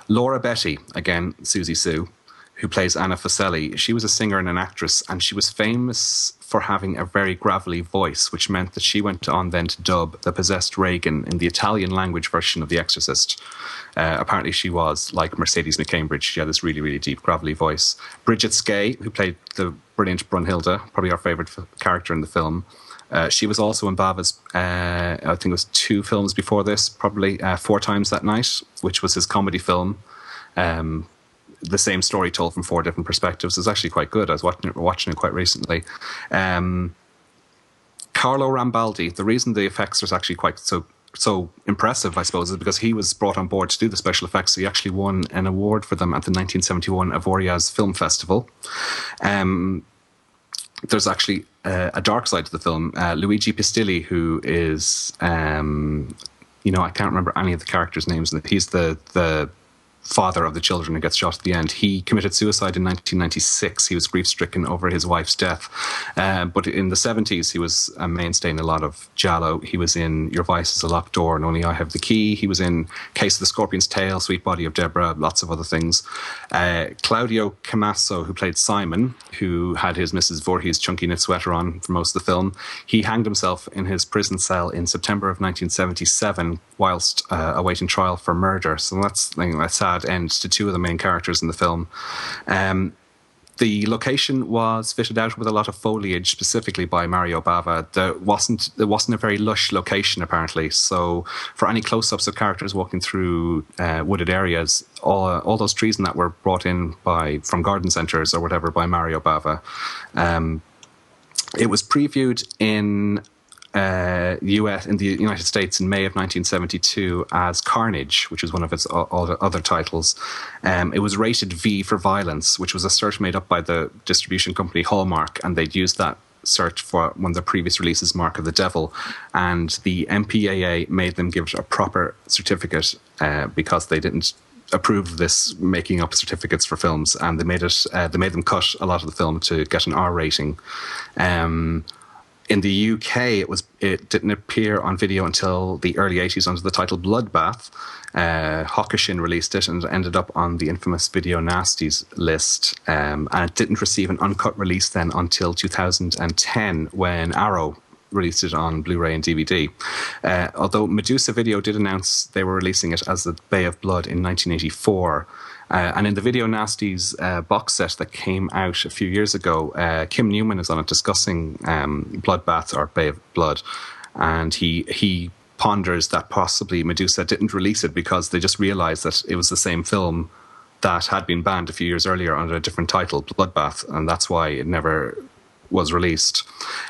[SPEAKER 6] Laura Betty, again, Susie Sue, who plays Anna Faselli. She was a singer and an actress, and she was famous for having a very gravelly voice, which meant that she went on then to dub the possessed Regan in the Italian language version of The Exorcist. Apparently she was like Mercedes McCambridge. She had this really, really deep, gravelly voice. Bridget Skay, who played the brilliant Brunhilde, probably our favourite character in the film. She was also in Bava's, I think it was 2 films before this, probably 4 Times That Night, which was his comedy film. The same story told from 4 different perspectives. It's actually quite good. I was watching it quite recently. Carlo Rambaldi, the reason the effects are actually quite so impressive, I suppose, is because he was brought on board to do the special effects. He actually won an award for them at the 1971 Avoriaz Film Festival. There's actually a dark side to the film. Luigi Pistilli, who is, I can't remember any of the characters' names. He's the father of the children who gets shot at the end. He committed suicide in 1996. He was grief-stricken over his wife's death. But in the 70s, he was a mainstay in a lot of giallo. He was in Your Vice is a Locked Door and Only I Have the Key. He was in Case of the Scorpion's Tail, Sweet Body of Deborah, lots of other things. Claudio Camasso, who played Simon, who had his Mrs. Voorhees chunky knit sweater on for most of the film, he hanged himself in his prison cell in September of 1977 whilst awaiting trial for murder. So that's a sad end to 2 of the main characters in the film. The location was fitted out with a lot of foliage, specifically by Mario Bava. It wasn't a very lush location, apparently. So for any close-ups of characters walking through wooded areas, all those trees and that were brought in from garden centres or whatever by Mario Bava. It was previewed in the United States in May of 1972 as Carnage, which was one of its other titles. It was rated V for violence, which was a cert made up by the distribution company Hallmark, and they'd used that cert for one of their previous releases, Mark of the Devil, and the MPAA made them give it a proper certificate because they didn't approve of this making up certificates for films, and they made them cut a lot of the film to get an R rating. In the UK, it didn't appear on video until the early 80s under the title Bloodbath. Hokushin released it and it ended up on the infamous Video Nasties list. And it didn't receive an uncut release then until 2010 when Arrow released it on Blu-ray and DVD. Although Medusa Video did announce they were releasing it as The Bay of Blood in 1984. And in the Video Nasties box set that came out a few years ago, Kim Newman is on it discussing Bloodbath or Bay of Blood. And he ponders that possibly Medusa didn't release it because they just realised that it was the same film that had been banned a few years earlier under a different title, Bloodbath, and that's why it never was released.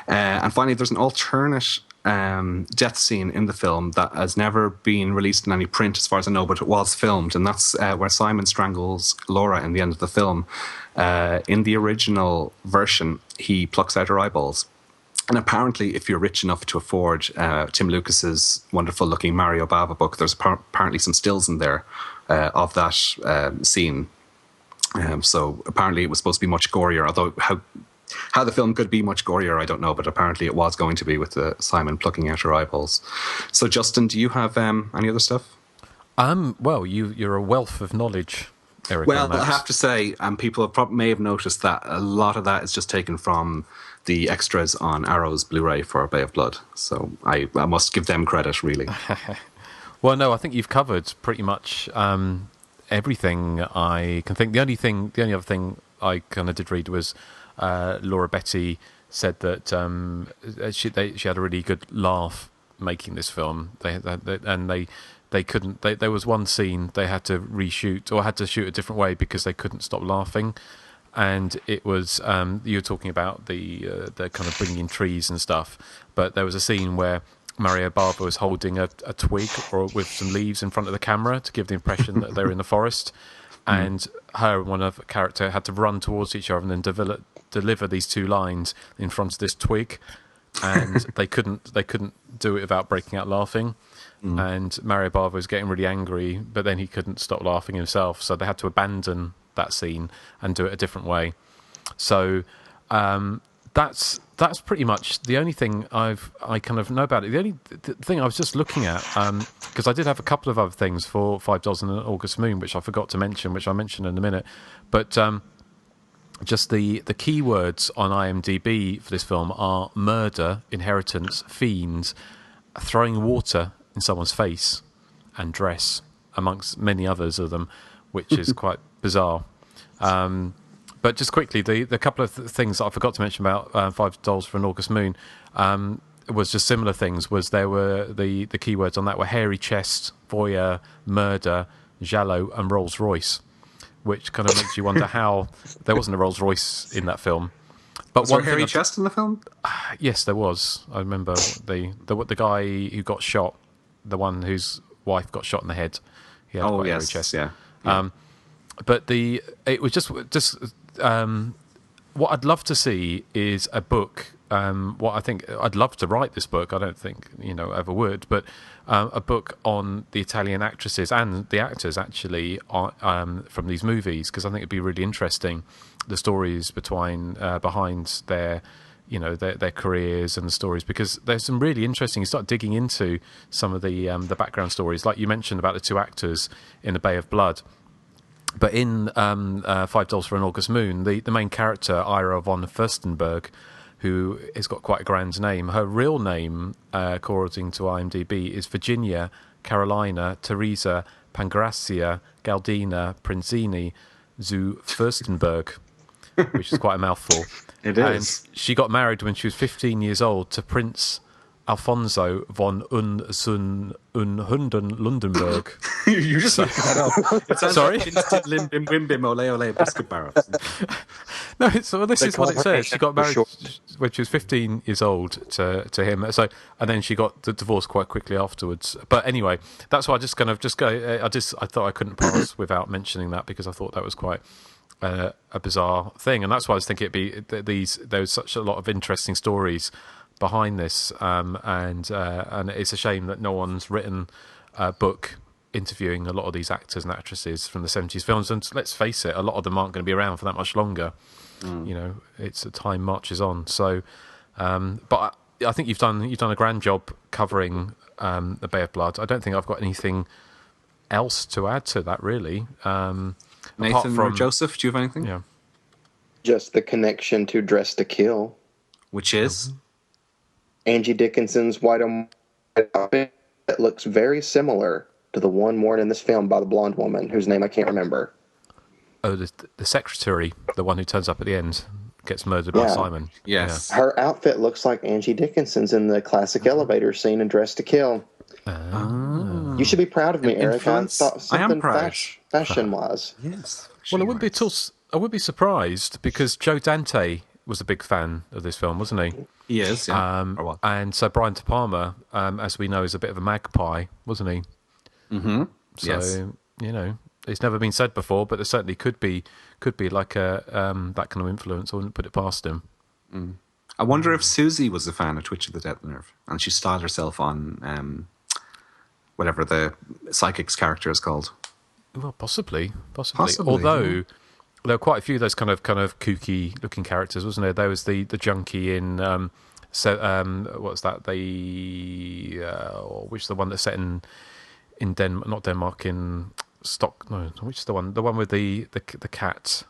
[SPEAKER 6] And finally, there's an alternate death scene in the film that has never been released in any print as far as I know, but it was filmed, and that's where Simon strangles Laura in the end of the film. In the original version, he plucks out her eyeballs. And apparently, if you're rich enough to afford Tim Lucas's wonderful-looking Mario Bava book, there's apparently some stills in there of that scene. So apparently it was supposed to be much gorier, although how the film could be much gorier, I don't know, but apparently it was going to be with Simon plucking out her eyeballs. So, Justin, do you have any other stuff?
[SPEAKER 5] Well, you're a wealth of knowledge, Erik.
[SPEAKER 6] Well, I have to say, people may have noticed that a lot of that is just taken from the extras on Arrow's Blu-ray for Bay of Blood. So I must give them credit, really.
[SPEAKER 5] Well, no, I think you've covered pretty much everything I can think. The only other thing I kind of did read was Laura Betty said that she had a really good laugh making this film. They couldn't. There was one scene they had to reshoot or had to shoot a different way because they couldn't stop laughing. And it was you were talking about the kind of bringing in trees and stuff, but there was a scene where Mario Bava was holding a twig or with some leaves in front of the camera to give the impression that they were in the forest, and her and one other character had to run towards each other and then deliver these two lines in front of this twig, and they couldn't do it without breaking out laughing. And Mario Bava was getting really angry, but then he couldn't stop laughing himself, so they had to abandon that scene and do it a different way. So that's pretty much the only thing I kind of know about it. The only thing I was just looking at, because I did have a couple of other things for $5 in an August Moon, which I forgot to mention, which I'll mention in a minute. But just the keywords on IMDb for this film are murder, inheritance, fiends, throwing water in someone's face, and dress, amongst many others of them, which is quite bizarre. But just quickly, the couple of things that I forgot to mention about $5 for an August Moon was just similar things. Was there were the keywords on that were hairy chest, voyeur, murder, giallo, and Rolls Royce, which kind of makes you wonder how there wasn't a Rolls Royce in that film. But
[SPEAKER 6] was there a hairy chest in the film?
[SPEAKER 5] Yes, there was. I remember the guy who got shot, the one whose wife got shot in the head. He had quite a hairy chest.
[SPEAKER 6] Yeah.
[SPEAKER 5] But it was just what I'd love to see is a book. What I think I'd love to write this book. I don't think ever would, but a book on the Italian actresses and the actors actually from these movies, because I think it'd be really interesting, the stories behind their their careers and the stories, because there's some really interesting. You start digging into some of the background stories, like you mentioned about the two actors in The Bay of Blood. But in $5 for an August Moon, the main character, Ira von Furstenberg, who has got quite a grand name, her real name, according to IMDb, is Virginia Carolina Teresa Pangracia Galdina Prinzini zu Furstenberg, which is quite a mouthful.
[SPEAKER 6] It is.
[SPEAKER 5] And she got married when she was 15 years old to Prince Alfonso von Unhunden Lundenberg.
[SPEAKER 6] You just looked that up. It sounds
[SPEAKER 5] Sorry?
[SPEAKER 6] like Lim Bim Wim Bim Ole Ole Biscuit Barrels.
[SPEAKER 5] No, this is what it says. She got married
[SPEAKER 7] Sure.
[SPEAKER 5] when she was 15 years old to him. So, and then she got the divorce quite quickly afterwards. But anyway, that's why I just kind of just go. I thought I couldn't pass without mentioning that, because I thought that was quite a bizarre thing, and that's why I was thinking there was such a lot of interesting stories behind this, and it's a shame that no one's written a book interviewing a lot of these actors and actresses from the 70s films. And let's face it, a lot of them aren't going to be around for that much longer. It's time marches on. So, but I think you've done a grand job covering The Bay of Blood. I don't think I've got anything else to add to that, really.
[SPEAKER 6] Nathan or Joseph, do you have anything?
[SPEAKER 5] Yeah.
[SPEAKER 8] Just the connection to Dress to Kill.
[SPEAKER 6] Which is?
[SPEAKER 8] Angie Dickinson's white on white outfit that looks very similar to the one worn in this film by the blonde woman whose name I can't remember.
[SPEAKER 5] Oh, the secretary, the one who turns up at the end, gets murdered by Simon.
[SPEAKER 6] Yes.
[SPEAKER 8] Her outfit looks like Angie Dickinson's in the classic elevator scene in Dress to Kill. You should be proud of me, Eric. I thought something
[SPEAKER 6] I am proud.
[SPEAKER 8] fashion-wise.
[SPEAKER 6] Yes.
[SPEAKER 5] Well, I would be surprised, because Joe Dante was a big fan of this film, wasn't he?
[SPEAKER 6] He is, yeah.
[SPEAKER 5] Um, and so Brian De Palma, as we know, is a bit of a magpie, wasn't he?
[SPEAKER 6] Mm-hmm.
[SPEAKER 5] So,
[SPEAKER 6] Yes.
[SPEAKER 5] It's never been said before, but there certainly could be like a that kind of influence. I wouldn't put it past him.
[SPEAKER 6] I wonder if Susie was a fan of Twitch of the Death Nerve, and she styled herself on whatever the psychic's character is called.
[SPEAKER 5] Well, possibly.
[SPEAKER 6] Possibly,
[SPEAKER 5] Although there were quite a few of those kind of kooky looking characters, wasn't there? There was the junkie in what's that? Which is the one that's set in not Denmark, in Stock? No, which is the one? The one with the cat.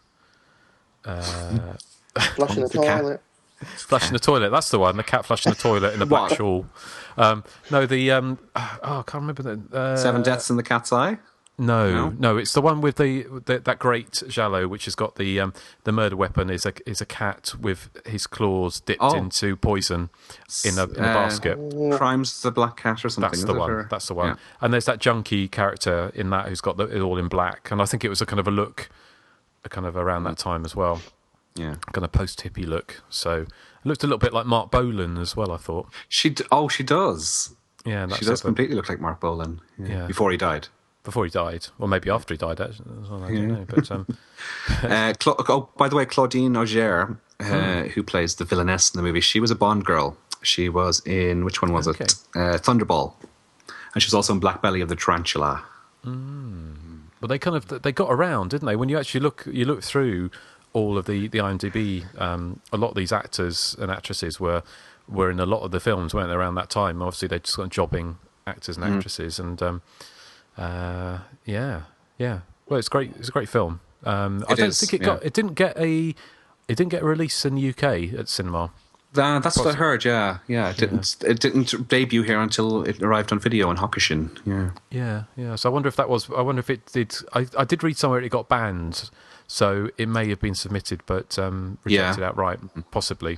[SPEAKER 8] Flushing the toilet.
[SPEAKER 5] Flushing the toilet. That's the one. The cat flushing the toilet in the black shawl. I can't remember the
[SPEAKER 6] Seven Deaths in the Cat's Eye?
[SPEAKER 5] No, it's the one with that great giallo, which has got the murder weapon is a cat with his claws dipped into poison in a basket.
[SPEAKER 6] Crimes of the Black Cat or something.
[SPEAKER 5] That's the one. That's the one.
[SPEAKER 6] Yeah.
[SPEAKER 5] And there's that junkie character in that who's got it all in black, and I think it was a kind of a look, kind of around that time as well.
[SPEAKER 6] Yeah,
[SPEAKER 5] kind of post-hippie look. So it looked a little bit like Mark Bolan as well, I thought.
[SPEAKER 6] she does.
[SPEAKER 5] Yeah,
[SPEAKER 6] She does completely look like Mark Bolan.
[SPEAKER 5] Yeah.
[SPEAKER 6] Before he died.
[SPEAKER 5] Before he died, or maybe after he died. Actually, I don't know. But
[SPEAKER 6] by the way, Claudine Auger, who plays the villainess in the movie, she was a Bond girl. She was in, which one was it? Thunderball, and she was also in Black Belly of the Tarantula.
[SPEAKER 5] But they got around, didn't they? When you actually look through all of the IMDb, a lot of these actors and actresses were in a lot of the films, weren't they, around that time? Obviously, they just got jobbing actors and actresses, and yeah. Well, it's great. It's a great film. I don't think it didn't get a. It didn't get released in the UK at cinema.
[SPEAKER 6] That's what I heard. Yeah. It didn't debut here until it arrived on video in Hokkien.
[SPEAKER 5] Yeah. So I wonder if it did. I did read somewhere it got banned, so it may have been submitted but rejected outright, possibly.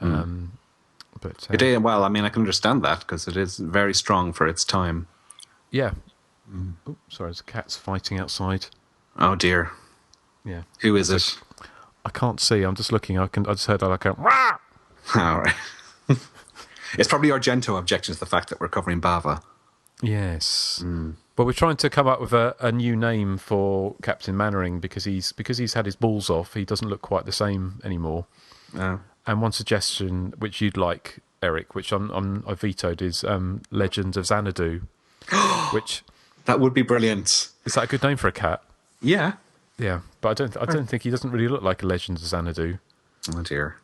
[SPEAKER 5] But
[SPEAKER 6] it did well. I mean, I can understand that because it is very strong for its time.
[SPEAKER 5] Yeah. Oh, sorry, there's cats fighting outside.
[SPEAKER 6] Oh dear.
[SPEAKER 5] Yeah.
[SPEAKER 6] Who is it?
[SPEAKER 5] I can't see. I'm just looking. I just heard like a. Wah!
[SPEAKER 6] All right. It's probably Argento objection to the fact that we're covering Bava.
[SPEAKER 5] Yes. But we're trying to come up with a new name for Captain Mannering because he's had his balls off. He doesn't look quite the same anymore.
[SPEAKER 6] No.
[SPEAKER 5] And one suggestion which you'd like, Eric, which I vetoed, is Legends of Xanadu. Which
[SPEAKER 6] that would be brilliant.
[SPEAKER 5] Is that a good name for a cat?
[SPEAKER 6] Yeah.
[SPEAKER 5] Yeah, but I don't think he doesn't really look like a Legends of Xanadu.
[SPEAKER 6] Oh dear.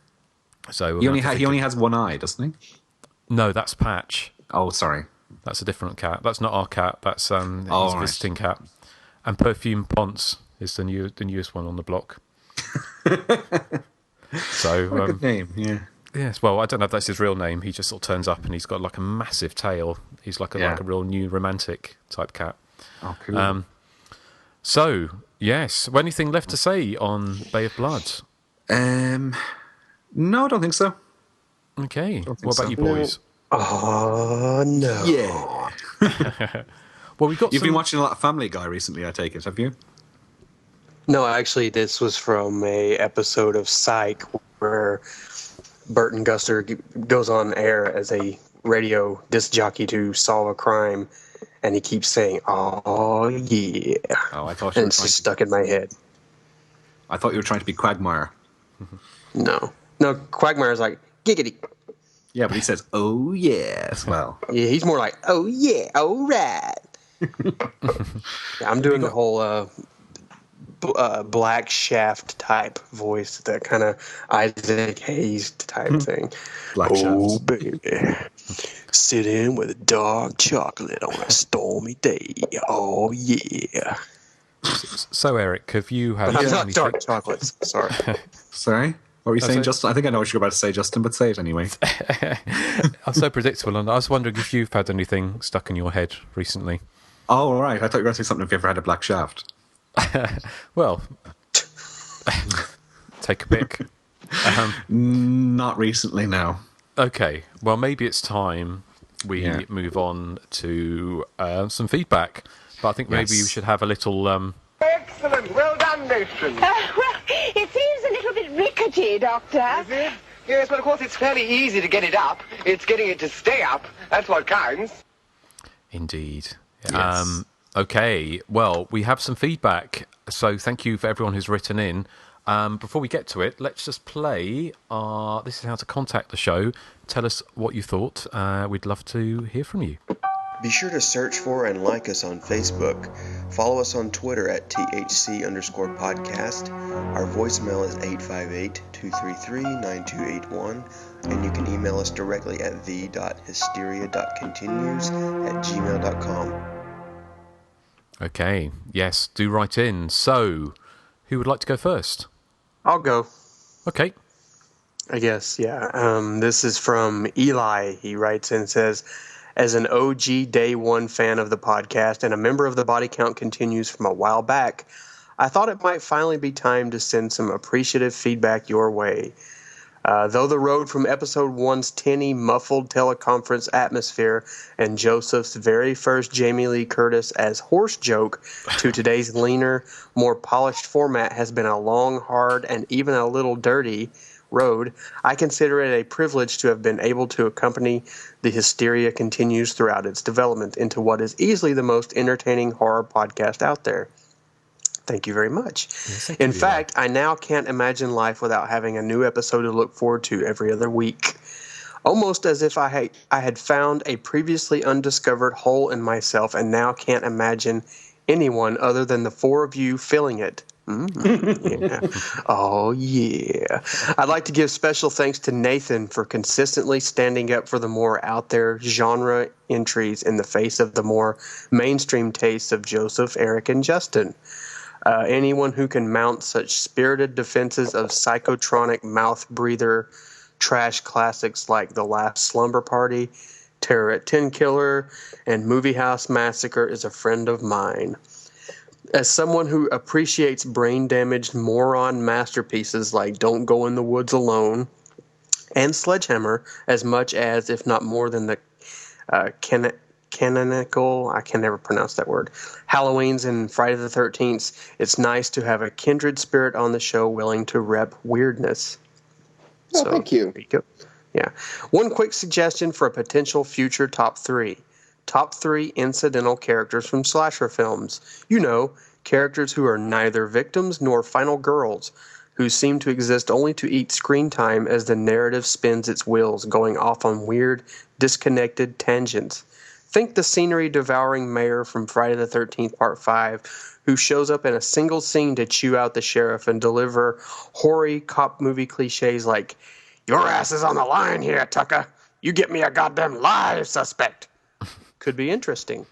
[SPEAKER 5] So
[SPEAKER 6] he only has one eye, doesn't he?
[SPEAKER 5] No, that's Patch.
[SPEAKER 6] Oh, sorry.
[SPEAKER 5] That's a different cat. That's not our cat. That's his
[SPEAKER 6] right.
[SPEAKER 5] visiting cat. And Perfume Ponce is the newest one on the block. So
[SPEAKER 6] what a good name, yeah.
[SPEAKER 5] Yes, well, I don't know if that's his real name. He just sort of turns up and he's got like a massive tail. He's like a real new romantic type cat.
[SPEAKER 6] Oh, cool.
[SPEAKER 5] So, yes. Anything left to say on Bay of Blood?
[SPEAKER 6] No, I don't think so.
[SPEAKER 5] Okay. What about you boys?
[SPEAKER 7] Oh, no.
[SPEAKER 6] Yeah.
[SPEAKER 5] Well, we've got
[SPEAKER 6] You've been watching a lot of Family Guy recently, I take it, have you?
[SPEAKER 7] No, actually, this was from a episode of Psych where Burton Guster goes on air as a radio disc jockey to solve a crime, and he keeps saying, "Oh yeah."
[SPEAKER 6] Oh, I thought you were
[SPEAKER 7] and it's just stuck in my head.
[SPEAKER 6] I thought you were trying to be Quagmire.
[SPEAKER 7] No, Quagmire's like giggity.
[SPEAKER 6] Yeah, but he says, "Oh yeah" as well.
[SPEAKER 7] Yeah, he's more like, "Oh yeah, all right." Yeah, I'm doing the whole Black Shaft type voice, that kind of Isaac Hayes type thing.
[SPEAKER 6] Black Shaft.
[SPEAKER 7] Baby, sit in with a dark chocolate on a stormy day. Oh yeah.
[SPEAKER 5] So, Eric, have you had?
[SPEAKER 7] But I'm not dark chocolates. Sorry.
[SPEAKER 6] Sorry. What were you saying, Justin? I think I know what you're about to say, Justin, but say it anyway.
[SPEAKER 5] I'm so predictable, and I was wondering if you've had anything stuck in your head recently.
[SPEAKER 6] Oh, all right. I thought you were going to say something if you ever had a black shaft.
[SPEAKER 5] Well, take a pick.
[SPEAKER 6] Not recently, no.
[SPEAKER 5] Okay. Well, maybe it's time we move on to some feedback. But I think maybe we should have a little...
[SPEAKER 1] Excellent. Well done, Nathan.
[SPEAKER 9] Well, it seems a little bit rickety, Doctor.
[SPEAKER 1] Is it? Yes, but of course it's fairly easy to get it up. It's getting it to stay up. That's what counts.
[SPEAKER 5] Indeed.
[SPEAKER 6] Yes.
[SPEAKER 5] Okay, well, we have some feedback, so thank you for everyone who's written in. Before we get to it, let's just play this is how to contact the show. Tell us what you thought. We'd love to hear from you.
[SPEAKER 7] Be sure to search for and like us on Facebook. Follow us on Twitter at THC_podcast. Our voicemail is 858-233-9281. And you can email us directly at the.hysteria.continues@gmail.com.
[SPEAKER 5] Okay, yes, do write in. So, who would like to go first?
[SPEAKER 7] I'll go.
[SPEAKER 5] Okay.
[SPEAKER 7] I guess, yeah. This is from Eli. He writes in and says, as an OG Day One fan of the podcast and a member of the Body Count Continues from a while back, I thought it might finally be time to send some appreciative feedback your way. Though the road from episode 1's tinny, muffled teleconference atmosphere and Joseph's very first Jamie Lee Curtis as horse joke to today's leaner, more polished format has been a long, hard, and even a little dirty road, I consider it a privilege to have been able to accompany the Hysteria Continues throughout its development into what is easily the most entertaining horror podcast out there. Thank you very much. Yes, in fact, I now can't imagine life without having a new episode to look forward to every other week. Almost as if I had found a previously undiscovered hole in myself and now can't imagine anyone other than the four of you filling it. Yeah. Oh, yeah. I'd like to give special thanks to Nathan for consistently standing up for the more out there genre entries in the face of the more mainstream tastes of Joseph, Erik, and Justin. Anyone who can mount such spirited defenses of psychotronic mouth breather trash classics like The Last Slumber Party, Terror at 10 Killer, and Movie House Massacre is a friend of mine. As someone who appreciates brain-damaged moron masterpieces like Don't Go in the Woods Alone and Sledgehammer as much as, if not more than, the canonical, I can never pronounce that word, Halloween's and Friday the 13th, it's nice to have a kindred spirit on the show willing to rep weirdness.
[SPEAKER 8] Oh, so, thank you.
[SPEAKER 7] There you go. Yeah. One quick suggestion for a potential future top 3. Top 3 incidental characters from slasher films. You know, characters who are neither victims nor final girls, who seem to exist only to eat screen time as the narrative spins its wheels, going off on weird, disconnected tangents. Think the scenery-devouring mayor from Friday the 13th Part 5, who shows up in a single scene to chew out the sheriff and deliver hoary cop movie cliches like, "Your ass is on the line here, Tucker. You get me a goddamn live suspect." Could be interesting.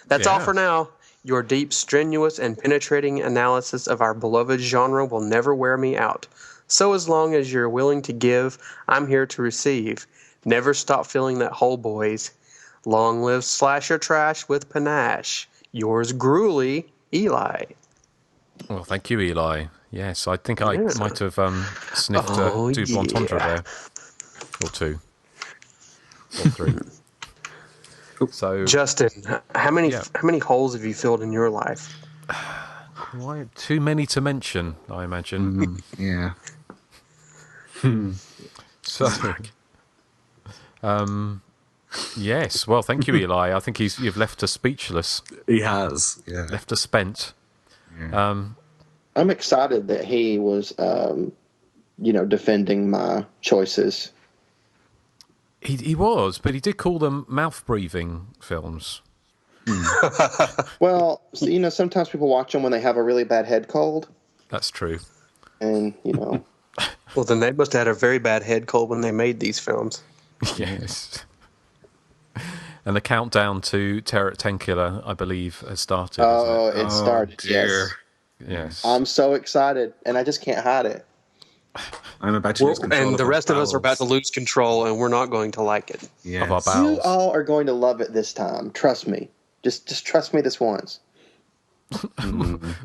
[SPEAKER 7] That's all for now. Your deep, strenuous, and penetrating analysis of our beloved genre will never wear me out. So as long as you're willing to give, I'm here to receive. Never stop filling that hole, boys. Long live slasher trash with panache. Yours gruely, Eli.
[SPEAKER 5] Well, thank you, Eli. Yes, I think I might have sniffed a double entendre there. Or 2. Or 3. So,
[SPEAKER 7] Justin, how many holes have you filled in your life?
[SPEAKER 5] Why, too many to mention, I imagine.
[SPEAKER 6] Yeah.
[SPEAKER 5] So, yes. Well, thank you, Eli. I think you've left us speechless.
[SPEAKER 6] He has. Yeah.
[SPEAKER 5] Left us spent.
[SPEAKER 6] Yeah.
[SPEAKER 8] I'm excited that he was, defending my choices.
[SPEAKER 5] He was, but he did call them mouth-breathing films.
[SPEAKER 8] Well, so, sometimes people watch them when they have a really bad head cold.
[SPEAKER 5] That's true.
[SPEAKER 8] And,
[SPEAKER 7] Well, then they must have had a very bad head cold when they made these films.
[SPEAKER 5] Yes. And the countdown to Terror at 10 Killer, I believe, has started.
[SPEAKER 8] Oh, it started,
[SPEAKER 6] dear.
[SPEAKER 5] Yes.
[SPEAKER 8] I'm so excited, and I just can't hide it.
[SPEAKER 6] I'm about to lose control.
[SPEAKER 7] And the rest of us are about to lose control, and we're not going to like it.
[SPEAKER 6] Yes.
[SPEAKER 5] Of our bowels.
[SPEAKER 8] You all are going to love it this time. Trust me. Just trust me this once.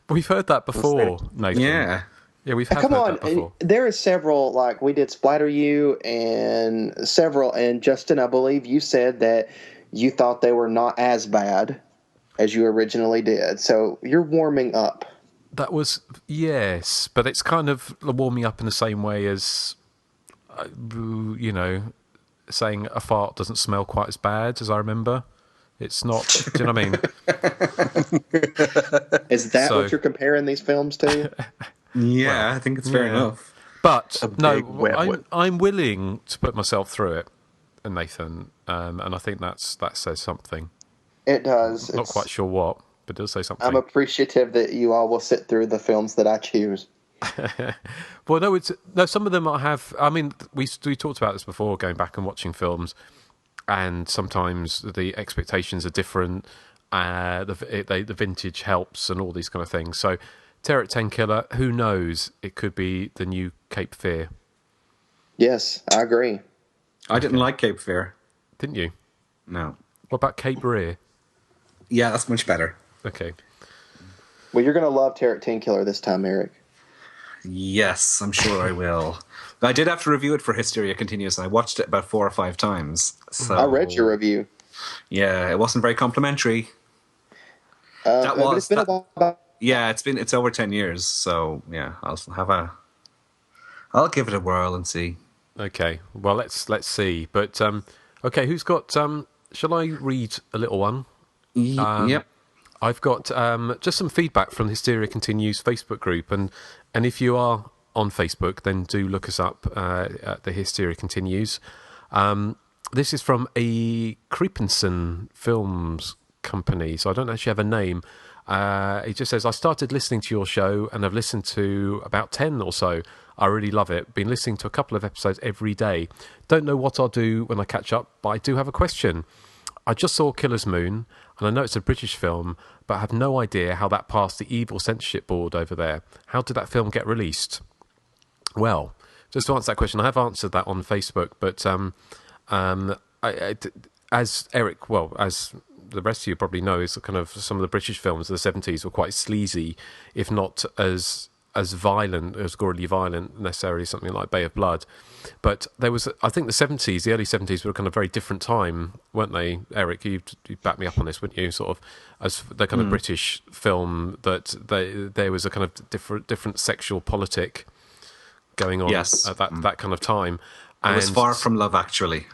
[SPEAKER 5] We've heard that before, Nathan.
[SPEAKER 6] Yeah.
[SPEAKER 5] Yeah, we've heard that before.
[SPEAKER 8] There is several, like we did Splatter You and several, and Justin, I believe you said that you thought they were not as bad as you originally did. So you're warming up.
[SPEAKER 5] That was, yes, but it's kind of warming up in the same way as, saying a fart doesn't smell quite as bad as I remember. It's not, do you know what I mean?
[SPEAKER 8] Is that what you're comparing these films to?
[SPEAKER 6] Yeah, well, I think it's fair enough.
[SPEAKER 5] But, I'm willing to put myself through it, Nathan, and I think that says something.
[SPEAKER 8] It does.
[SPEAKER 5] Not quite sure what. But it does say something.
[SPEAKER 8] I'm appreciative that you all will sit through the films that I choose.
[SPEAKER 5] Well, no, some of them I have. I mean, we talked about this before, going back and watching films, and sometimes the expectations are different. The vintage helps, and all these kind of things. So, Terror at 10 Killer, who knows? It could be the new Cape Fear.
[SPEAKER 8] Yes, I agree.
[SPEAKER 6] I didn't like Cape Fear.
[SPEAKER 5] Didn't you?
[SPEAKER 6] No.
[SPEAKER 5] What about Cape Rear?
[SPEAKER 6] Yeah, that's much better.
[SPEAKER 5] Okay.
[SPEAKER 8] Well, you're going to love Terror at 10 Killer this time, Erik.
[SPEAKER 6] Yes, I'm sure I will. But I did have to review it for Hysteria Continues, and I watched it about 4 or 5 times. So
[SPEAKER 8] I read your review.
[SPEAKER 6] Yeah, it wasn't very complimentary.
[SPEAKER 8] But it's been a while.
[SPEAKER 6] Yeah, it's over 10 years, so yeah, I'll give it a whirl and see.
[SPEAKER 5] Okay, well let's see. But okay, who's got? Shall I read a little one?
[SPEAKER 6] Yep.
[SPEAKER 5] I've got just some feedback from the Hysteria Continues Facebook group, and if you are on Facebook, then do look us up at the Hysteria Continues. This is from a Creepinson Films company, so I don't actually have a name. It just says, I started listening to your show and I've listened to about 10 or so. I really love it. Been listening to a couple of episodes every day. Don't know what I'll do when I catch up, but I do have a question. I just saw Killer's Moon, and I know it's a British film, but I have no idea how that passed the evil censorship board over there. How did that film get released? Well, just to answer that question, I have answered that on Facebook, but as Erik, well, as the rest of you probably know, is kind of some of the British films of the 70s were quite sleazy, if not as violent, as gory violent necessarily, something like Bay of Blood. But there was, I think the early 70s were a kind of very different time, weren't they, Erik? You'd back me up on this, wouldn't you? Sort of as the kind of British film that there was a kind of different sexual politic going on at that kind of time.
[SPEAKER 6] And it was far from Love Actually.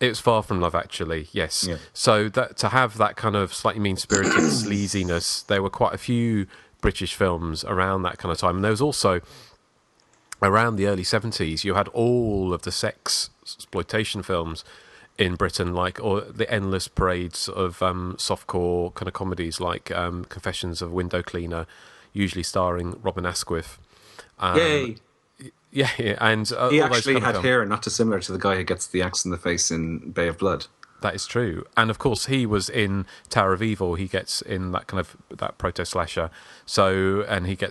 [SPEAKER 5] It was far from Love Actually, yes. Yeah. So that to have that kind of slightly mean-spirited sleaziness, there were quite a few British films around that kind of time. And there was also, around the early 70s, you had all of the sex exploitation films in Britain, or the endless parades of softcore kind of comedies like Confessions of a Window Cleaner, usually starring Robin Asquith.
[SPEAKER 6] Yay!
[SPEAKER 5] Yeah, and
[SPEAKER 6] he actually had hair not dissimilar to the guy who gets the axe in the face in Bay of Blood.
[SPEAKER 5] That is true, and of course he was in Tower of Evil. He gets in that kind of that proto slasher. So, and he's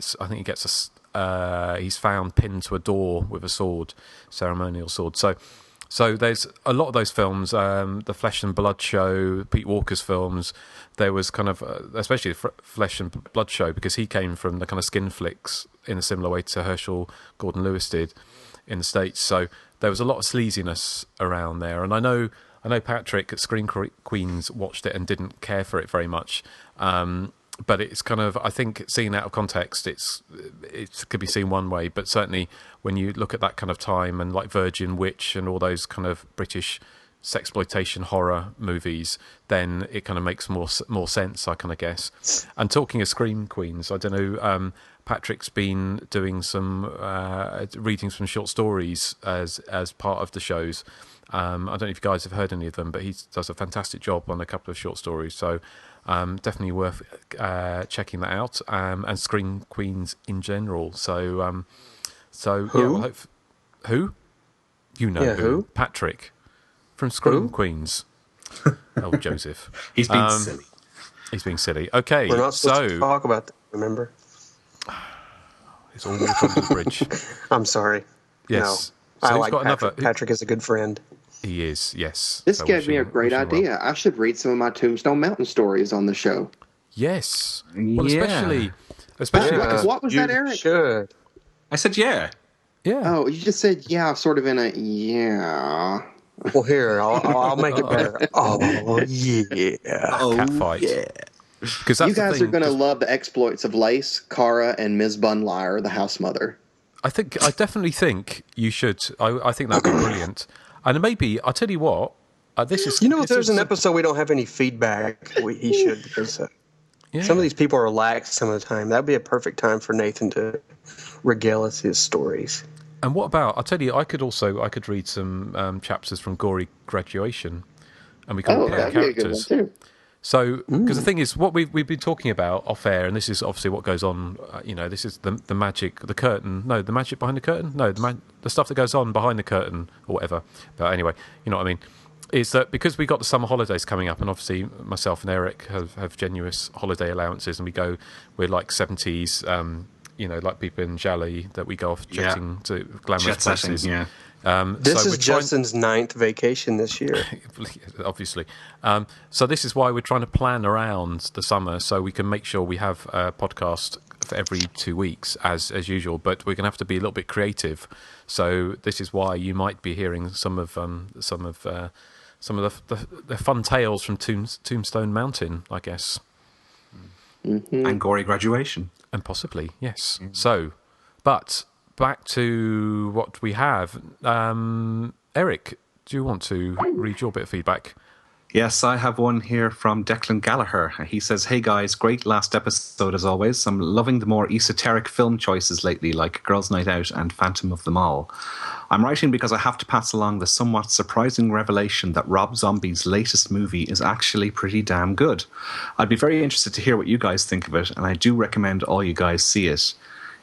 [SPEAKER 5] found pinned to a door with a sword, ceremonial sword. So there's a lot of those films, the Flesh and Blood Show, Pete Walker's films. There was kind of, especially the Flesh and Blood Show, because he came from the kind of skin flicks in a similar way to Herschel Gordon Lewis did in the States. So there was a lot of sleaziness around there. And I know Patrick at Screen Queens watched it and didn't care for it very much. But it's kind of, I think, seen out of context, it could be seen one way, but certainly when you look at that kind of time and like Virgin Witch and all those kind of British sexploitation horror movies, then it kind of makes more sense, I kind of guess. And talking of Scream Queens, I don't know, Patrick's been doing some reading some short stories as part of the shows. I don't know if you guys have heard any of them, but he does a fantastic job on a couple of short stories. So definitely worth checking that out. And Screen Queens in general. So
[SPEAKER 7] who?
[SPEAKER 5] Yeah, who? You know who? Patrick from Screen Queens. Oh, Joseph.
[SPEAKER 6] He's being silly.
[SPEAKER 5] He's being silly. Okay,
[SPEAKER 7] we're not supposed to talk about that, remember?
[SPEAKER 5] It's all water under the bridge.
[SPEAKER 7] I'm sorry.
[SPEAKER 5] Yes.
[SPEAKER 7] No,
[SPEAKER 5] So
[SPEAKER 7] I like Patrick. Patrick is a good friend.
[SPEAKER 5] He is, yes.
[SPEAKER 8] This gave me a great idea. Well. I should read some of my Tombstone Mountain stories on the show.
[SPEAKER 5] Yes. Well, especially
[SPEAKER 8] what was that, Erik?
[SPEAKER 7] Should.
[SPEAKER 6] I said yeah.
[SPEAKER 5] Yeah.
[SPEAKER 8] Oh, you just said yeah, sort of in a yeah.
[SPEAKER 7] Well, here, I'll make it better. Oh, yeah.
[SPEAKER 5] Cat fight.
[SPEAKER 7] Yeah.
[SPEAKER 5] Because
[SPEAKER 8] you guys are going to love the exploits of Lace, Cara, and Ms. Bunlier, the house mother.
[SPEAKER 5] I definitely think you should. I think that'd be brilliant. And maybe, I'll tell you what, this is...
[SPEAKER 7] if there's an episode we don't have any feedback, he should. Because some of these people are lax some of the time. That'd be a perfect time for Nathan to regale us his stories.
[SPEAKER 5] And what about, I'll tell you, I could read some chapters from Gory Graduation, and we can compare characters.
[SPEAKER 8] Be a good one too.
[SPEAKER 5] So, because the thing is, what we've been talking about off air, and this is obviously what goes on. This is the magic, the curtain. No, the magic behind the curtain. No, the stuff that goes on behind the curtain, or whatever. But anyway, you know what I mean. Is that because we got the summer holidays coming up, and obviously myself and Erik have generous holiday allowances, and we're like 70s, like people in Jali that we go off jetting to glamorous places.
[SPEAKER 6] Yeah.
[SPEAKER 7] This is Justin's 9th vacation this year.
[SPEAKER 5] Obviously. So this is why we're trying to plan around the summer so we can make sure we have a podcast for every 2 weeks as usual, but we're going to have to be a little bit creative. So this is why you might be hearing some of the fun tales from Tombstone Mountain, I guess.
[SPEAKER 8] Mm-hmm.
[SPEAKER 6] And Gory Graduation.
[SPEAKER 5] And possibly, yes. So, but back to what we have. Erik, do you want to read your bit of feedback?
[SPEAKER 6] Yes, I have one here from Declan Gallagher. He says, "Hey guys, great last episode as always. I'm loving the more esoteric film choices lately, like Girls' Night Out and Phantom of the Mall. I'm writing because I have to pass along the somewhat surprising revelation that Rob Zombie's latest movie is actually pretty damn good. I'd be very interested to hear what you guys think of it, and I do recommend all you guys see it.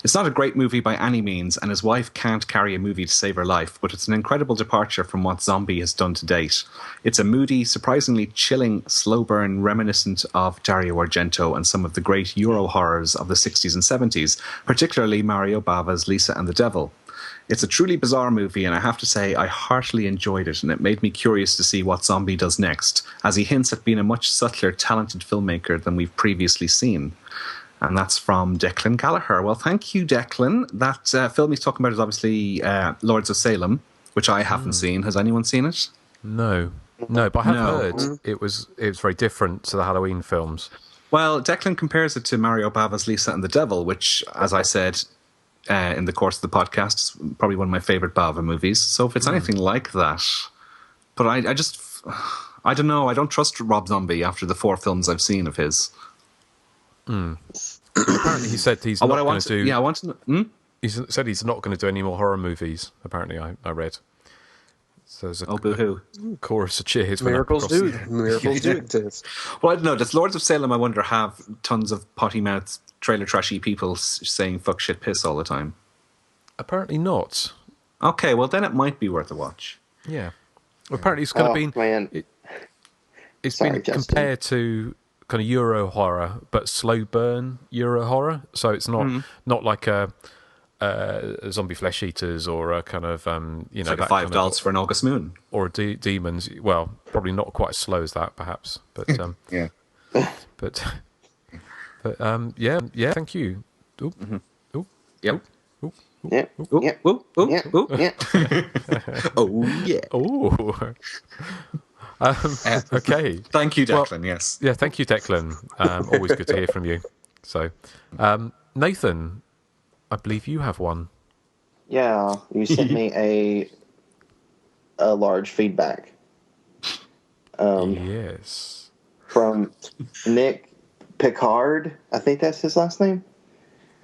[SPEAKER 6] It's not a great movie by any means, and his wife can't carry a movie to save her life, but it's an incredible departure from what Zombie has done to date. It's a moody, surprisingly chilling, slow burn reminiscent of Dario Argento and some of the great Euro horrors of the 60s and 70s, particularly Mario Bava's Lisa and the Devil. It's a truly bizarre movie, and I have to say I heartily enjoyed it, and it made me curious to see what Zombie does next, as he hints at being a much subtler, talented filmmaker than we've previously seen. And that's from Declan Gallagher. Well, thank you, Declan. That film he's talking about is obviously Lords of Salem, which I haven't seen. Has anyone seen it?
[SPEAKER 5] No, but I have heard it was very different to the Halloween films.
[SPEAKER 6] Well, Declan compares it to Mario Bava's Lisa and the Devil, which, as I said in the course of the podcast, is probably one of my favourite Bava movies. So if it's anything like that... But I don't know. I don't trust Rob Zombie after the 4 films I've seen of his.
[SPEAKER 5] Apparently, he said he's not going to do.
[SPEAKER 6] Yeah, I want to know.
[SPEAKER 5] He said he's not going to do any more horror movies. Apparently, I read. So there's a
[SPEAKER 6] boo-hoo.
[SPEAKER 5] Chorus of cheers.
[SPEAKER 7] Miracles do exist.
[SPEAKER 6] Well, I don't know. Does Lords of Salem, I wonder, have tons of potty-mouthed, trailer-trashy people saying "fuck, shit, piss" all the time?
[SPEAKER 5] Apparently not.
[SPEAKER 6] Okay, well then it might be worth a watch.
[SPEAKER 5] Yeah. Well, apparently it's kind of been.
[SPEAKER 8] Man.
[SPEAKER 5] It's
[SPEAKER 8] Sorry,
[SPEAKER 5] been
[SPEAKER 8] Justin.
[SPEAKER 5] compared to kind of Euro horror, but slow burn Euro horror. So it's not like a zombie flesh eaters or a kind of
[SPEAKER 6] It's like a $5 for an August Moon
[SPEAKER 5] or demons. Well, probably not quite as slow as that, perhaps. But
[SPEAKER 6] yeah,
[SPEAKER 5] but yeah. Thank you. Ooh, ooh,
[SPEAKER 6] yep.
[SPEAKER 5] Ooh,
[SPEAKER 8] Yeah.
[SPEAKER 6] Ooh,
[SPEAKER 8] Yeah.
[SPEAKER 6] ooh, ooh,
[SPEAKER 8] Yeah.
[SPEAKER 6] ooh.
[SPEAKER 8] Yeah.
[SPEAKER 6] Oh yeah.
[SPEAKER 5] ooh. Okay.
[SPEAKER 6] Thank you, Declan.
[SPEAKER 5] Well,
[SPEAKER 6] yes.
[SPEAKER 5] Yeah, thank you, Declan. Always good to hear from you. So, Nathan, I believe you have one.
[SPEAKER 8] Yeah, you sent me a large feedback.
[SPEAKER 5] Yes.
[SPEAKER 8] From Nick Picard, I think that's his last name.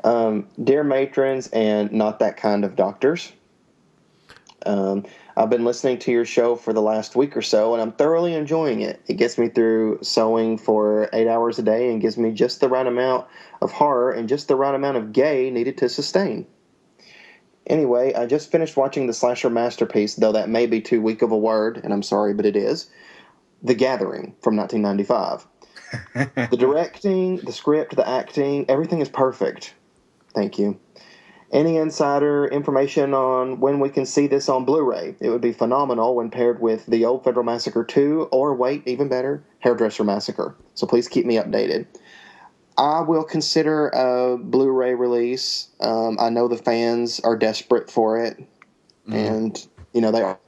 [SPEAKER 8] Dear matrons and not that kind of doctors. I've been listening to your show for the last week or so, and I'm thoroughly enjoying it. It gets me through sewing for 8 hours a day and gives me just the right amount of horror and just the right amount of gay needed to sustain. Anyway, I just finished watching the slasher masterpiece, though that may be too weak of a word, and I'm sorry, but it is, The Gathering from 1995. The directing, the script, the acting, everything is perfect. Thank you. Any insider information on when we can see this on Blu-ray? It would be phenomenal when paired with The Old Federal Massacre 2, or wait, even better, Hairdresser Massacre. So please keep me updated. I will consider a Blu-ray release. I know the fans are desperate for it, and they are.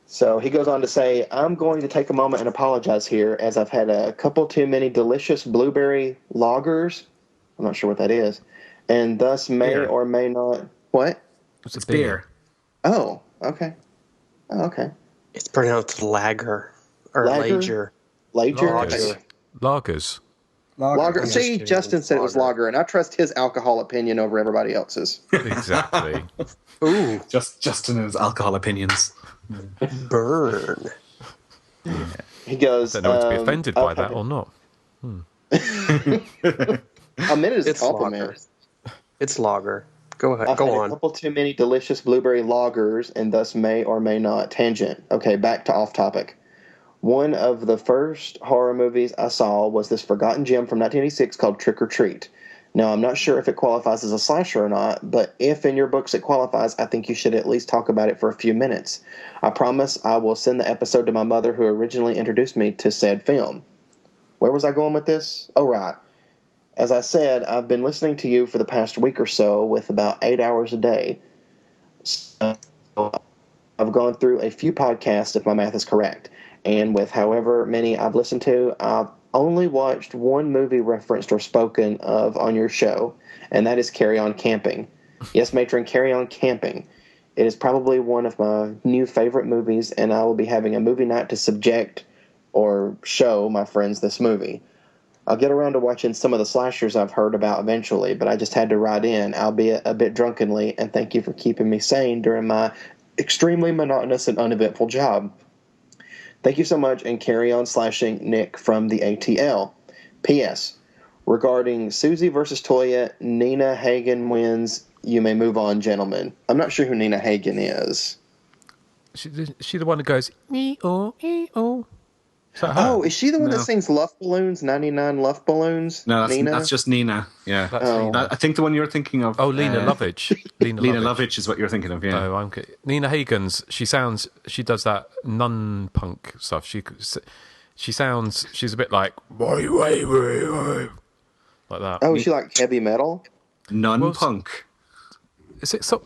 [SPEAKER 8] So he goes on to say, I'm going to take a moment and apologize here, as I've had a couple too many delicious blueberry lagers. I'm not sure what that is. And thus may or may not... What?
[SPEAKER 6] It's beer.
[SPEAKER 8] Oh, okay.
[SPEAKER 7] It's pronounced lager. Or
[SPEAKER 8] Lager?
[SPEAKER 7] lager.
[SPEAKER 5] Lagers.
[SPEAKER 8] Lager. See, Justin said it was lager, and I trust his alcohol opinion over everybody else's.
[SPEAKER 5] Exactly.
[SPEAKER 7] Ooh.
[SPEAKER 6] Justin and his alcohol opinions.
[SPEAKER 7] Burn.
[SPEAKER 5] Yeah.
[SPEAKER 8] He goes...
[SPEAKER 5] I don't know to be offended by that or not.
[SPEAKER 8] I meant it as a
[SPEAKER 7] It's
[SPEAKER 8] compliment.
[SPEAKER 7] lager. It's lager. Go ahead.
[SPEAKER 8] I've
[SPEAKER 7] Go
[SPEAKER 8] had
[SPEAKER 7] on.
[SPEAKER 8] a couple too many delicious blueberry lagers, and thus may or may not tangent. Okay, back to off topic. One of the first horror movies I saw was this forgotten gem from 1986 called Trick or Treat. Now, I'm not sure if it qualifies as a slasher or not, but if in your books it qualifies, I think you should at least talk about it for a few minutes. I promise I will send the episode to my mother, who originally introduced me to said film. Where was I going with this? Oh, right. As I said, I've been listening to you for the past week or so with about 8 hours a day. So I've gone through a few podcasts, if my math is correct. And with however many I've listened to, I've only watched one movie referenced or spoken of on your show, and that is Carry On Camping. Yes, Matron, Carry On Camping. It is probably one of my new favorite movies, and I will be having a movie night to subject or show my friends this movie. I'll get around to watching some of the slashers I've heard about eventually, but I just had to write in, albeit a bit drunkenly, and thank you for keeping me sane during my extremely monotonous and uneventful job. Thank you so much, and carry on slashing, Nick from the ATL. P.S. regarding Susie versus Toya. Nina Hagen wins. You may move on, gentlemen. I'm not sure who Nina Hagen is.
[SPEAKER 5] She the one who goes ee-oh, ee-oh. Is that her?
[SPEAKER 8] Oh, is she the one
[SPEAKER 6] No.
[SPEAKER 8] that sings Luft Balloons, 99 Luft Balloons?
[SPEAKER 6] No,
[SPEAKER 8] Nina?
[SPEAKER 6] that's just Nina. Yeah.
[SPEAKER 5] That's Nina.
[SPEAKER 6] I think the one you're thinking of.
[SPEAKER 5] Oh, Lena Lovitch.
[SPEAKER 6] Lena Lovitch is what you're thinking of, yeah.
[SPEAKER 5] Oh, Nina Hagen's. She does that nun punk stuff. She sounds. She's a bit like like that.
[SPEAKER 8] Oh, is she like heavy metal?
[SPEAKER 6] Non-punk.
[SPEAKER 5] Is it some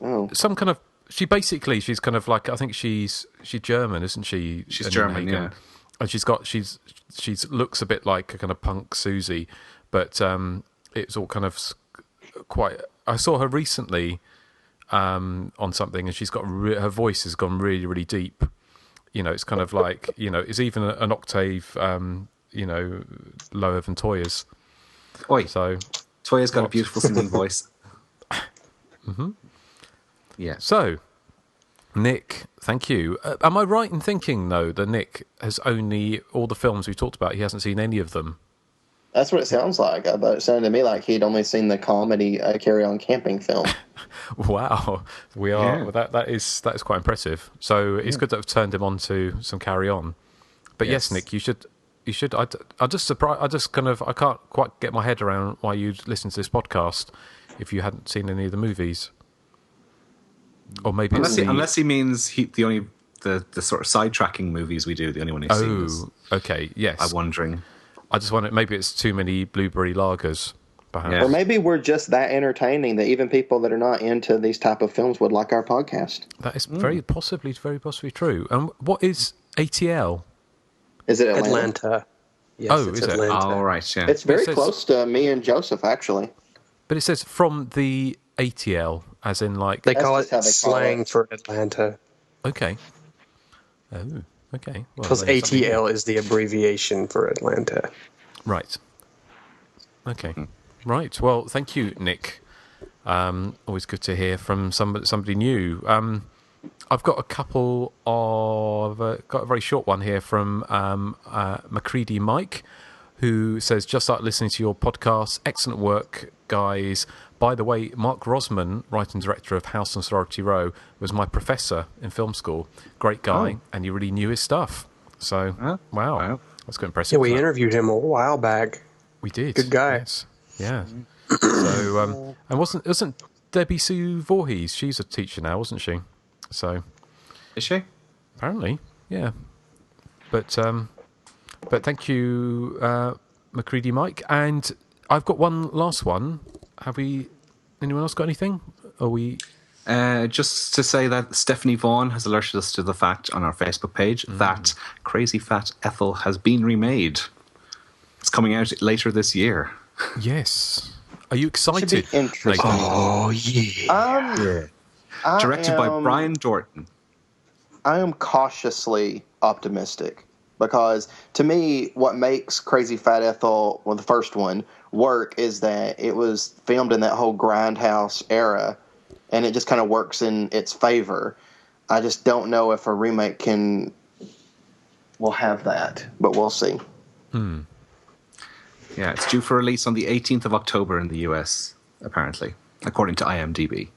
[SPEAKER 5] kind of? She's kind of like, I think she's German, isn't she?
[SPEAKER 6] She's
[SPEAKER 5] Nina
[SPEAKER 6] German,
[SPEAKER 5] Hagen?
[SPEAKER 6] yeah.
[SPEAKER 5] And she's looks a bit like a kind of punk Susie, but it's all kind of quite. I saw her recently on something, and she's got her voice has gone really, really deep. You know, it's kind of like, you know, it's even an octave, you know, lower than Toya's.
[SPEAKER 6] Oi.
[SPEAKER 5] So
[SPEAKER 6] Toya's got a beautiful singing voice.
[SPEAKER 5] Mm-hmm.
[SPEAKER 6] Yeah.
[SPEAKER 5] So, Nick, thank you. Am I right in thinking, though, that Nick has only, all the films we talked about, he hasn't seen any of them?
[SPEAKER 8] That's what it sounds like. But it sounded to me like he'd only seen the comedy Carry On Camping film.
[SPEAKER 5] Wow, we are.
[SPEAKER 6] Yeah.
[SPEAKER 5] Well, that is quite impressive. So it's good that I've turned him on to some Carry On. But yes, Nick, you should. I just surprised. I can't quite get my head around why you'd listen to this podcast if you hadn't seen any of the movies. Or maybe
[SPEAKER 6] unless he means the sort of sidetracking movies we do, the only one he's seen is.
[SPEAKER 5] Okay, yes.
[SPEAKER 6] I'm wondering.
[SPEAKER 5] I just wonder, maybe it's too many blueberry lagers, perhaps.
[SPEAKER 6] Yeah.
[SPEAKER 8] Or maybe we're just that entertaining that even people that are not into these type of films would like our podcast.
[SPEAKER 5] That is very possibly true. And what is ATL?
[SPEAKER 8] Is it
[SPEAKER 7] Atlanta. Yes,
[SPEAKER 5] Oh,
[SPEAKER 7] it's
[SPEAKER 5] is it?
[SPEAKER 7] Atlanta.
[SPEAKER 6] Oh, right, yeah.
[SPEAKER 8] It's very
[SPEAKER 5] It says-
[SPEAKER 8] close to me and Joseph, actually.
[SPEAKER 5] But it says from the ATL, as in like...
[SPEAKER 7] They
[SPEAKER 8] That's
[SPEAKER 7] call
[SPEAKER 8] just how
[SPEAKER 7] it
[SPEAKER 8] they call
[SPEAKER 7] slang
[SPEAKER 8] it.
[SPEAKER 7] for Atlanta.
[SPEAKER 5] Okay. Oh, okay. Well,
[SPEAKER 7] Because
[SPEAKER 5] then something-
[SPEAKER 7] ATL is the abbreviation for Atlanta.
[SPEAKER 5] Right. Okay. Right. Well, thank you, Nick. Always good to hear from somebody new. I've got a couple of... got a very short one here from Macready Mike, who says, just started listening to your podcast. Excellent work, guys. By the way, Mark Rosman, writer and director of House on Sorority Row, was my professor in film school. Great guy, and he really knew his stuff. So, wow. That's quite impressive.
[SPEAKER 7] Yeah, we interviewed him a while back.
[SPEAKER 5] We did.
[SPEAKER 7] Good guy.
[SPEAKER 5] Yes. Yeah. So, and wasn't Debbie Sue Voorhees? She's a teacher now, wasn't she? So,
[SPEAKER 6] Is she?
[SPEAKER 5] apparently, yeah. But thank you, Macready Mike. And I've got one last one. Anyone else got anything? Are we...
[SPEAKER 6] Just to say that Stephanie Vaughan has alerted us to the fact on our Facebook page that Crazy Fat Ethel has been remade. It's coming out later this year.
[SPEAKER 5] Yes. Are you
[SPEAKER 8] Should be
[SPEAKER 5] excited?
[SPEAKER 8] interesting.
[SPEAKER 5] Nathan?
[SPEAKER 7] Oh, yeah.
[SPEAKER 6] Directed by Brian Dorton.
[SPEAKER 8] I am cautiously optimistic because to me, what makes Crazy Fat Ethel, well, the first one, work is that it was filmed in that whole Grindhouse era, and it just kind of works in its favor. I just don't know if a remake will have that, but we'll see.
[SPEAKER 6] Yeah, it's due for release on the 18th of October in the US, apparently, according to IMDb.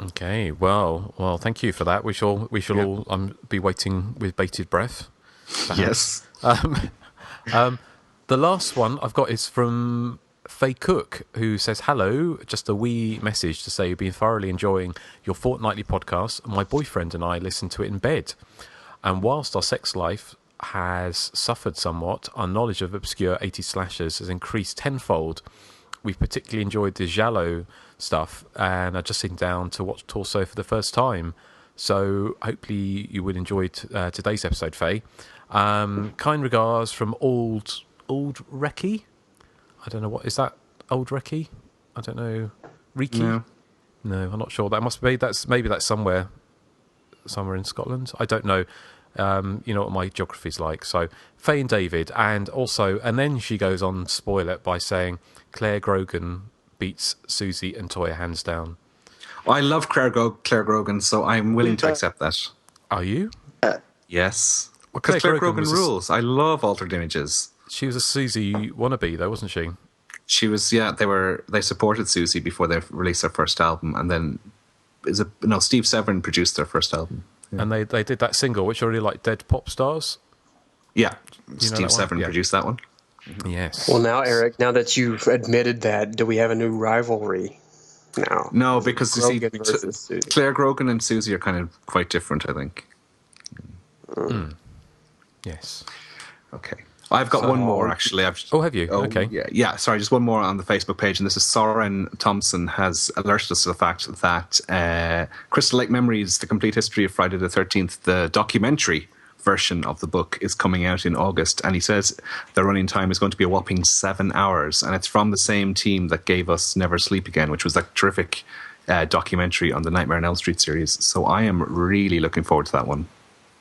[SPEAKER 5] Okay. Well. Thank you for that. We shall all be waiting with bated breath.
[SPEAKER 6] Yes.
[SPEAKER 5] The last one I've got is from Faye Cook, who says, hello, just a wee message to say you've been thoroughly enjoying your fortnightly podcast. My boyfriend and I listen to it in bed. And whilst our sex life has suffered somewhat, our knowledge of obscure 80s slashers has increased tenfold. We've particularly enjoyed the Giallo stuff, and I've just sitting down to watch Torso for the first time. So hopefully you would enjoy today's episode, Faye. Kind regards from Old Recky. I don't know what is that. Old Recky. I don't know. Reiki. No, I'm not sure. That must be maybe that's somewhere in Scotland. I don't know. You know what my geography's like. So Faye and David, and then she goes on to spoil it by saying Claire Grogan beats Susie and Toya hands down.
[SPEAKER 6] I love Claire Grogan, so I'm willing to accept that.
[SPEAKER 5] Are you?
[SPEAKER 6] Yes.
[SPEAKER 5] Well,
[SPEAKER 6] Because Claire
[SPEAKER 5] Grogan
[SPEAKER 6] Grogan
[SPEAKER 5] was
[SPEAKER 6] rules. I love Altered Images.
[SPEAKER 5] She was a Susie wannabe, though, wasn't she?
[SPEAKER 6] She was, they supported Susie before they released their first album, and then Steve Severin produced their first album.
[SPEAKER 5] Yeah. And they did that single, which I really like, Dead Pop Stars.
[SPEAKER 6] Yeah, Steve Severin produced that one.
[SPEAKER 5] Yes.
[SPEAKER 7] Well, now, Eric, now that you've admitted that, do we have a new rivalry now?
[SPEAKER 6] No, because you
[SPEAKER 7] see,
[SPEAKER 6] Claire Grogan and Susie are kind of quite different, I think.
[SPEAKER 5] Yes.
[SPEAKER 6] Okay. I've got one more, actually.
[SPEAKER 5] Have you? Okay.
[SPEAKER 6] Yeah, sorry, just one more on the Facebook page. And this is Soren Thompson has alerted us to the fact that Crystal Lake Memories, The Complete History of Friday the 13th, the documentary version of the book is coming out in August. And he says the running time is going to be a whopping 7 hours. And it's from the same team that gave us Never Sleep Again, which was that terrific documentary on the Nightmare on Elm Street series. So I am really looking forward to that one.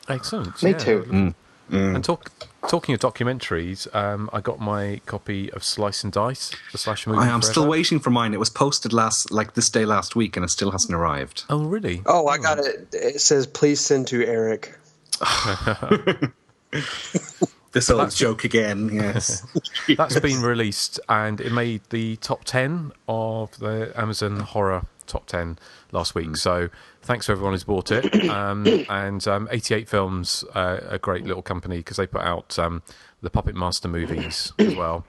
[SPEAKER 5] Excellent.
[SPEAKER 8] Me too.
[SPEAKER 5] And talking of documentaries, I got my copy of Slice and Dice, the Slash movie.
[SPEAKER 6] I'm still waiting for mine. It was posted this day last week, and it still hasn't arrived.
[SPEAKER 5] Oh, really?
[SPEAKER 7] Oh, I got it. It says, please send to Erik.
[SPEAKER 6] This old joke again, yes.
[SPEAKER 5] That's been released, and it made the top 10 of the Amazon Horror top 10 last week. So thanks to everyone who's bought it. And 88 Films, a great little company, because they put out the Puppet Master movies as well.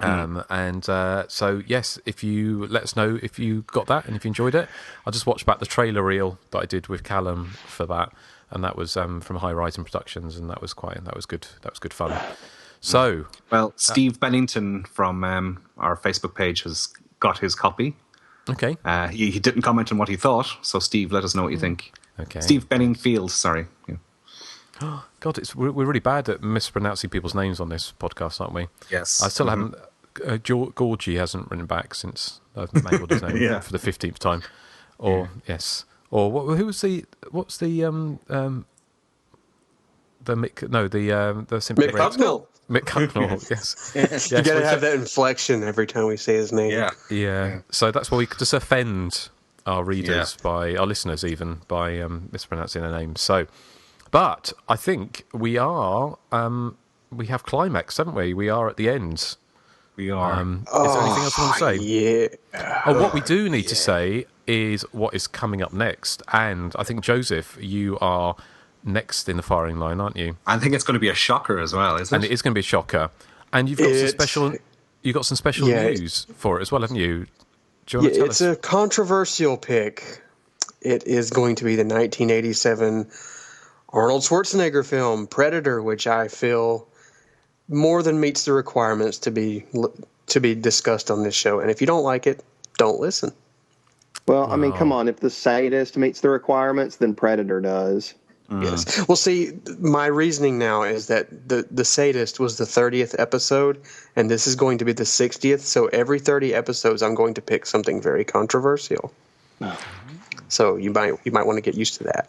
[SPEAKER 5] So yes, if you let us know if you got that and if you enjoyed it. I just watched back the trailer reel that I did with Callum for that, and that was from High Rising Productions, and that was good fun. So
[SPEAKER 6] Steve Bennington from our Facebook page has got his copy.
[SPEAKER 5] Okay.
[SPEAKER 6] He didn't comment on what he thought, so Steve, let us know what you think.
[SPEAKER 5] Okay.
[SPEAKER 6] Steve Benningfield, sorry. Yeah.
[SPEAKER 5] God, we're really bad at mispronouncing people's names on this podcast, aren't we?
[SPEAKER 6] Yes.
[SPEAKER 5] I still haven't. Gorgie hasn't written back since I've mangled his name for the 15th time. Or yes. Or who was the? What's the Mick? No, the Simply
[SPEAKER 7] Mick Hucknall.
[SPEAKER 5] Mick Hucknall, yes.
[SPEAKER 7] Yes. You gotta have that inflection every time we say his name.
[SPEAKER 5] Yeah. So that's why we could just offend our readers our listeners even by mispronouncing their names. So, but I think we are. We have climax, haven't we? We are at the end.
[SPEAKER 6] We are.
[SPEAKER 5] Is there anything else you want to say?
[SPEAKER 7] Yeah.
[SPEAKER 5] Oh, what we do need to say is what is coming up next. And I think, Joseph, you are next in the firing line, aren't you?
[SPEAKER 6] I think it's going to be a shocker as well, isn't it?
[SPEAKER 5] And it is going to be a shocker. And you've got some special news for it as well, haven't you? Do you want to tell us?
[SPEAKER 7] It's a controversial pick. It is going to be the 1987 Arnold Schwarzenegger film Predator, which I feel more than meets the requirements to be discussed on this show. And if you don't like it, don't listen.
[SPEAKER 8] Well, I mean, come on. If The Sadist meets the requirements, then Predator does.
[SPEAKER 7] Yes. Well, see, my reasoning now is that the Sadist was the 30th episode, and this is going to be the 60th. So every 30 episodes, I'm going to pick something very controversial. So you might want to get used to that.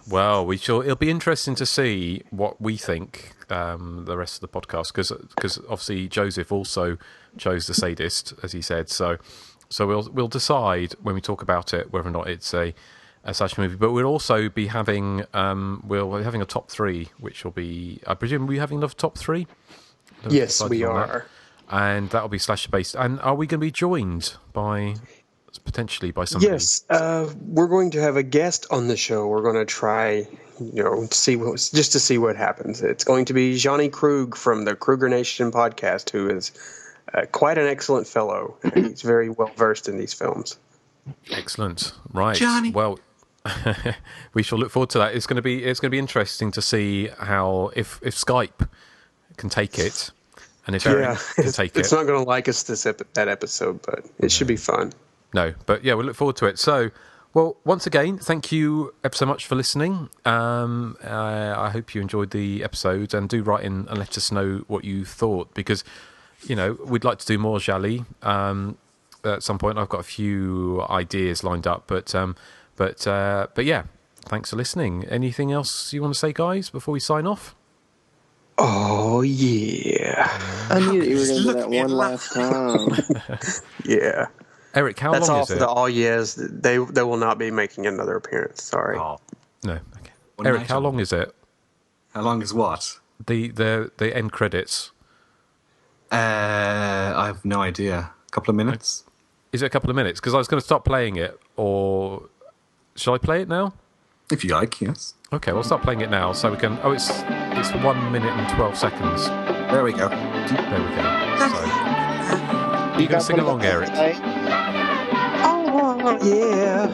[SPEAKER 5] Well, it'll be interesting to see what we think the rest of the podcast, because obviously Joseph also chose The Sadist, as he said. So we'll decide when we talk about it whether or not it's a slash movie. But we'll also be having we're having a top three, which will be, I presume, we're having another top three.
[SPEAKER 7] Yes, we are,
[SPEAKER 5] and that'll be slasher based. And are we going to be joined potentially by somebody?
[SPEAKER 7] Yes, we're going to have a guest on the show. We're going to try, to see what happens. It's going to be Johnny Krug from the Kruger Nation podcast, who is quite an excellent fellow. And he's very well versed in these films.
[SPEAKER 5] Excellent, right?
[SPEAKER 6] Johnny.
[SPEAKER 5] Well, we shall look forward to that. It's going to be interesting to see how if Skype can take it, and if Erik can take it.
[SPEAKER 7] It's not going to like us that episode, but it should be fun.
[SPEAKER 5] No, but yeah, we'll look forward to it. So, well, once again, thank you ever so much for listening. I hope you enjoyed the episode, and do write in and let us know what you thought, because we'd like to do more Jali at some point. I've got a few ideas lined up, but yeah, thanks for listening. Anything else you want to say, guys, before we sign off?
[SPEAKER 7] Oh yeah,
[SPEAKER 8] I knew that you were going to do that one last time.
[SPEAKER 7] Yeah.
[SPEAKER 5] Erik, how
[SPEAKER 7] That's
[SPEAKER 5] long
[SPEAKER 7] all
[SPEAKER 5] is
[SPEAKER 7] for
[SPEAKER 5] it?
[SPEAKER 7] the all yes. They will not be making another appearance. Sorry.
[SPEAKER 5] Oh, no. Okay. Erik, how long is it?
[SPEAKER 6] How long is what?
[SPEAKER 5] The end credits.
[SPEAKER 6] I have no idea. A couple of minutes?
[SPEAKER 5] Is it a couple of minutes? Because I was going to stop playing it, or shall I play it now?
[SPEAKER 6] If you like, yes.
[SPEAKER 5] Okay, we'll start playing it now, so we can. Oh, it's 1 minute and 12 seconds.
[SPEAKER 6] There we go.
[SPEAKER 5] There we go. So, you can sing along, Erik.
[SPEAKER 7] Oh, yeah.